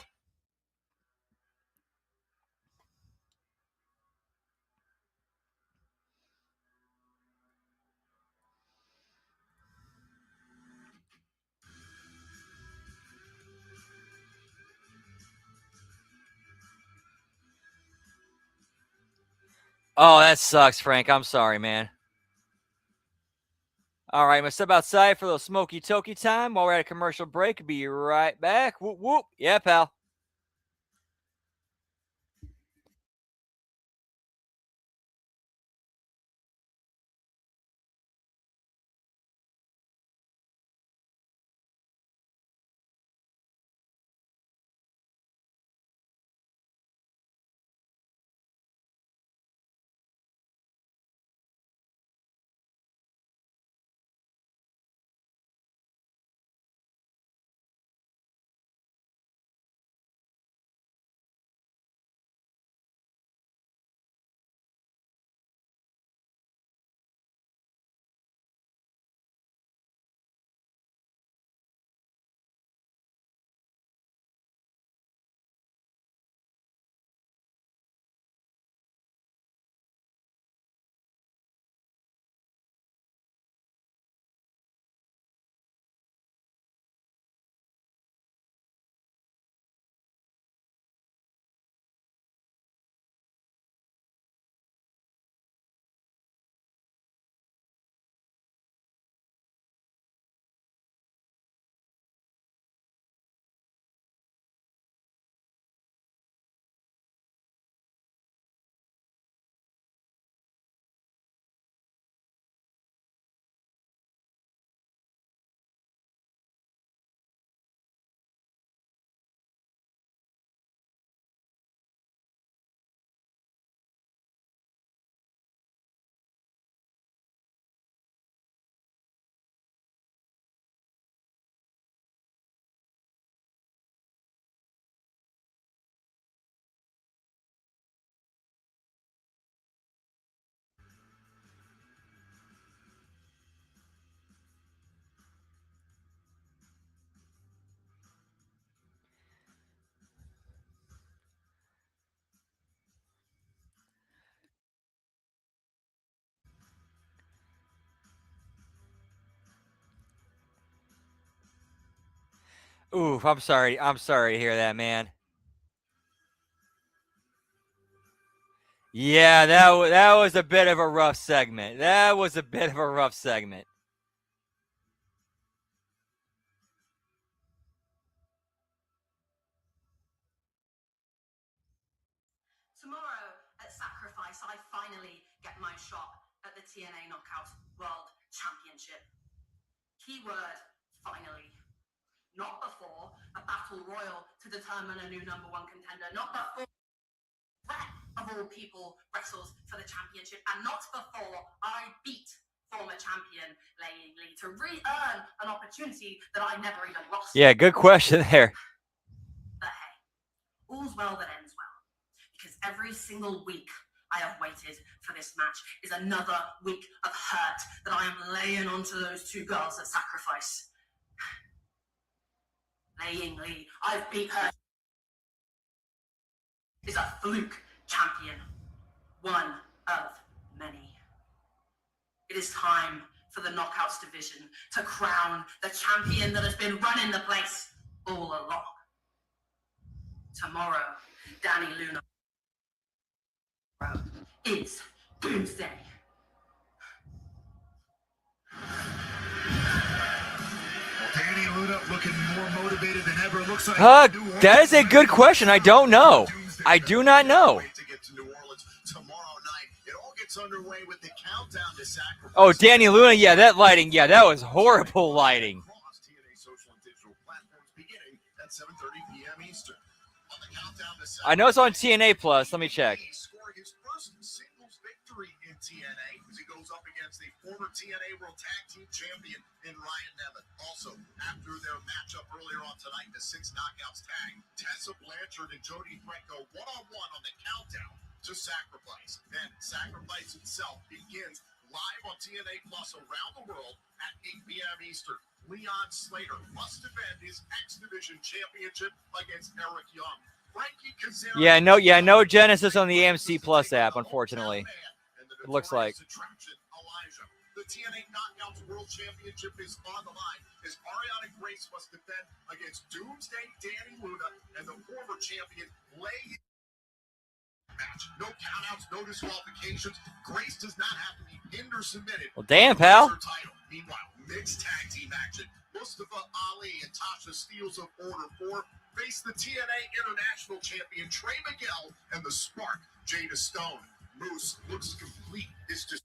Oh, that sucks, Frank. I'm sorry, man. All right, I'm going to step outside for a little smoky toky time while we're at a commercial break. Be right back. Whoop, whoop. Yeah, pal. Oof, I'm sorry. I'm sorry to hear that, man. Yeah, that was a bit of a rough segment. That was a bit of a rough segment. Tomorrow at Sacrifice, I finally get my shot at the TNA Knockout World Championship. Keyword, finally. Not before a battle royal to determine a new #1 contender. Not before Brett, of all people, wrestles for the championship. And not before I beat former champion Laying Lee to re-earn an opportunity that I never even lost. Yeah, good question there. But hey, all's well that ends well. Because every single week I have waited for this match is another week of hurt that I am laying onto those two girls at Sacrifice. Laying Lee, I've beat her, is a fluke champion. One of many. It is time for the Knockouts division to crown the champion that has been running the place all along. Tomorrow, Danny Luna is Doomsday. Danny Luna looking more motivated than ever. Looks like that is a good question. I don't know. I do not know. Underway with the countdown to Sacrifice. Oh, Danny Luna, yeah, that lighting, yeah, that was horrible lighting. TNA social and digital platforms beginning at 7:30 p.m. Eastern. On the countdown to I know it's on TNA Plus. Let me check. Scoring his first singles victory in TNA as he goes up against the former TNA World Tag Team Champion in Ryan Neville. Also, after their matchup earlier on tonight, the 6 Knockouts tag, Tessa Blanchard and Jody Franco one-on-one on the countdown to Sacrifice. Then Sacrifice itself begins live on TNA Plus around the world at 8 p.m. Eastern. Leon Slater must defend his X Division Championship against Eric Young. Frankie Kazarian. Yeah, no Genesis on the AMC Plus app, unfortunately. It looks like. The TNA Knockouts World Championship is on the line as Ariana Grace must defend against Doomsday Danny Luna and the former champion Lay. Match. No countouts, no disqualifications. Grace does not have to be pinned or submitted. Well, damn, pal. Meanwhile, mixed tag team action. Mustafa Ali and Tasha Steeles of Order 4 face the TNA International Champion Trey Miguel and the Spark, Jada Stone. Moose looks complete. It's just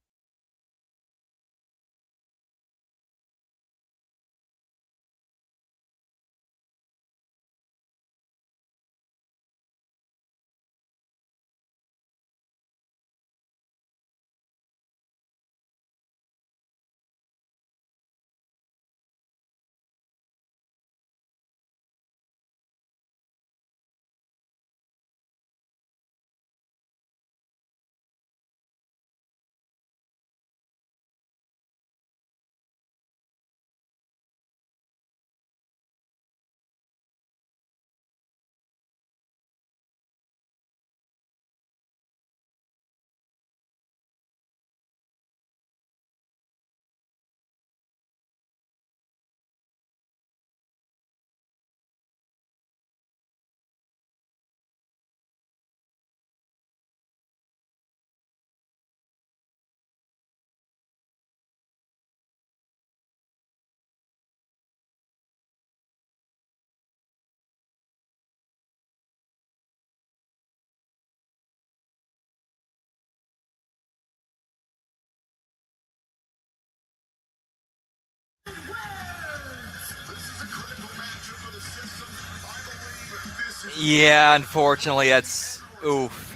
Yeah, unfortunately, that's oof.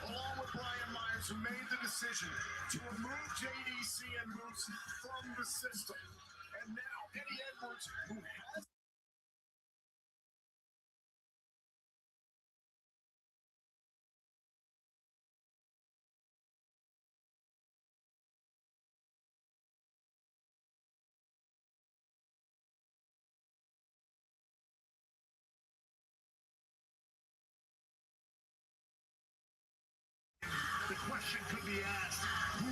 along with Brian Myers, who made the decision to remove JDC and Moose from the system. And now Eddie Edwards, who has the question could be asked, who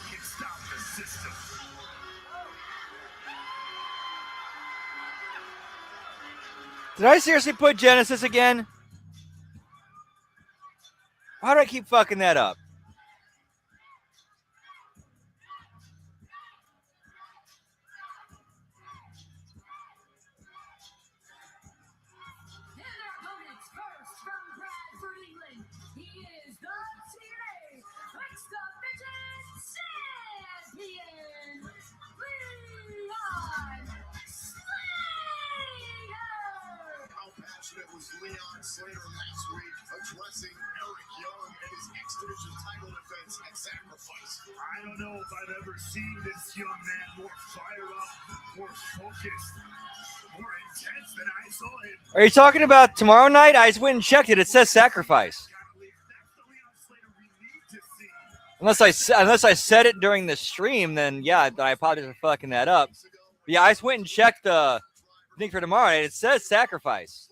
can stop the system? Did I seriously put Genesis again? Why do I keep fucking that up? It was Leon Slater last week addressing Eric Young and his X-Division title defense at Sacrifice. I don't know if I've ever seen this young man more fired up, more focused, more intense than I saw him. Are you talking about tomorrow night? I just went and checked it. It says Sacrifice. Unless I said it during the stream, then yeah, I apologize for fucking that up. But yeah, I just went and checked the thing for tomorrow night. It says Sacrifice.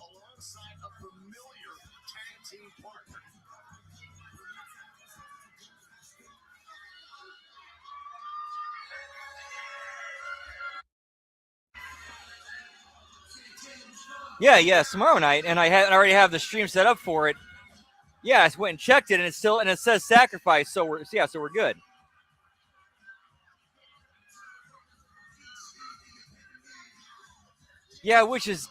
Alongside a familiar tag team partner. Yeah, tomorrow night, and I already have the stream set up for it. Yeah, I just went and checked it, and it says Sacrifice, so we're good. Yeah, which is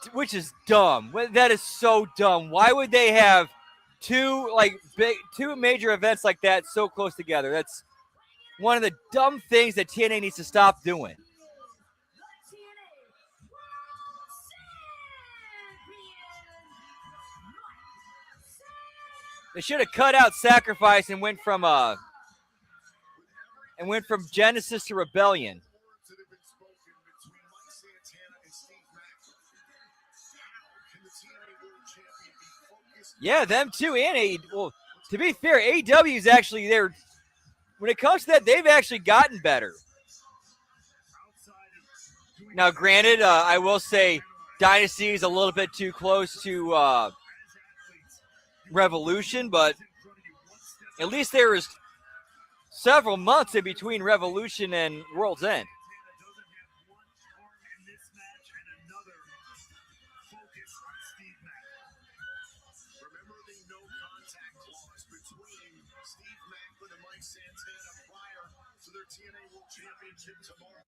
dumb. That is so dumb. Why would they have two major events like that so close together? That's one of the dumb things that TNA needs to stop doing. They should have cut out Sacrifice and went from Genesis to Rebellion. Yeah, them too, and well, to be fair, AEW is actually there. When it comes to that, they've actually gotten better. Now, granted, I will say Dynasty is a little bit too close to Revolution, but at least there was several months in between Revolution and World's End. TNA World Championship tomorrow.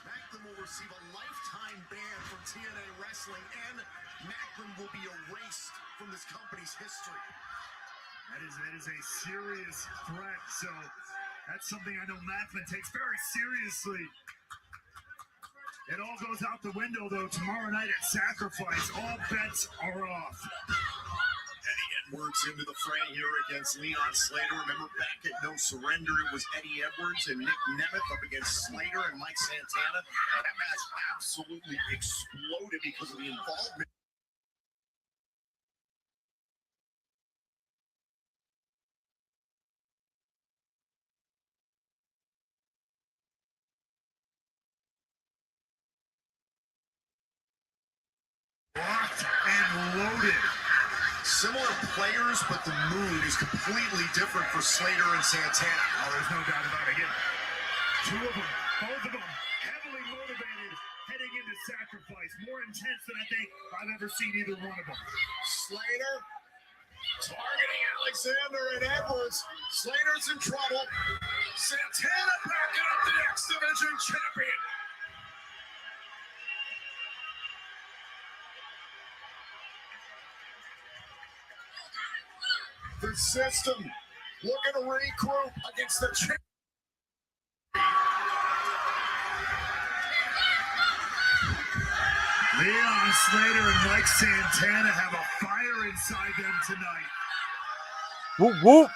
Macklin will receive a lifetime ban from TNA Wrestling, and Macklin will be erased from this company's history. That is a serious threat, so that's something I know Macklin takes very seriously. It all goes out the window, though, tomorrow night at Sacrifice. All bets are off. Eddie Edwards into the fray here against Leon Slater. Remember back at No Surrender, it was Eddie Edwards and Nick Nemeth up against Slater and Mike Santana. That match absolutely exploded because of the involvement. Locked and loaded. Similar players, but the mood is completely different for Slater and Santana. Oh, there's no doubt about it. Again, two of them, both of them, heavily motivated heading into Sacrifice. More intense than I think I've ever seen either one of them. Slater targeting Alexander and Edwards. Slater's in trouble. Santana backing up the X Division champion. The system looking to regroup against the champ. Leon Slater and Mike Santana have a fire inside them tonight. Whoop, whoop.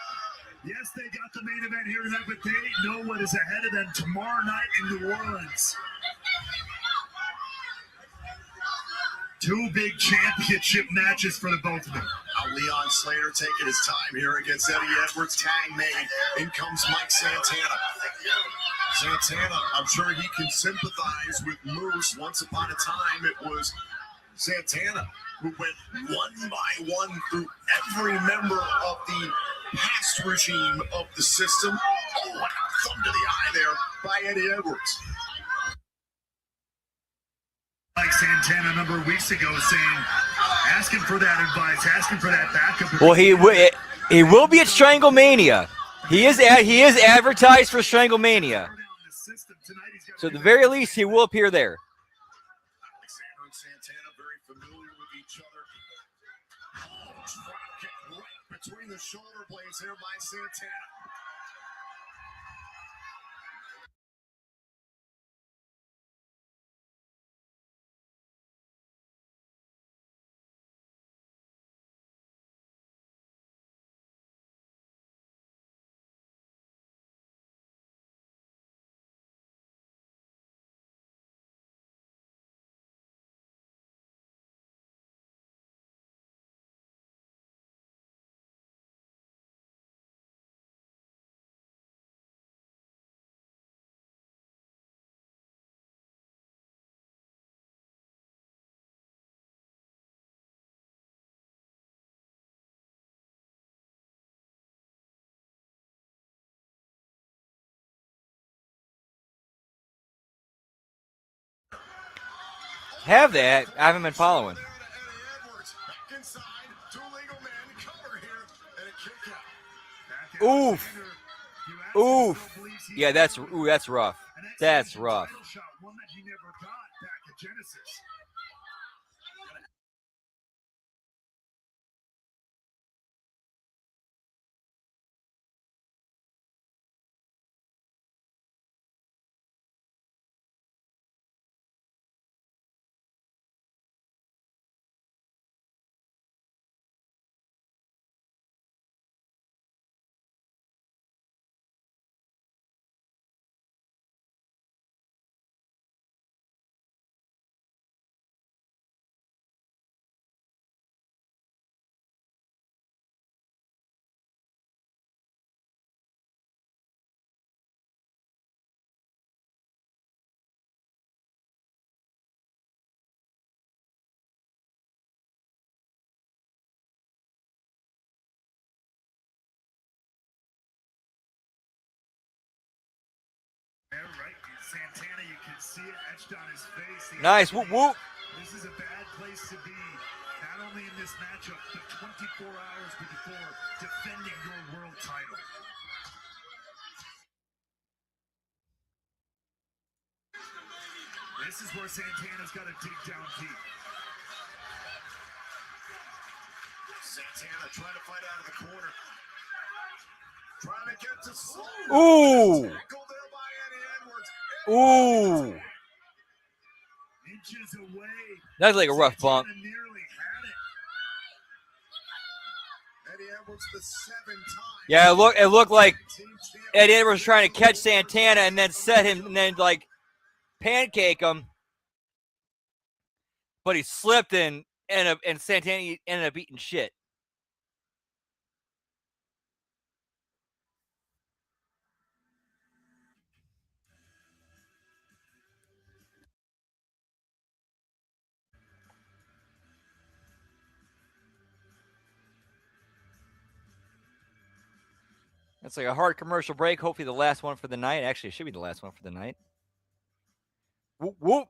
Yes, they got the main event here tonight, but they know what is ahead of them tomorrow night in New Orleans. Two big championship matches for the both of them. Now Leon Slater taking his time here against Eddie Edwards. Tag made. In comes Mike Santana. Santana, I'm sure he can sympathize with Moose. Once upon a time, it was Santana who went one by one through every member of the past regime of the system. Oh, what a thumb to the eye there by Eddie Edwards. Like Santana a number of weeks ago saying, asking for that advice, asking for that backup. Well, he will be at Stranglemania. He is advertised for Stranglemania. So at the very least, he will appear there. Alexander and Santana very familiar with each other. Oh, drop kick right between the shoulder blades there by Santana. Have that. I haven't been following. Oof. Oof. Yeah, that's rough. That's rough. One that he never got back at Genesis. Right. Santana, you can see it etched on his face. Nice. Whoop, whoop. This is a bad place to be. Not only in this matchup, but 24 hours before defending your world title. This is where Santana's got to dig down deep. Santana trying to fight out of the corner. Trying to get to Slater. Ooh. Ooh. Inches away. That's like a rough bump. Yeah, it looked like Eddie Edwards was trying to catch Santana and then set him and then like pancake him. But he slipped and Santana ended up eating shit. That's like a hard commercial break. Hopefully the last one for the night. Actually, it should be the last one for the night. Whoop, whoop.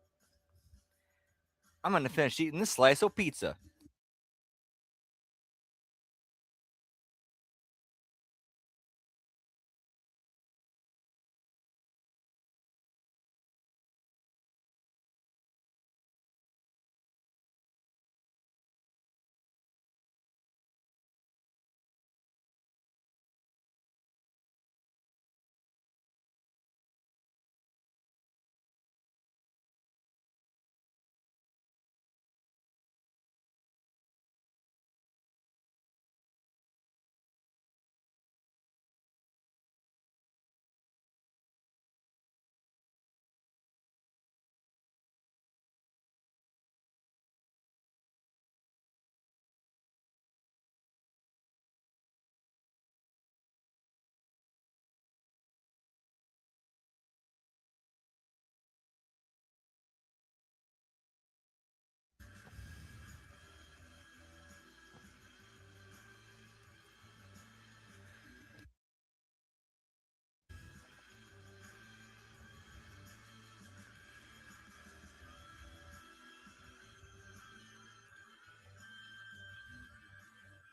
I'm going to finish eating this slice of pizza.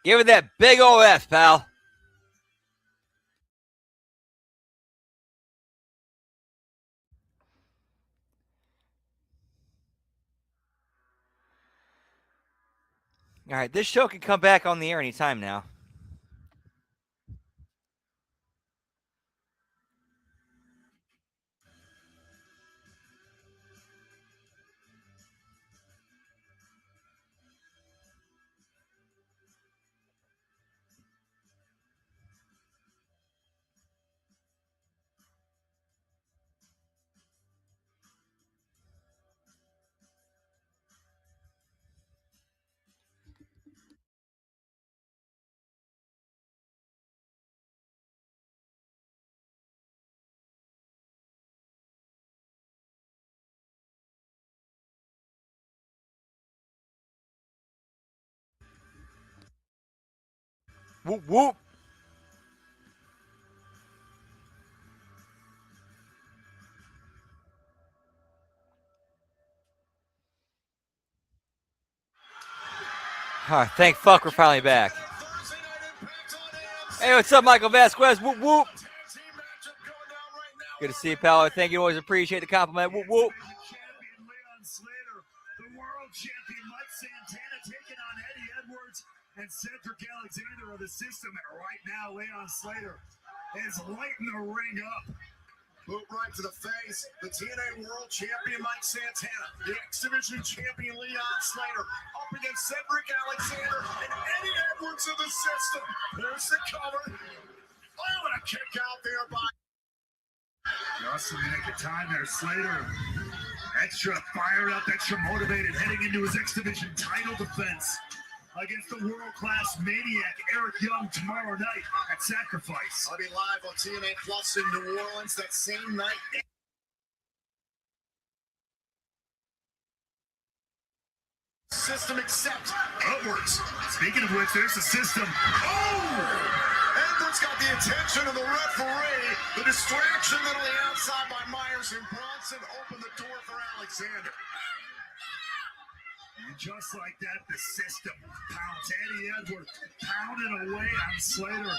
Give it that big ol' F, pal. All right, this show can come back on the air anytime now. Whoop, whoop. All right, thank fuck we're finally back. Hey, what's up, Michael Vasquez? Whoop, whoop. Good to see you, pal. Thank you. Always appreciate the compliment. Whoop, whoop. The world champion Mike Santana taking on Eddie Edwards and Cedric Alexander of the system. And right now, Leon Slater is lighting the ring up. Boot right to the face. The TNA World Champion Mike Santana, the X Division Champion Leon Slater, up against Cedric Alexander and Eddie Edwards of the system. There's the cover. Oh, and a kick out there by. Just in the nick of time there, Slater. Extra fired up, extra motivated, heading into his X Division title defense against the world-class maniac Eric Young tomorrow night at Sacrifice. I'll be live on TNA Plus in New Orleans that same night. System accept Edwards. Speaking of which, there's the system. Oh! Edwards got the attention of the referee. The distraction to the outside by Myers and Bronson opened the door for Alexander. And just like that, the system pounds Eddie Edwards, pounding away on Slater.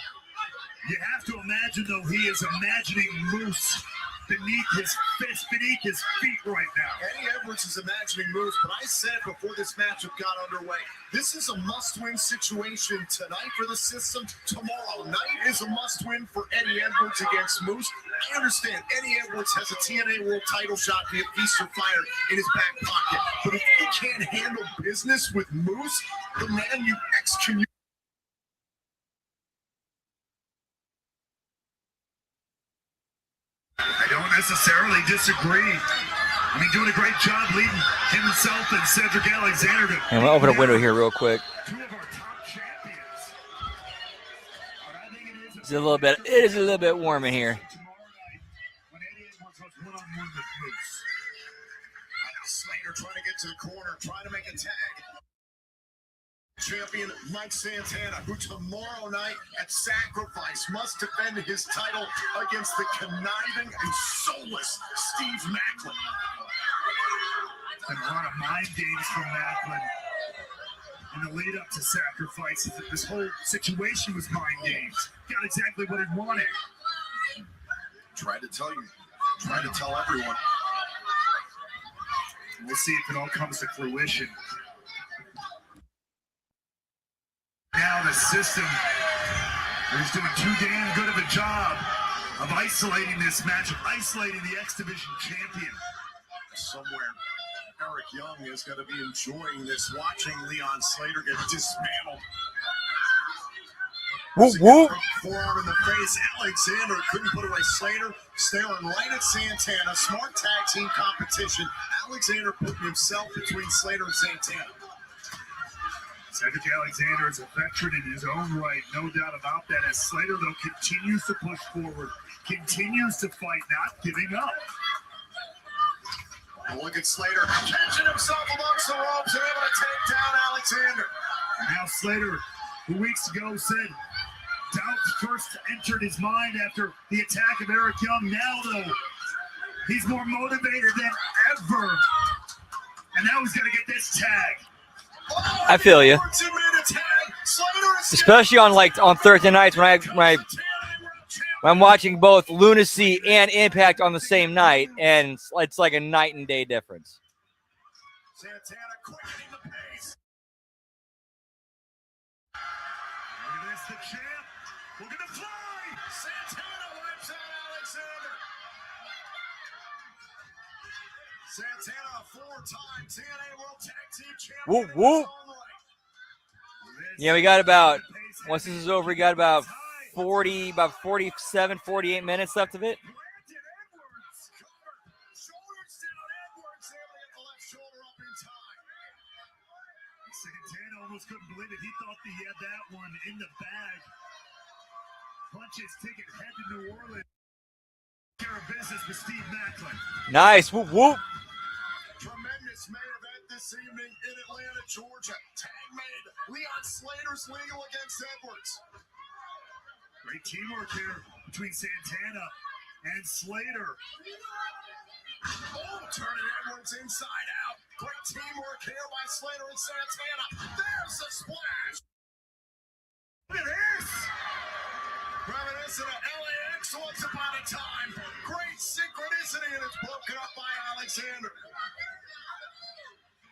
You have to imagine, though, he is imagining Moose beneath his fist, beneath his feet right now. Eddie Edwards is imagining Moose, but I said before this matchup got underway, this is a must-win situation tonight for the system. Tomorrow night is a must-win for Eddie Edwards against Moose. I understand Eddie Edwards has a TNA World title shot via Feast or Fire in his back pocket, but if he can't handle business with Moose, the man you excommunicate. I don't necessarily disagree. I mean, doing a great job leading himself and Cedric Alexander to. And we'll open a window here real quick. Two of our top champions. But I think it It is a little bit warm in here. Tomorrow night when Eddie Edwards goes one-on-one with Moose. Slater trying to get to the corner, trying to make a tag. Champion Mike Santana, who tomorrow night at Sacrifice must defend his title against the conniving and soulless Steve Macklin. And a lot of mind games from Macklin in the lead up to Sacrifice. This whole situation was mind games. Got exactly what he wanted. Tried to tell you, tried to tell everyone. We'll see if it all comes to fruition. Now the system is doing too damn good of a job of isolating this matchup, isolating the X Division champion. Somewhere, Eric Young is going to be enjoying this, watching Leon Slater get dismantled. Whoop, whoop. Forearm in the face. Alexander couldn't put away Slater, staring right at Santana. Smart tag team competition. Alexander putting himself between Slater and Santana. Cedric Alexander is a veteran in his own right, no doubt about that, as Slater, though, continues to push forward, continues to fight, not giving up. And look at Slater catching himself amongst the ropes and able to take down Alexander. Now Slater, 2 weeks ago, said doubt first entered his mind after the attack of Eric Young. Now, though, he's more motivated than ever. And now he's going to get this tag. I feel you. Slater is especially on Thursday nights when I'm watching both Lunacy and Impact on the same night, and it's like a night and day difference. Santana quickening the pace. Look at this, the champ. We're gonna fly. Santana wipes out Alexander. Santana, a 4-time TNA World Tag Team Champion. Whoop, whoop. Yeah, we got about, once this is over, we got about 47, 48 minutes left of it. Santana almost couldn't believe it. He thought he had that one in the bag. Punches ticket head to New Orleans. Care of business with Steve Macklin. Nice. Whoop, whoop. Tremendous main event this evening in Atlanta, Georgia. Tag made. Leon Slater's legal against Edwards. Great teamwork here between Santana and Slater. Oh, turning Edwards inside out. Great teamwork here by Slater and Santana. There's a splash. Look at this. Reminiscent of LAX once upon a time. Great synchronicity, and it's broken up by Alexander.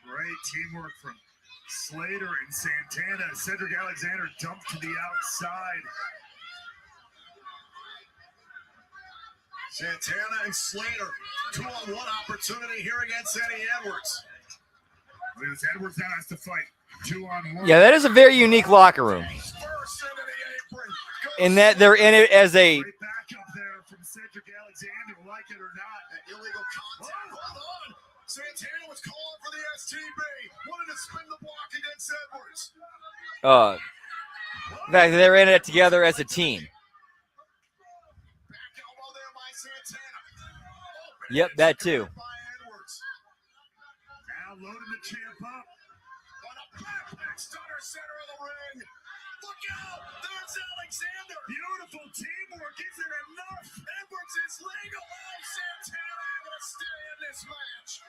Great teamwork from Slater and Santana. Cedric Alexander dumped to the outside. Santana and Slater, 2-on-1 opportunity here against Eddie Edwards. Look at this, Edwards now has to fight 2-on-1. Yeah, that is a very unique locker room. In that they're in it as a Great backup there from Cedric Alexander, like it or not. Illegal contact. Hold on. Santana was calling for the STB. Wanted to spin the block against Edwards. in fact, they're in it together as a team. Yep, that too. Now loading the champ up. On a backpack stunner center of the ring. Look out! There's Alexander. Beautiful teamwork. Isn't enough? Edwards is legal. Oh, Santana able to stay in this match.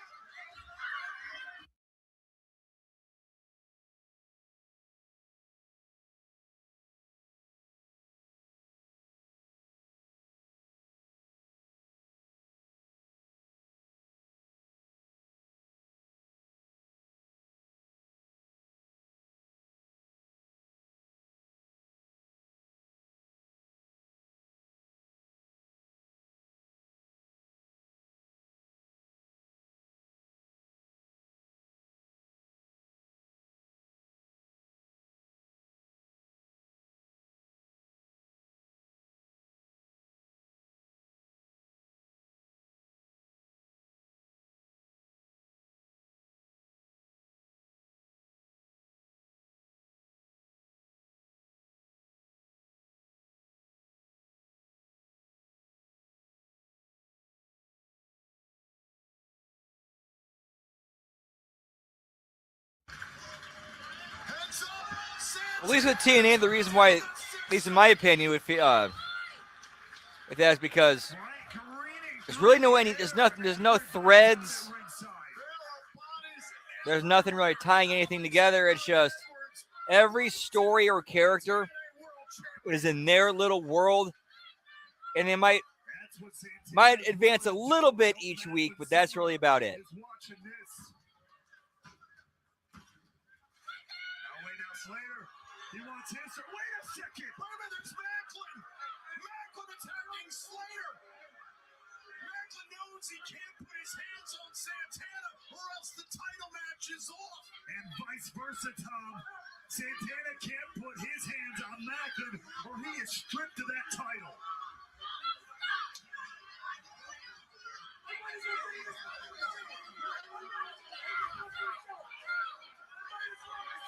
At least with TNA, the reason why, at least in my opinion, with that is because there's really there's no threads. There's nothing really tying anything together. It's just every story or character is in their little world, and they might advance a little bit each week, but that's really about it. He wants his. Wait a second. There's Macklin. Macklin attacking Slater. Macklin knows he can't put his hands on Santana or else the title match is off. And vice versa, Tom. Santana can't put his hands on Macklin or he is stripped of that title.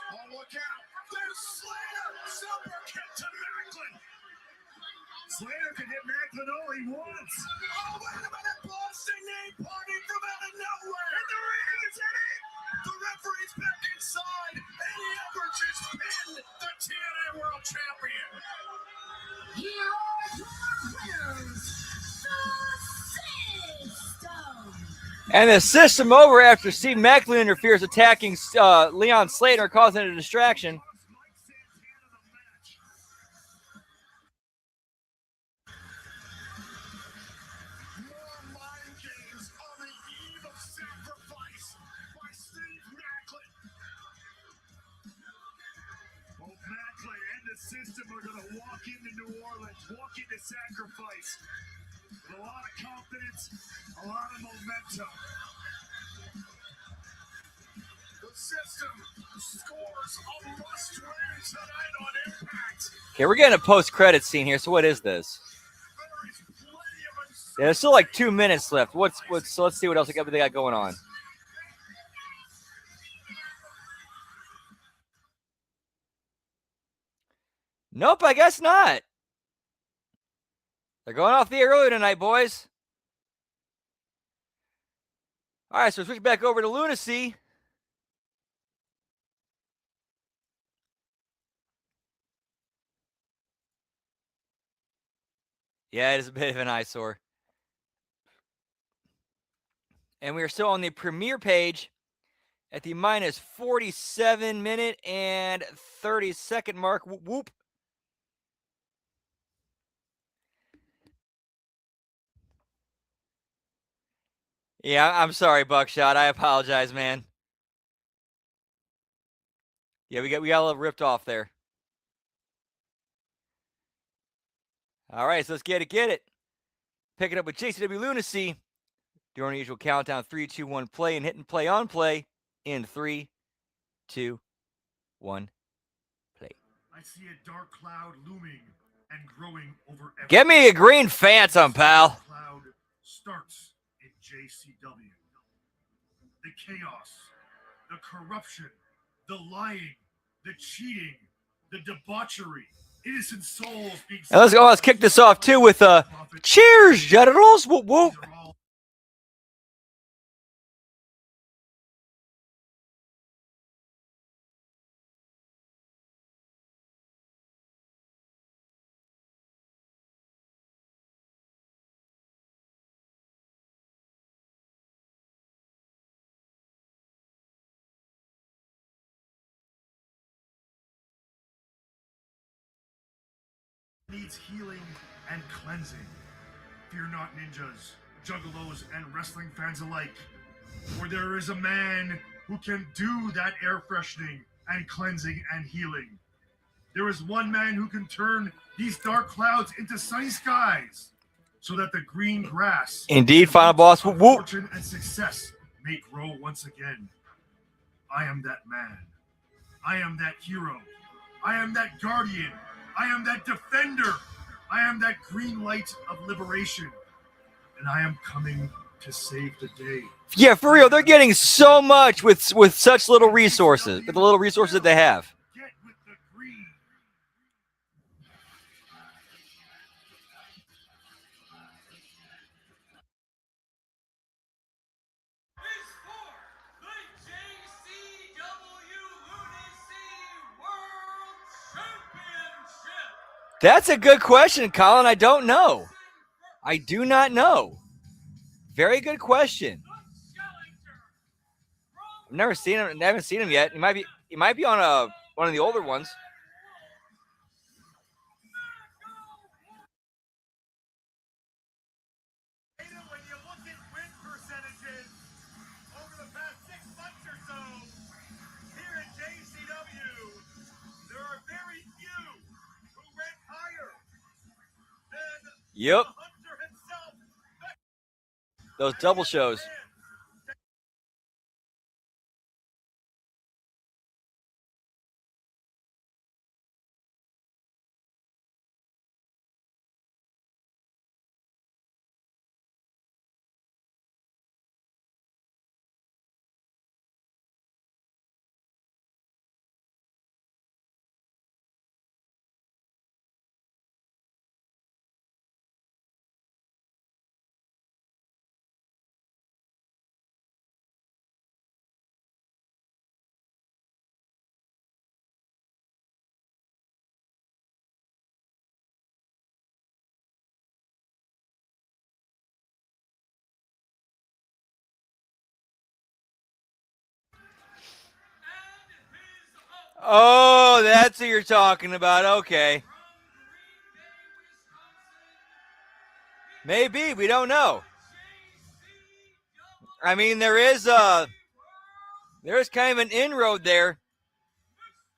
Oh, look out. There's Slater. Super kick to Macklin. Slater can hit Macklin all he wants. Oh, wait a minute. Boston name party from out of nowhere. And the ring is Eddie. The referee's back inside. Eddie Edwards has pinned the TNA World Champion. Here are your winners, the System. And the system over after Steve Macklin interferes, attacking Leon Slater, causing a distraction. system are going to walk into New Orleans, walk into sacrifice with a lot of confidence, a lot of momentum. The system scores a must-win tonight on iMPACT. Okay, we're getting a post-credit scene here. So what is this? Yeah, there's still like 2 minutes left. So let's see what else they got going on. Nope, I guess not. They're going off the air early tonight, boys. All right, so switch back over to Lunacy. Yeah, it is a bit of an eyesore. And we are still on the premiere page at the minus 47 minute and 30 second mark. Whoop, whoop. Yeah, I'm sorry, Buckshot. I apologize, man. Yeah, we got a little ripped off there. All right, so let's get it. Pick it up with JCW Lunacy. During our usual countdown, 3, 2, 1, play, and hitting play on play in 3, 2, 1, play. I see a dark cloud looming and growing over everything. Get me a green phantom, pal. The cloud starts in JCW. The chaos, the corruption, the lying, the cheating, the debauchery, innocent souls being... Now let's kick this off too with cheers, generals. Whoop whoop. Needs healing and cleansing. Fear not, ninjas, juggalos, and wrestling fans alike. For there is a man who can do that air freshening and cleansing and healing. There is one man who can turn these dark clouds into sunny skies, so that the green grass, indeed, final boss, whoop whoop, fortune and success may grow once again. I am that man. I am that hero. I am that guardian. I am that defender. I am that green light of liberation. And I am coming to save the day. Yeah, for real, they're getting so much with such little resources, with the little resources that they have. Get with the green. Is for the JCW Lunacy World Championship. That's a good question, Colin. I don't know. I do not know. Very good question. I've never seen him. I haven't seen him yet. He might be on one of the older ones. When you look at win percentages over the past 6 months or so here at JCW, there are very few who rank higher than Yep. the Hunter himself. Those double shows. Oh, that's who you're talking about. Okay. Maybe. We don't know. I mean, there is kind of an inroad there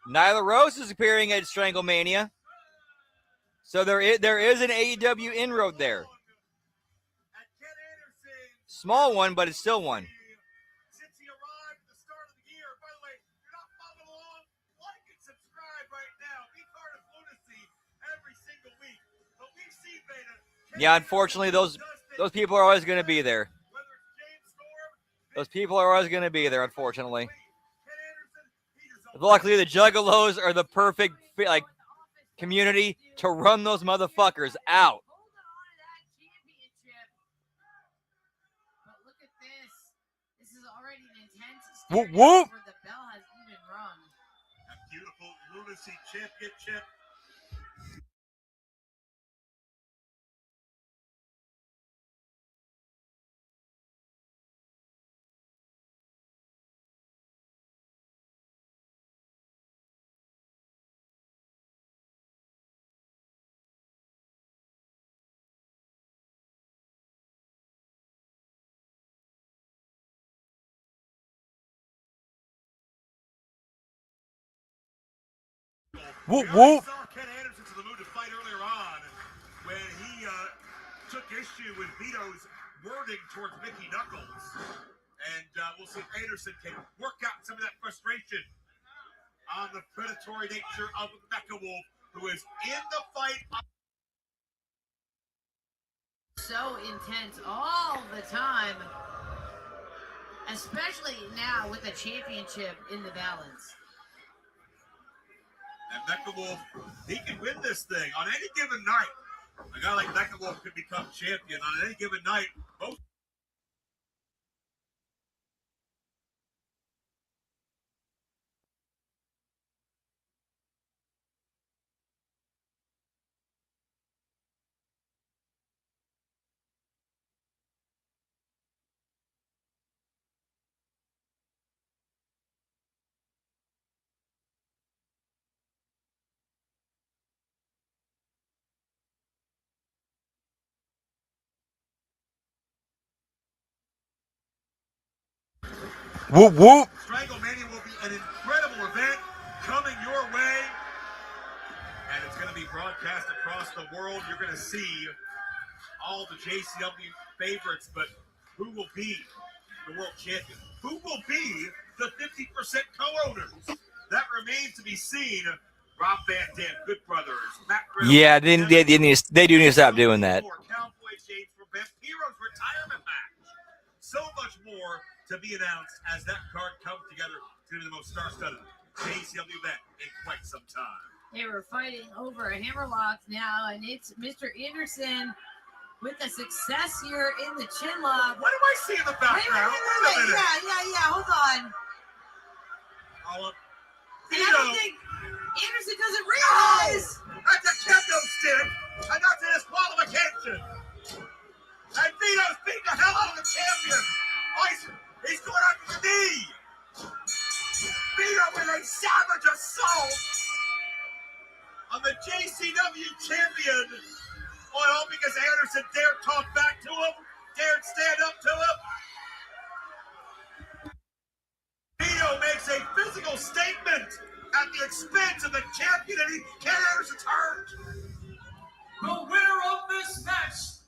Nyla Rose is appearing at Stranglemania. So there is an AEW inroad there. Small one, but it's still one. Since he arrived at the start of the year, by the way, if you're not following along, like and subscribe right now. Be part of Lunacy every single week. But we've seen Beta. Yeah, unfortunately, those people are always going to be there. Those people are always going to be there, unfortunately. Luckily, the Juggalos are the perfect community to run those motherfuckers out. Look at this. This is already an intense Whoop, whoop. where the bell has even rung. A beautiful Lunacy championship. Whoop, whoop. saw Ken Anderson to the mood to fight earlier on when he took issue with Vito's wording towards Mickey Knuckles. And we'll see if Anderson can work out some of that frustration on the predatory nature of Mecha Wolf, who is in the fight. So intense all the time. Especially now with the championship in the balance. And Mecha Wolf, he can win this thing on any given night. A guy like Mecha Wolf could become champion on any given night. Both. Whoop, whoop. Stranglemania will be an incredible event coming your way. And it's going to be broadcast across the world. You're going to see all the JCW favorites, but who will be the world champion? Who will be the 50% co-owners? That remains to be seen. Rob Van Dam, Good Brothers, Matt Riddle. Yeah, they do need to stop doing that. Cowboy James for Best Heroes retirement match. So much more to be announced as that card comes together. It's going to be the most star-studded JCW event in quite some time. They were fighting over a hammerlock now, and it's Mr. Anderson with the success here in the chin lock. What do I see in the background? Wait. Yeah. Hold on. And I don't think Anderson doesn't realize. That's a kendo stick, and that's a disqualification. And Vito's beat the hell out of the champion. He's going after the knee. Vito with a savage assault on the JCW champion. All because Anderson dared talk back to him, dared stand up to him. Vito makes a physical statement at the expense of the champion, and Ken Anderson's hurt. The winner of this match,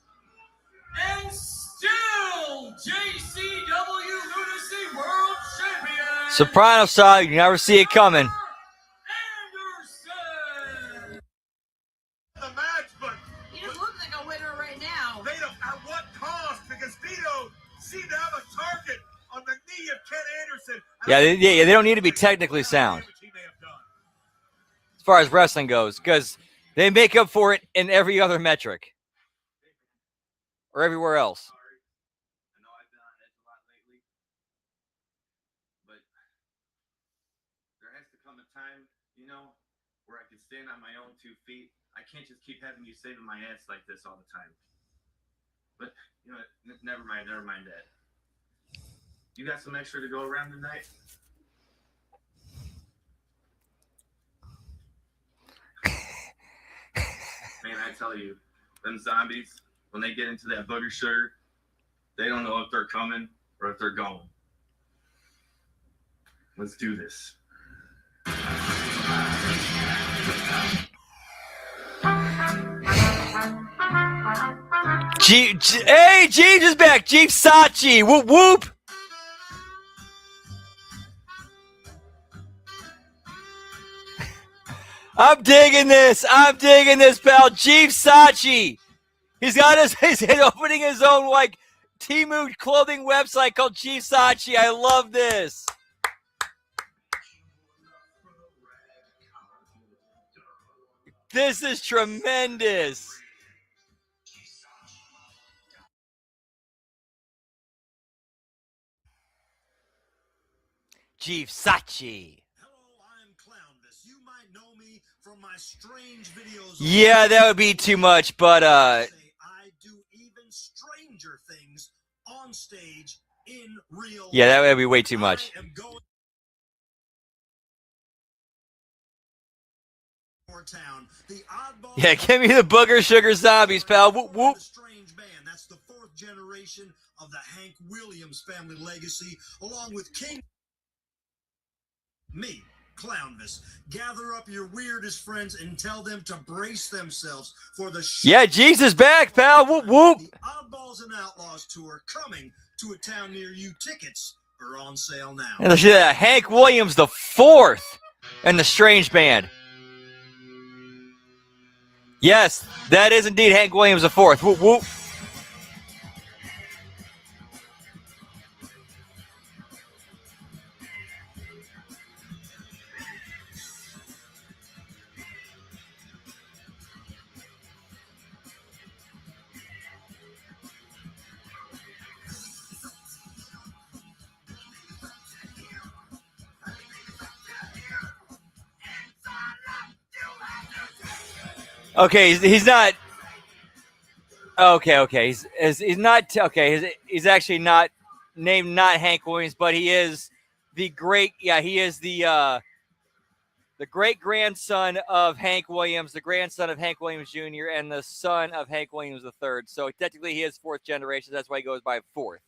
and still JCW Lunacy World Champion, Soprano style, you never see it coming. Anderson. The match, but He doesn't look like a winner right now. Vito, at what cost? Because Vito seemed to have a target on the knee of Ken Anderson. Yeah, they don't need to be technically sound as far as wrestling goes, because they make up for it in every other metric or everywhere else. I know I've been on edge a lot lately, but there has to come a time, where I can stand on my own 2 feet. I can't just keep having you saving my ass like this all the time. But, never mind that. You got some extra to go around tonight? Man, I tell you, them zombies, when they get into that booger sugar, they don't know if they're coming or if they're going. Let's do this. Hey, Jeeves is back. Jeeves Sachi. Whoop, whoop. I'm digging this. I'm digging this, pal. Jeeves Sachi. He's opening his own, like, Temu clothing website called Jeeves Sachi. I love this. This is tremendous. Jeeves Sachi. Yeah, that would be too much, but I do even stranger things on stage in real yeah, that would be way too much. Yeah, give me the booger sugar zombies, pal. Whoop whoop. Strange band. That's the 4th generation of the Hank Williams family legacy, along with King. Me, Clownvis. Gather up your weirdest friends and tell them to brace themselves for the Yeah, Jeeves is back, pal. Whoop whoop. The Oddballs and Outlaws tour coming to a town near you. Tickets are on sale now. And look at that, Hank Williams the 4th and the Strange Band. Yes, that is indeed Hank Williams the 4th. Whoop whoop. Okay, he's not. Okay. He's not. Okay, he's actually not named not Hank Williams, but he is the great. Yeah, he is the great grandson of Hank Williams, the grandson of Hank Williams Jr., and the son of Hank Williams III. So technically, he is 4th generation. That's why he goes by 4th.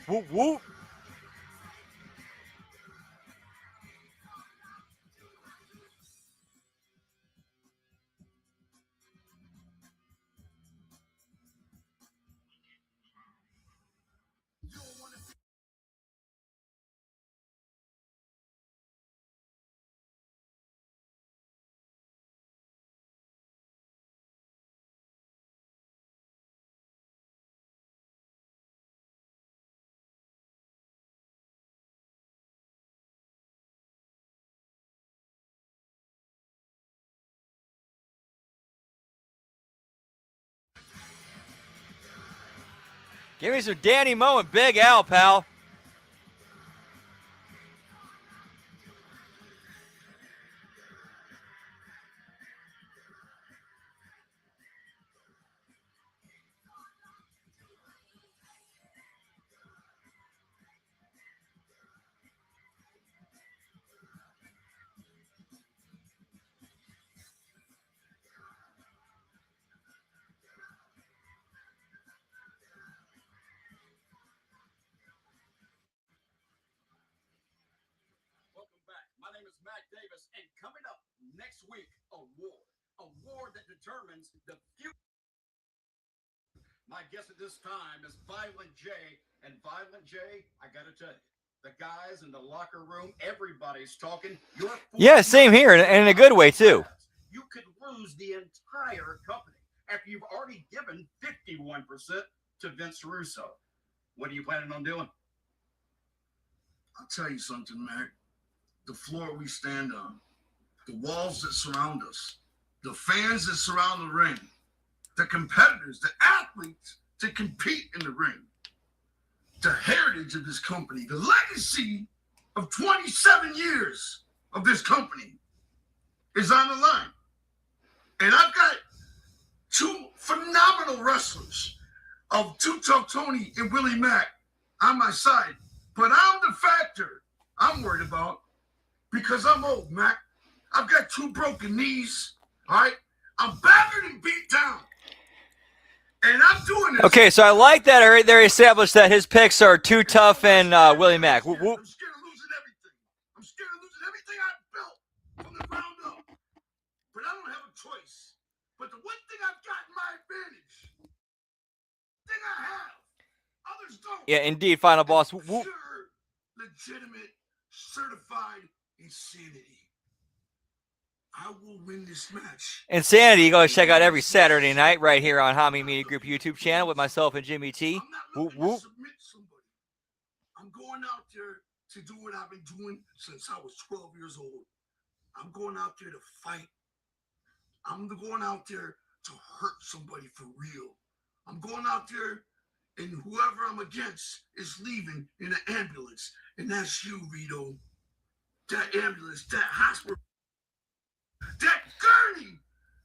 Whoop whoop. Give me some Danny Moe and Big Al, pal. My name is Matt Davis, and coming up next week, a war that determines the future. My guest at this time is Violent J, and Violent J, I gotta tell you, the guys in the locker room, everybody's talking. Yeah, same here, and in a good way too. You could lose the entire company after you've already given 51% to Vince Russo. What are you planning on doing? I'll tell you something, Mac. The floor we stand on, the walls that surround us, the fans that surround the ring, the competitors, the athletes that compete in the ring, the heritage of this company, the legacy of 27 years of this company is on the line. And I've got 2 phenomenal wrestlers of Two Tough Tony and Willie Mack on my side. But I'm the factor I'm worried about because I'm old, Mac. I've got 2 broken knees, all right? I'm battered and beat down. And I'm doing this. Okay, so I like that they established that his picks are Too Tough and Willie Mack. Whoop, whoop. I'm scared of losing everything. I'm scared of losing everything I've built from the ground up. But I don't have a choice. But the one thing I've got in my advantage, thing I have, others don't. Yeah, indeed, final boss. Whoop, whoop. Pure, legitimate, certified insanity. I will win this match. Insanity, you go check out every Saturday night right here on Hami Media Group YouTube channel with myself and Jimmy T. I'm not looking to submit somebody. I'm going out there to do what I've been doing since I was 12 years old. I'm going out there to fight. I'm going out there to hurt somebody for real. I'm going out there and whoever I'm against is leaving in an ambulance. And that's you, Vito. That ambulance, that hospital. That gurney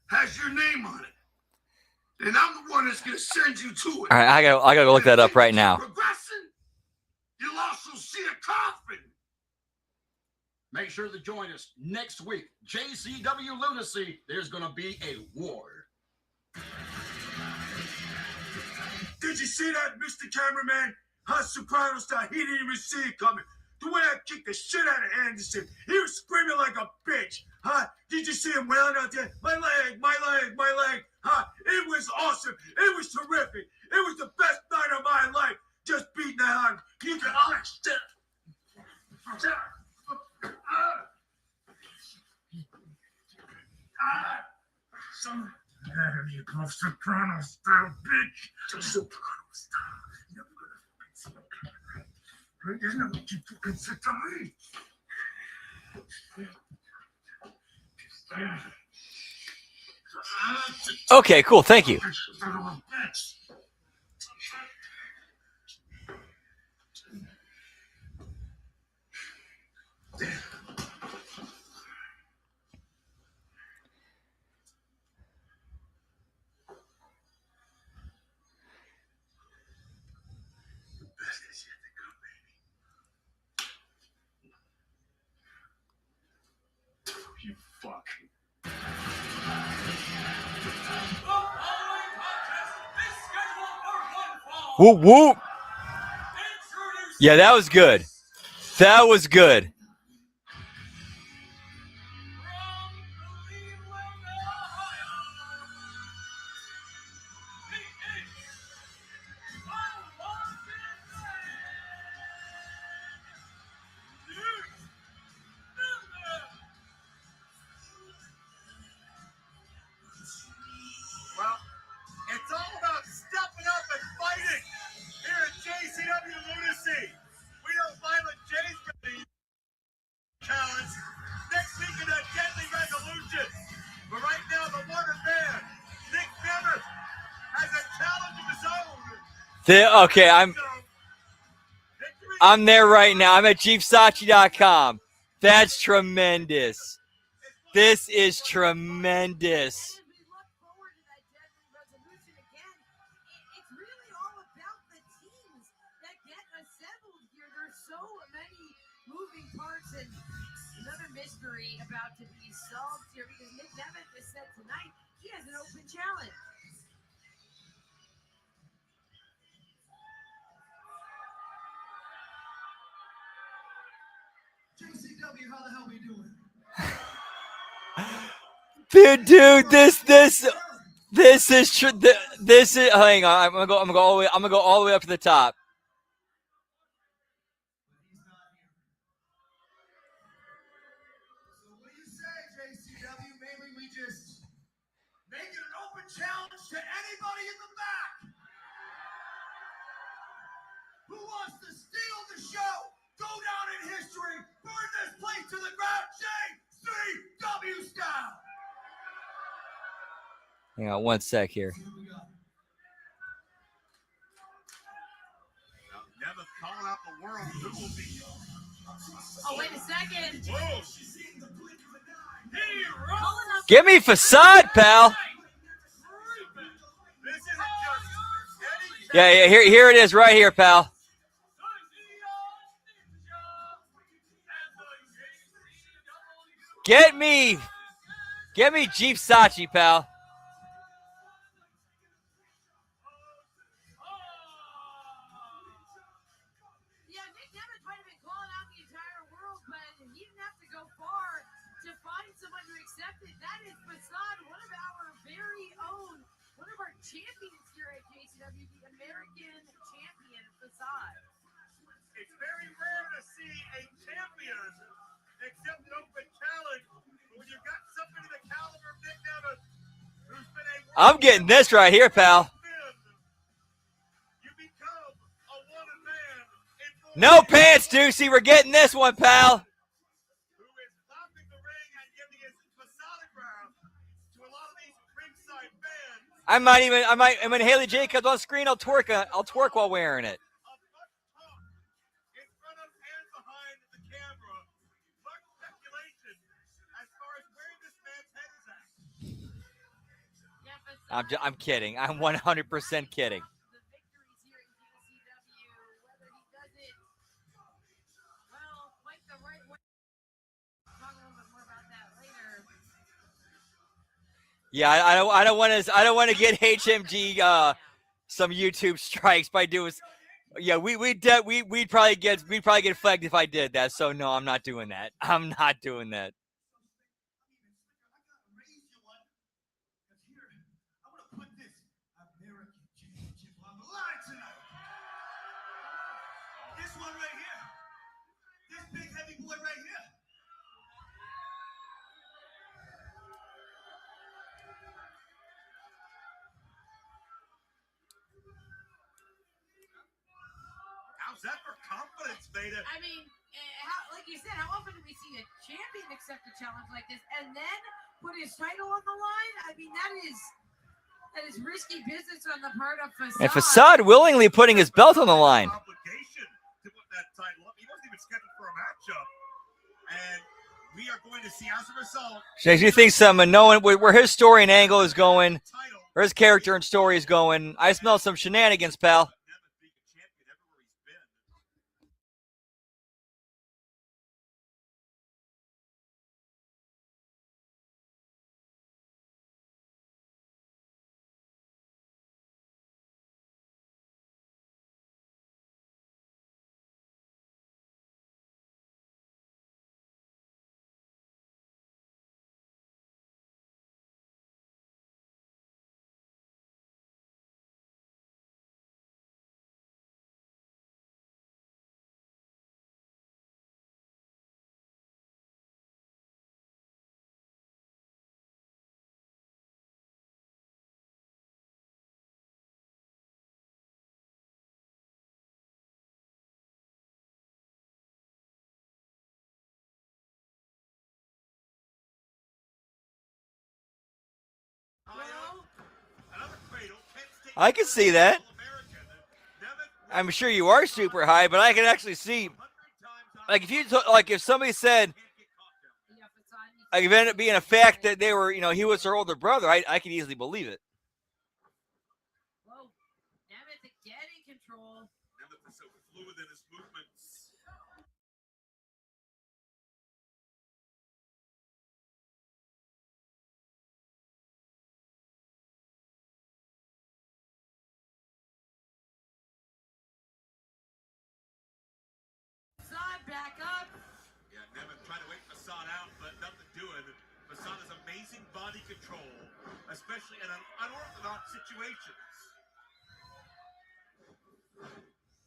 has your name on it. And I'm the one that's going to send you to it. All right, I gotta go look that up right now. Progressing, you'll also see a coffin. Make sure to join us next week. JCW Lunacy. There's going to be a war. Did you see that, Mr. Cameraman? How Soprano style. He didn't even see it coming. The way I kicked the shit out of Anderson, he was screaming like a bitch. Huh? Did you see him wailing out there? My leg, my leg, my leg. Huh? It was awesome. It was terrific. It was the best night of my life. Just beating that on. You can understand. Some of you go Soprano style, bitch. Soprano style. You're gonna fucking see. There's no way you fucking sit to me. Okay, cool. Thank you. You fuck. Whoop, whoop. Yeah, that was good. That was good. Well, it's all about stepping up and fighting here at JCW Lunacy. We know Violent J's going to be challenge next week in that Deadly Resolution. But right now, the Wonder Man, Nick Nemeth, has a challenge of his own. Okay, I'm there right now. I'm at JeepSachi.com. That's tremendous. This is tremendous. Mystery about to be solved here because Nick Nemeth has said tonight he has an open challenge. JCW, how the hell we doing? Dude, this is true. This is. Hang on, I'm gonna go all the way up to the top. Challenge to anybody in the back who wants to steal the show, go down in history, burn this place to the ground, JCW style. Hang on one sec here. Never calling out the world. Who will be? Oh, wait a second. Give me facade, pal. This isn't just Eddie Yeah, here it is right here, pal. Get me Jeep Sachi, pal. Yeah, Nick Nemeth might have been calling out the entire world, but he didn't have to go far to find someone who accepted. That is Facade, one of our very own, one of our champions here at JCW, the American champion, Facade. It's very rare to see a champion accept an open challenge, but when you've got somebody the caliber of Nick Nemeth, who's been a I'm getting this right here, pal. you become a wanted man. No pants, Deucey. We're getting this one, pal. Who is clapping the ring and giving his facade to a lot of these ringside fans. When Haley Jacobs on screen, I'll twerk while wearing it. In front of and behind the camera, much speculation as far as where this man's head is at. I'm kidding. I'm 100% kidding. Yeah, I don't want to get HMG some YouTube strikes by doing. Yeah, we'd probably get flagged if I did that. So no, I'm not doing that. I'm not doing that. This one right here. This big heavy boy right here. How's that for confidence, Beta? I mean, like you said, how often do we see a champion accept a challenge like this and then put his title on the line? I mean, that is risky business on the part of Facade. And Facade willingly putting his belt on the line. Obligation to put that title up. He wasn't even scheduled for a matchup, and we are going to see as a result. So you think knowing where his story and angle is going, where his character and story is going, I smell some shenanigans, pal. I can see that. I'm sure you are super high, but I can actually see, like if somebody said, like if it ended up being a fact that they were, he was her older brother, I could easily believe it. Whoa, Nemeth again in control. Nemeth is so fluid in his movements. Back up. Yeah, Nemeth trying to wait Facade out, but nothing doing. Facade has amazing body control, especially in unorthodox situations.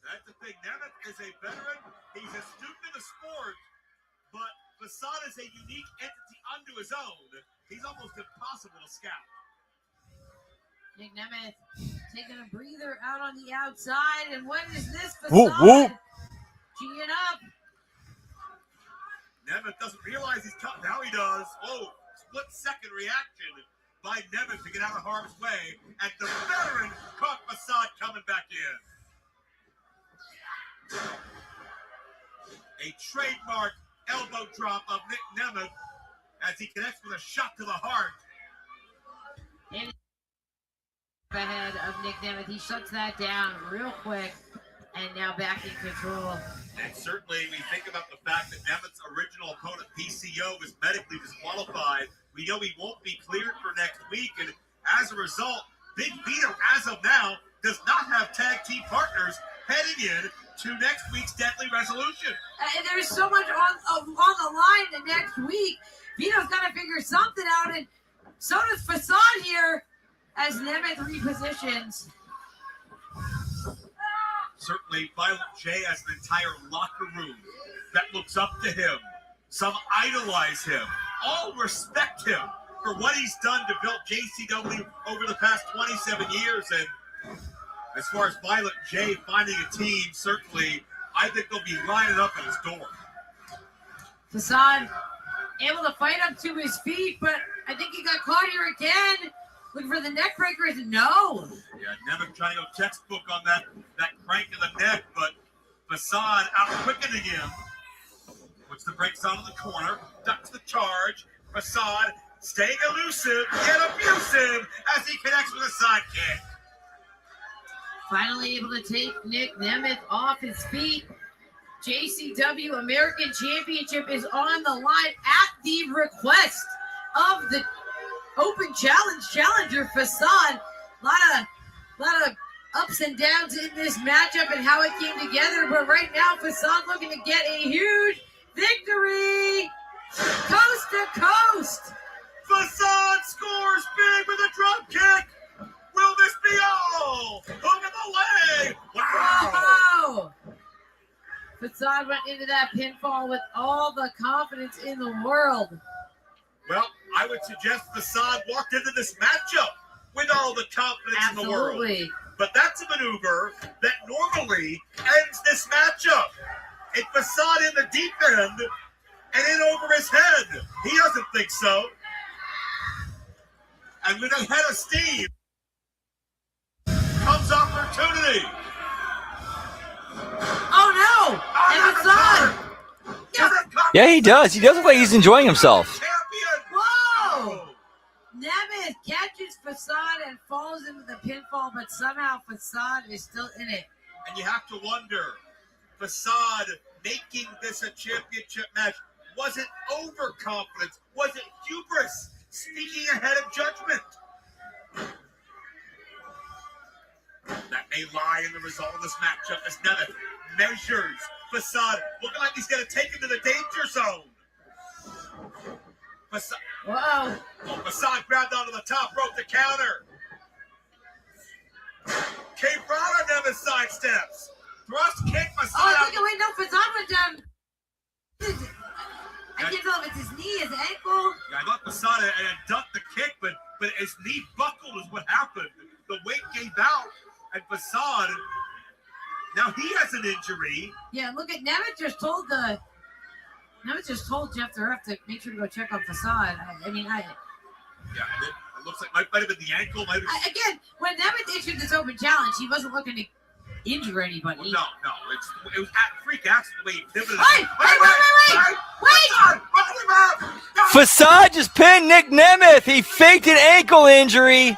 That's the thing. Nemeth is a veteran. He's a student of the sport, but Facade is a unique entity unto his own. He's almost impossible to scout. Nick Nemeth taking a breather out on the outside, and what is this? Whoop, whoop. G'ing up. Nemeth doesn't realize he's cut. Now he does. Oh, split-second reaction by Nemeth to get out of harm's way. And the veteran caught Facade coming back in. A trademark elbow drop of Nick Nemeth as he connects with a shot to the heart. And ahead of Nick Nemeth. He shuts that down real quick, and now back in control. And certainly we think about the fact that Nemeth's original opponent, PCO, is medically disqualified. We know he won't be cleared for next week, and as a result, Big Vito, as of now, does not have tag team partners heading in to next week's Deadly Resolution. There's so much on the line the next week. Vito's got to figure something out, and so does Facade here as Nemeth repositions. Certainly, Violent J has an entire locker room that looks up to him. Some idolize him. All respect him for what he's done to build JCW over the past 27 years. And as far as Violent J finding a team, certainly, I think they'll be lining up at his door. Facade able to fight up to his feet, but I think he got caught here again. Looking for the neck breakers. No. Yeah, Nemeth trying to go textbook on that crank of the neck, but Facade out-quickening him. Puts the brakes on in the corner, ducks the charge. Facade staying elusive, yet abusive as he connects with a sidekick. Finally able to take Nick Nemeth off his feet. JCW American Championship is on the line at the request of the Open Challenge challenger Facade. A lot of ups and downs in this matchup and how it came together, but right now Facade looking to get a huge victory, coast to coast. Facade scores big with a drop kick. Will this be all? Hook of the leg. Wow. Facade went into that pinfall with all the confidence in the world. Well, I would suggest Facade walked into this matchup with all the confidence in the world. But that's a maneuver that normally ends this matchup. It Facade in the deep end and in over his head. He doesn't think so. And with a head of steam comes opportunity. Oh no! And Facade! Yeah, he does. He does look like he's enjoying himself. Whoa! Nemeth catches Facade and falls into the pinfall, but somehow Facade is still in it. And you have to wonder, Facade making this a championship match, was it overconfidence? Was it hubris? Speaking ahead of judgment? That may lie in the result of this matchup as Nemeth measures Facade, looking like he's going to take him to the danger zone. Facade. Whoa. Oh, Facade grabbed onto the top rope to counter. Cape Rana Nemeth sidesteps. Thrust kick Facade. Oh, wait, no, Facade went down. I can't tell if it's his knee, his ankle. Yeah, I thought Facade had ducked the kick, but his knee buckled is what happened. The weight gave out, and Facade, now he has an injury. Yeah, look at Nemeth just told Jeff Durrell to make sure to go check on Facade. Yeah, it looks like might have been the ankle. Again, when Nemeth issued this open challenge, he wasn't looking to injure anybody. Well, no, it was a freak accident the way he pivoted. Wait! Facade just pinned Nick Nemeth. He faked an ankle injury.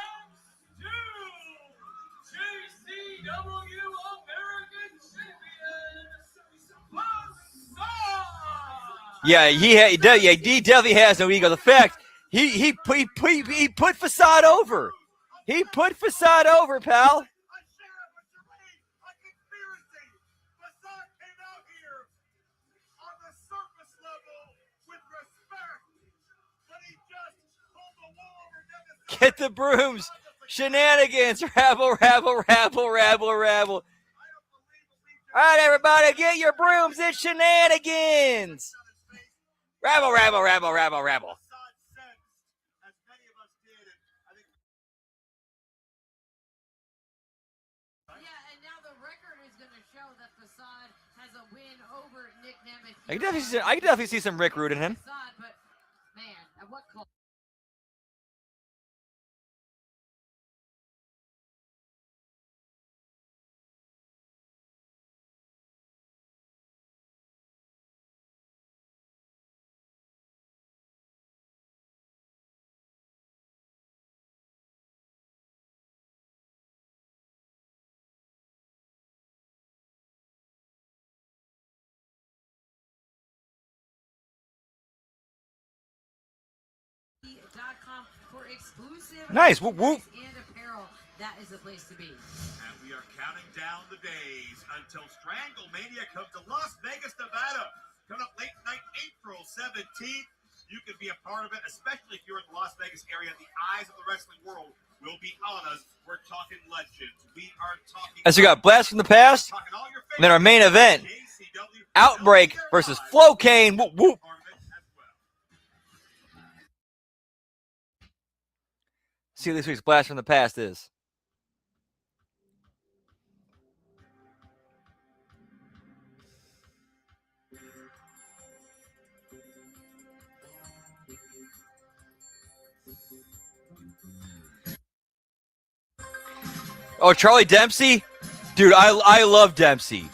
Yeah, he definitely has no ego. The fact he put Facade over. He put Facade over, pal. Get the brooms. Shenanigans. Rabble, rabble, rabble, rabble, rabble. All right, everybody, get your brooms. It's shenanigans. Rabble, rabble, rabble, rabble, rabble. Yeah, and now the record is going to show that Facade has a win over Nick Nemeth. I can definitely see some Rick Rude in him. Facade, but man, at what cost? For exclusive Nice. Whoop, whoop. and apparel, that is the place to be. And we are counting down the days until Stranglemania comes to Las Vegas, Nevada. Coming up late night, April 17th. You can be a part of it, especially if you're in the Las Vegas area. The eyes of the wrestling world will be on us. We're talking legends. We are talking. As we got Blast from the Past, and then our main event, Outbreak versus Flo Kane. Whoop, whoop. See what this week's Blast from the Past is. Oh, Charlie Dempsey? Dude, I love Dempsey.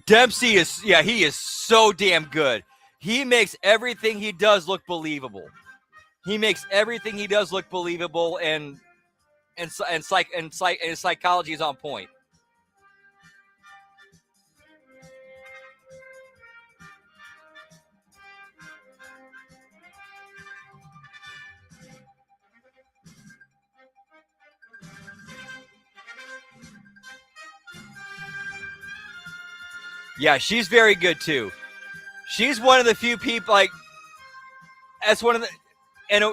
Dempsey is, he is so damn good. He makes everything he does look believable. He makes everything he does look believable, and his psychology is on point. Yeah, she's very good too. She's one of the few people, and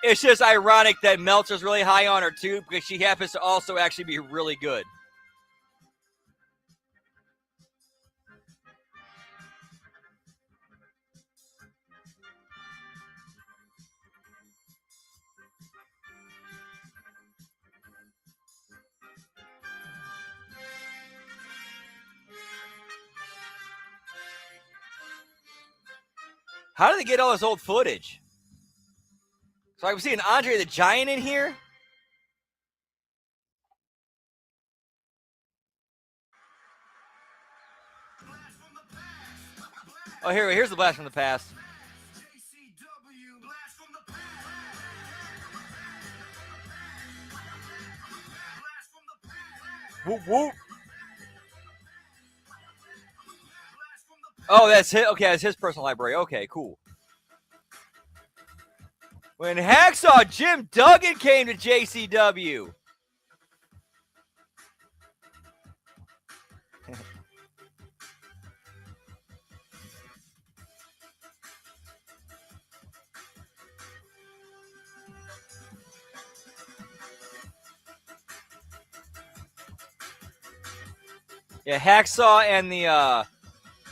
it's just ironic that Meltzer's really high on her too, because she happens to also actually be really good. How did they get all this old footage? So I'm seeing Andre the Giant in here. Oh, here's the Blast from the Past. Whoop, whoop. Oh, that's his. Okay, that's his personal library. Okay, cool. When Hacksaw Jim Duggan came to JCW. Yeah, Hacksaw and the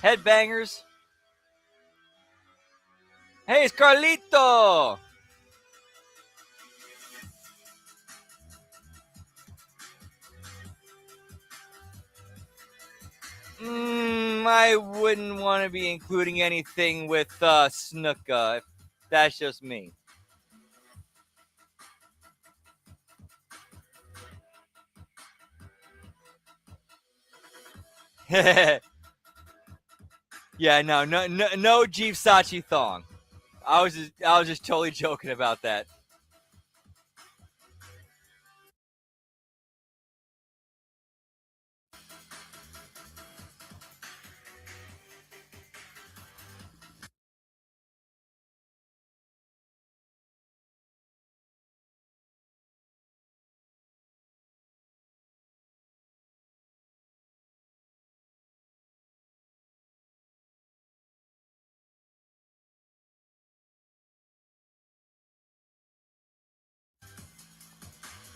Headbangers. Hey, it's Carlito. I wouldn't want to be including anything with Snuka. That's just me. Yeah, no Jeep Sachi thong. I was just totally joking about that.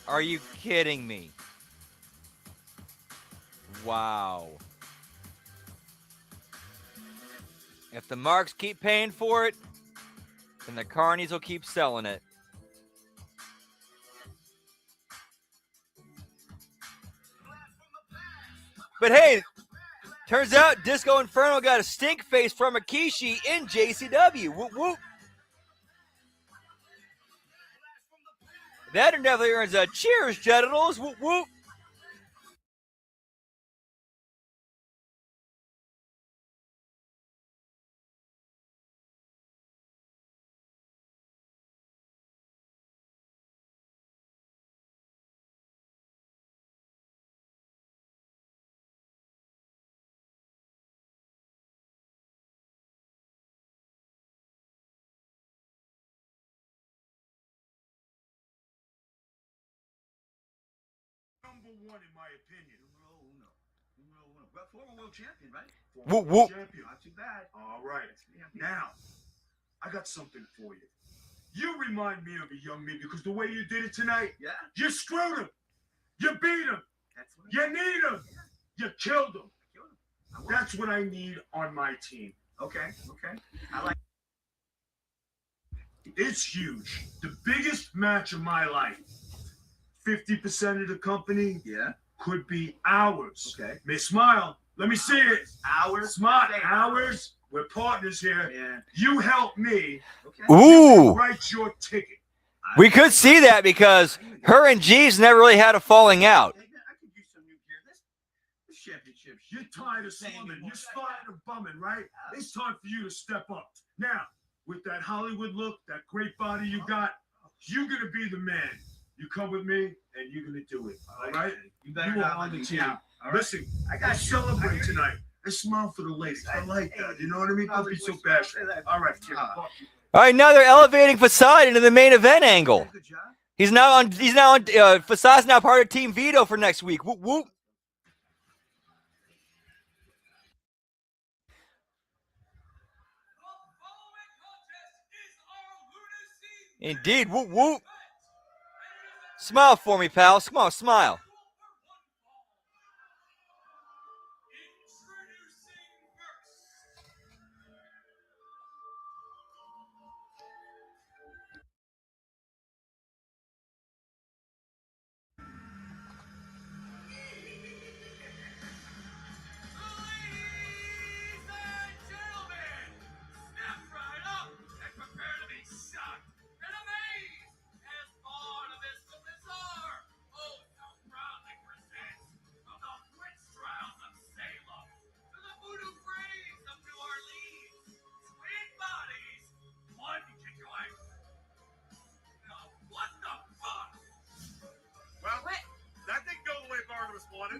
Are you kidding me? Wow. If the marks keep paying for it, then the carnies will keep selling it. But hey, turns out Disco Inferno got a stink face from Rikishi in JCW. Whoop, whoop. That definitely earns a cheers, genitals. Whoop, whoop. #1 in my opinion. Numero uno. Well, former world champion, right? Whoop, whoop. Champion. Not too bad. All right. Now, I got something for you. You remind me of a young me because the way you did it tonight, Yeah. you screwed him. You beat him. That's what You need him. You killed him. I want. That's what I need on my team. Okay. I like. It's huge. The biggest match of my life. 50% of the company could be ours. Okay. May smile. Let me see it. Ours. Smart. Ours. We're partners here. Yeah. You help me. Okay. Ooh. Write your ticket. We could see that because her and G's never really had a falling out. I could use some new gear. This championship. You're tired of slumming. You're tired of bumming, right? It's time for you to step up. Now, with that Hollywood look, that great body you got, you're going to be the man. You come with me, and you're going to do it. All right? You better You are not on let the me team. down. All right. Listen, I got to celebrate tonight. I smile for the ladies. I like that. You know what I mean? Don't be so passionate. All right, Kim. All right, now they're elevating Facade into the main event angle. Good job. He's now on. Facade's now part of Team Vito for next week. Whoop whoop. Indeed, whoop whoop. Smile for me, pal. Come on, smile.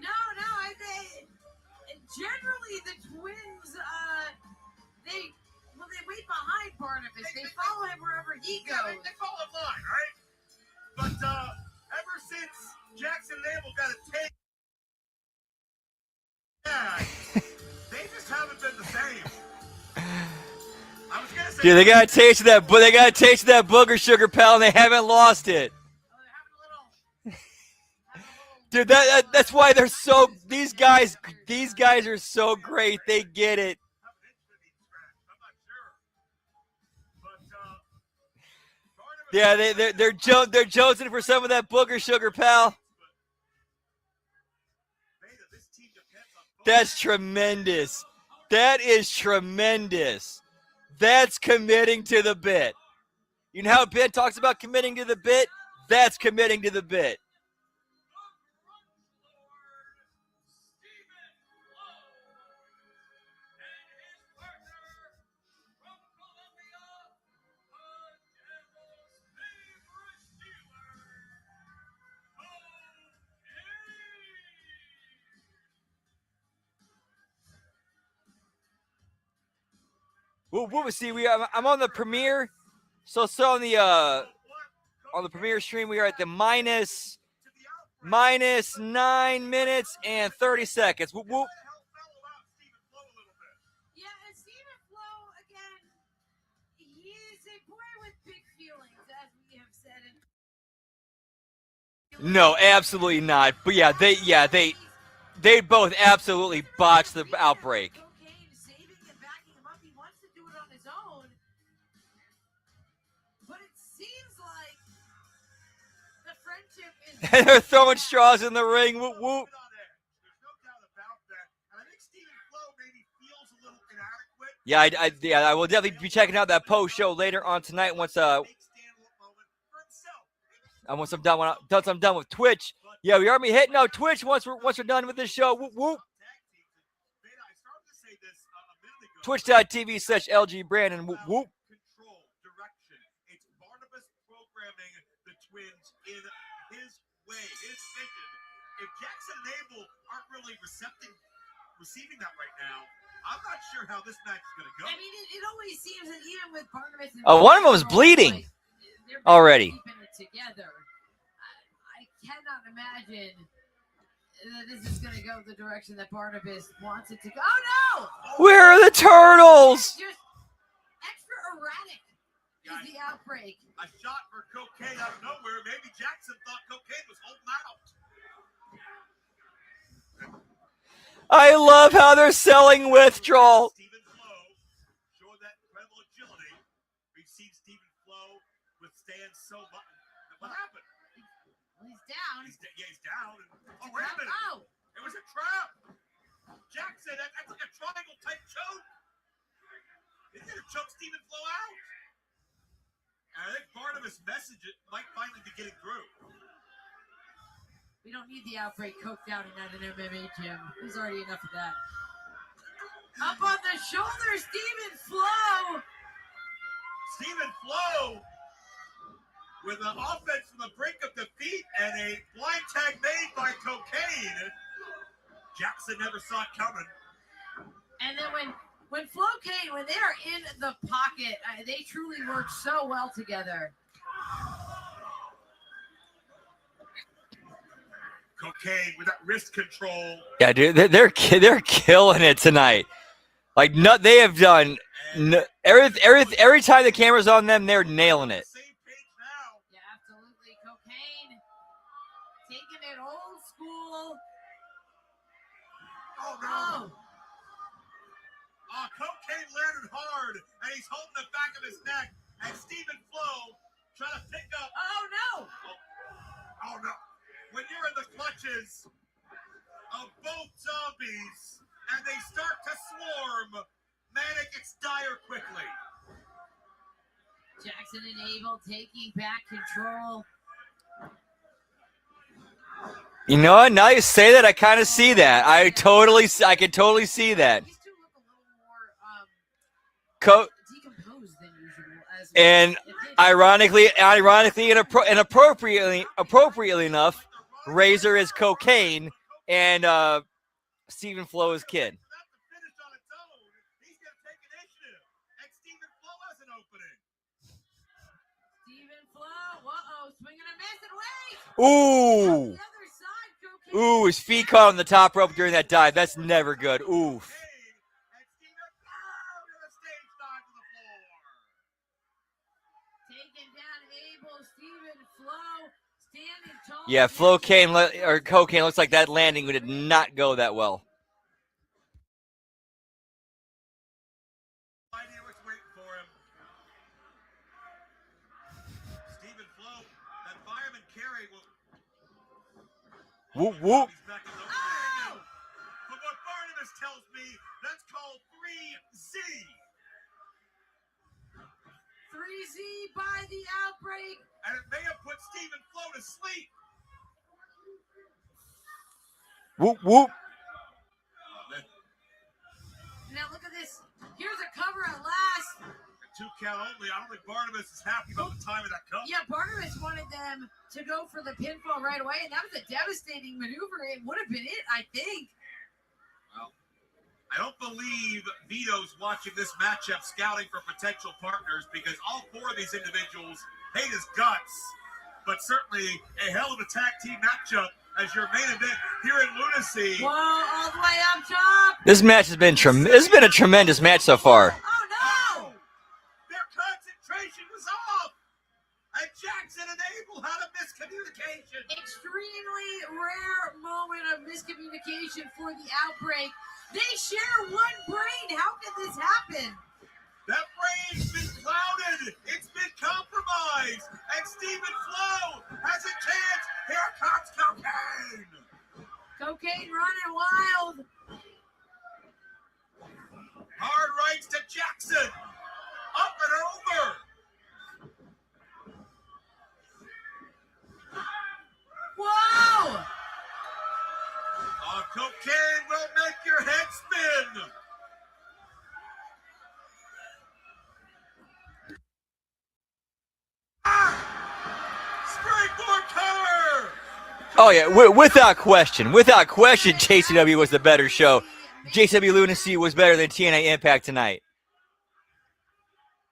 No, I think generally the twins, they wait behind Barnabas. They follow him wherever he goes. They fall in line, right? But ever since Jackson Abel got a take, they just haven't been the same. I was gonna say, Dude, they got a taste of that. They got a taste of that booger sugar, pal, and they haven't lost it. Dude, that's why they're so. These guys are so great. They get it. Yeah, they're jonesing for some of that booger sugar, pal. That's tremendous. That is tremendous. That's committing to the bit. You know how Ben talks about committing to the bit? That's committing to the bit. We'll see. I'm on the premiere, so on the premiere stream we are at the minus 9 minutes and 30 seconds. Whoop whoop. Yeah, and Stephen Flo, again, he is a boy with big feelings, as we have said. No, absolutely not. But they both absolutely botched the outbreak. And they're throwing straws in the ring. Whoop whoop. Yeah, I will definitely be checking out that post show later on tonight once I'm done with Twitch. Yeah, we are be hitting out Twitch once we're done with this show. Whoop whoop. Twitch.tv/LG Brandon. Whoop whoop. If Jackson and Abel aren't really receiving that right now, I'm not sure how this match is going to go. I mean, it always seems that even with Barnabas and One of them is bleeding already. keeping it together. I cannot imagine this is going to go the direction that Barnabas wants it to go. Oh, no! Where are the turtles? Just extra erratic is the outbreak. A shot for Cocaine out of nowhere. Maybe Jackson thought Cocaine was holding out. I love how they're selling withdrawal. Stephen Flo showing that incredible agility. We've seen Stephen Flo withstand so much. What happened? Well, he's down. He's down. Oh, wait a minute. Oh. It was a trap. Jackson, that's like a triangle type choke. He's going to choke Stephen Flo out. And I think Barnabas' message might finally be getting through. We don't need the outbreak coked out in an MMA gym. There's already enough of that. Up on the shoulder, Stephen Flo. Stephen Flo with an offense from the brink of defeat and a blind tag made by Cocaine. Jackson never saw it coming. And then when Flo Kane, when they are in the pocket, they truly work so well together. Cocaine with that wrist control. Yeah, dude, they're killing it tonight. Like, they have done every time the camera's on them, they're nailing it. Yeah, absolutely. Cocaine taking it old school. Oh no! Cocaine landed hard, and he's holding the back of his neck. And Stephen Flo trying to pick up. Oh no! Oh no! When you're in the clutches of both zombies and they start to swarm, man, it gets dire quickly. Jackson and Abel taking back control. You know what? Now you say that, I kind of see that. I can totally see that. These two look a little more decomposed than usual. And ironically, and appropriately enough, Razor is Cocaine, and Stephen Flo is Kid. Stephen Flo, swinging a miss and wait. Ooh. Ooh, his feet caught on the top rope during that dive. That's never good. Oof. Taking down Abel, Stephen Flo, standing tall. Yeah, Flo Kane or Cocaine looks like that landing did not go that well. Idea what's waiting for him. Stephen Flo, that fireman carry will. Whoop, whoop. He's back in the ring. But what Barnabas tells me, that's called 3Z. 3Z by the outbreak. And it may have put Stephen Flo to sleep. Whoop, whoop. Now look at this. Here's a cover at last. A 2 count only. I don't think Barnabas is happy about the time of that cover. Yeah, Barnabas wanted them to go for the pinfall right away, and that was a devastating maneuver. It would have been it, I think. Well, I don't believe Vito's watching this matchup scouting for potential partners because all 4 of these individuals hate his guts. But certainly a hell of a tag team matchup as your main event here in Lunacy. Whoa, all the way up top. This match has been a tremendous match so far. Oh no! Their concentration was off. And Jackson and Abel had a miscommunication. Extremely rare moment of miscommunication for the outbreak. They share one brain. How can this happen? That brain's been clouded. It's been compromised. And Stephen Flo has a chance. Here comes Cocaine. Cocaine running wild. Hard rights to Jackson. Up and over. Whoa! Cocaine will make your head spin. Springboard cover. Oh yeah, without question, JCW was the better show. JCW Lunacy was better than TNA Impact tonight.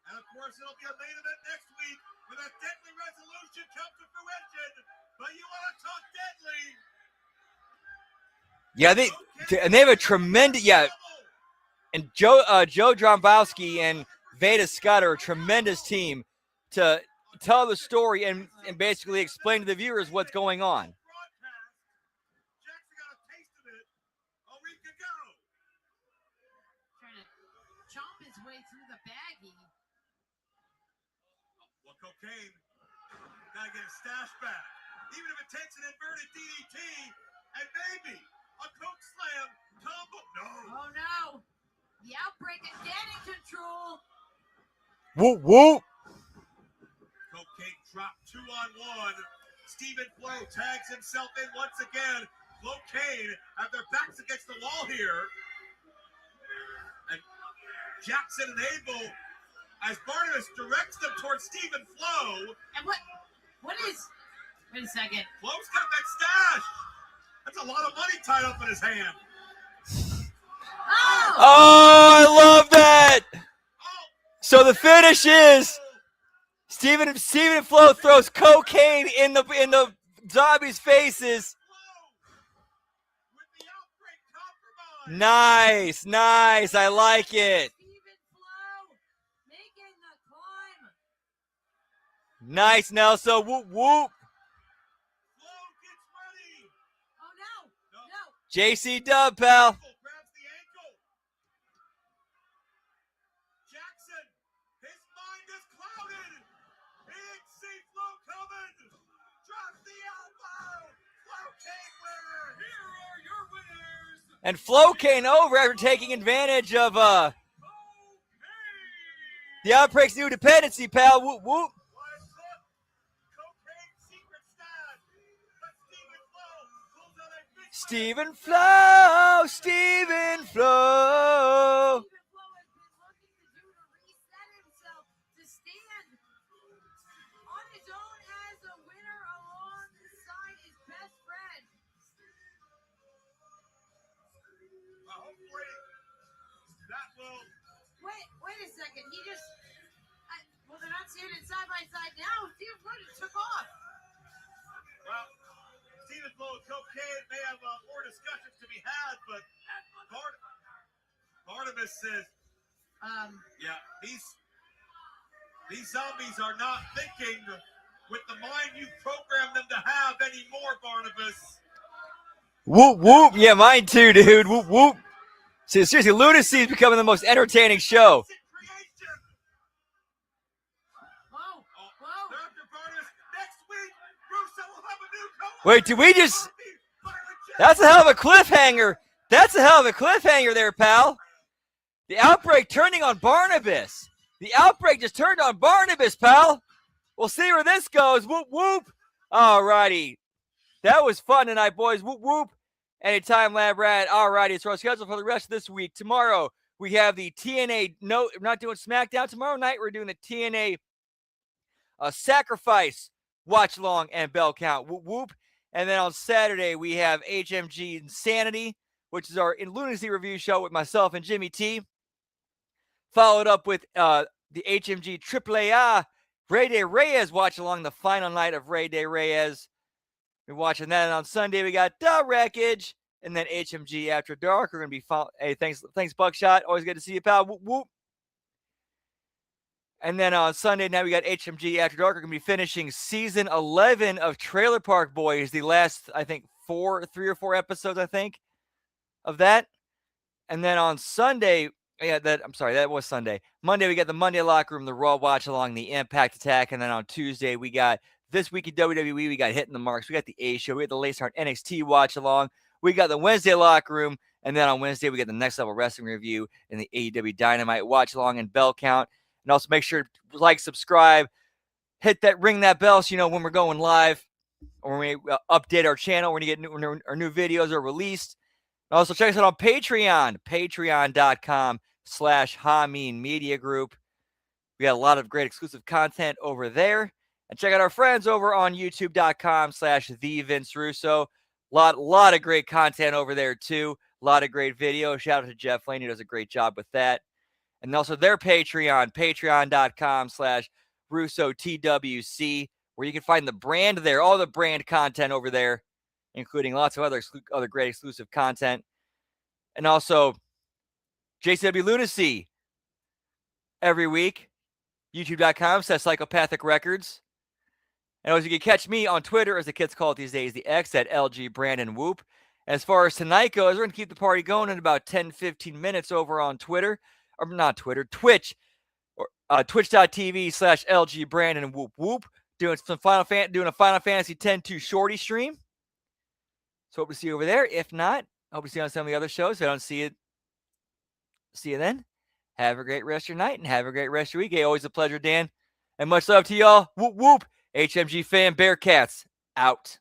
And of course, it'll be a main event next week when a deadly resolution comes to fruition. But you want to talk deadly? Yeah, they have a tremendous and Joe Drombowski and Veda Scott are a tremendous team to tell the story and basically explain to the viewers what's going on. Jackson got a taste of it a week ago. Trying to chomp his way through the baggie. Well, cocaine, gotta get his stash back. Even if it takes an inverted DDT and maybe a coke slam combo. No. Oh no. The Outbreak again in control. Whoop, whoop. Cocaine dropped 2-on-1. Stephen Flo tags himself in once again. Flo Kane have their backs against the wall here. And Jackson and Abel, as Barnabas directs them towards Stephen Flo. And what is, wait a second. Flo's got that stash. That's a lot of money tied up in his hand. Oh, I love that. So the finish is Stephen Flo throws cocaine in the zombies' faces. Nice. I like it. Nice, Nelson. Whoop, whoop. JC Dub, pal. And Flo Kane over after taking advantage of the Outbreak's new dependency, pal. Whoop, whoop. Stephen Flo. Wait a second. He just, well, they're not standing side by side now. Stephen Flo just took off. Well, Stephen Flo and cocaine may have more discussions to be had, but Barnabas says, yeah, these zombies are not thinking with the mind you programmed them to have anymore, Barnabas. Whoop, whoop. Yeah, mine too, dude. Whoop, whoop. See, seriously, Lunacy is becoming the most entertaining show. Wait, did we just... That's a hell of a cliffhanger. That's a hell of a cliffhanger there, pal. The Outbreak turning on Barnabas. The Outbreak just turned on Barnabas, pal. We'll see where this goes. Whoop, whoop. All righty. That was fun tonight, boys. Whoop, whoop. Anytime, Lab Rat. All righty. So our schedule for the rest of this week. Tomorrow, we have the TNA. No, we're not doing SmackDown. Tomorrow night, we're doing the TNA Sacrifice, Watch Along, and Bell Count. Whoop, whoop. And then on Saturday, we have HMG Insanity, which is our Lunacy review show with myself and Jimmy T. Followed up with the HMG AAA Ray De Reyes Watch Along, the final night of Ray De Reyes. We're watching that. And on Sunday, we got The Wreckage. And then HMG After Dark. We're going to be hey, thanks, Buckshot. Always good to see you, pal. Whoop, whoop. And then on Sunday, now we got HMG After Dark. We're going to be finishing season 11 of Trailer Park Boys. The last, I think, 3 or 4 episodes, I think, of that. And then on Sunday, that was Sunday. Monday, we got the Monday Locker Room, the Raw Watch Along, the Impact Attack. And then on Tuesday, we got This Week in WWE. We got Hitting the Marks. We got the A Show. We got the Lace Heart NXT Watch Along. We got the Wednesday Locker Room. And then on Wednesday, we got the Next Level Wrestling Review and the AEW Dynamite Watch Along and Bell Count. And also make sure to like, subscribe, ring that bell so you know when we're going live or when we update our channel, when our new videos are released. And also check us out on Patreon, patreon.com/Hameen Media Group. We got a lot of great exclusive content over there. And check out our friends over on youtube.com/The Vince Russo. Lot of great content over there too. A lot of great videos. Shout out to Jeff Lane. He does a great job with that. And also their Patreon, patreon.com/RussoTWC, where you can find the brand there, all the brand content over there. including lots of other great exclusive content. And also JCW Lunacy every week. YouTube.com/Psychopathic Records. And also, you can catch me on Twitter, as the kids call it these days, the X, at LG Brandon Whoop. As far as tonight goes, we're going to keep the party going in about 10-15 minutes over on Twitter. Or not Twitter, Twitch. Or twitch.tv/LG Brandon Whoop Whoop. Doing a Final Fantasy X-2 shorty stream. So hope to see you over there. If not, hope to see you on some of the other shows. If I don't see you then. Have a great rest of your night and have a great rest of your week. Hey, always a pleasure, Dan. And much love to y'all. Whoop, whoop. HMG fan Bearcats out.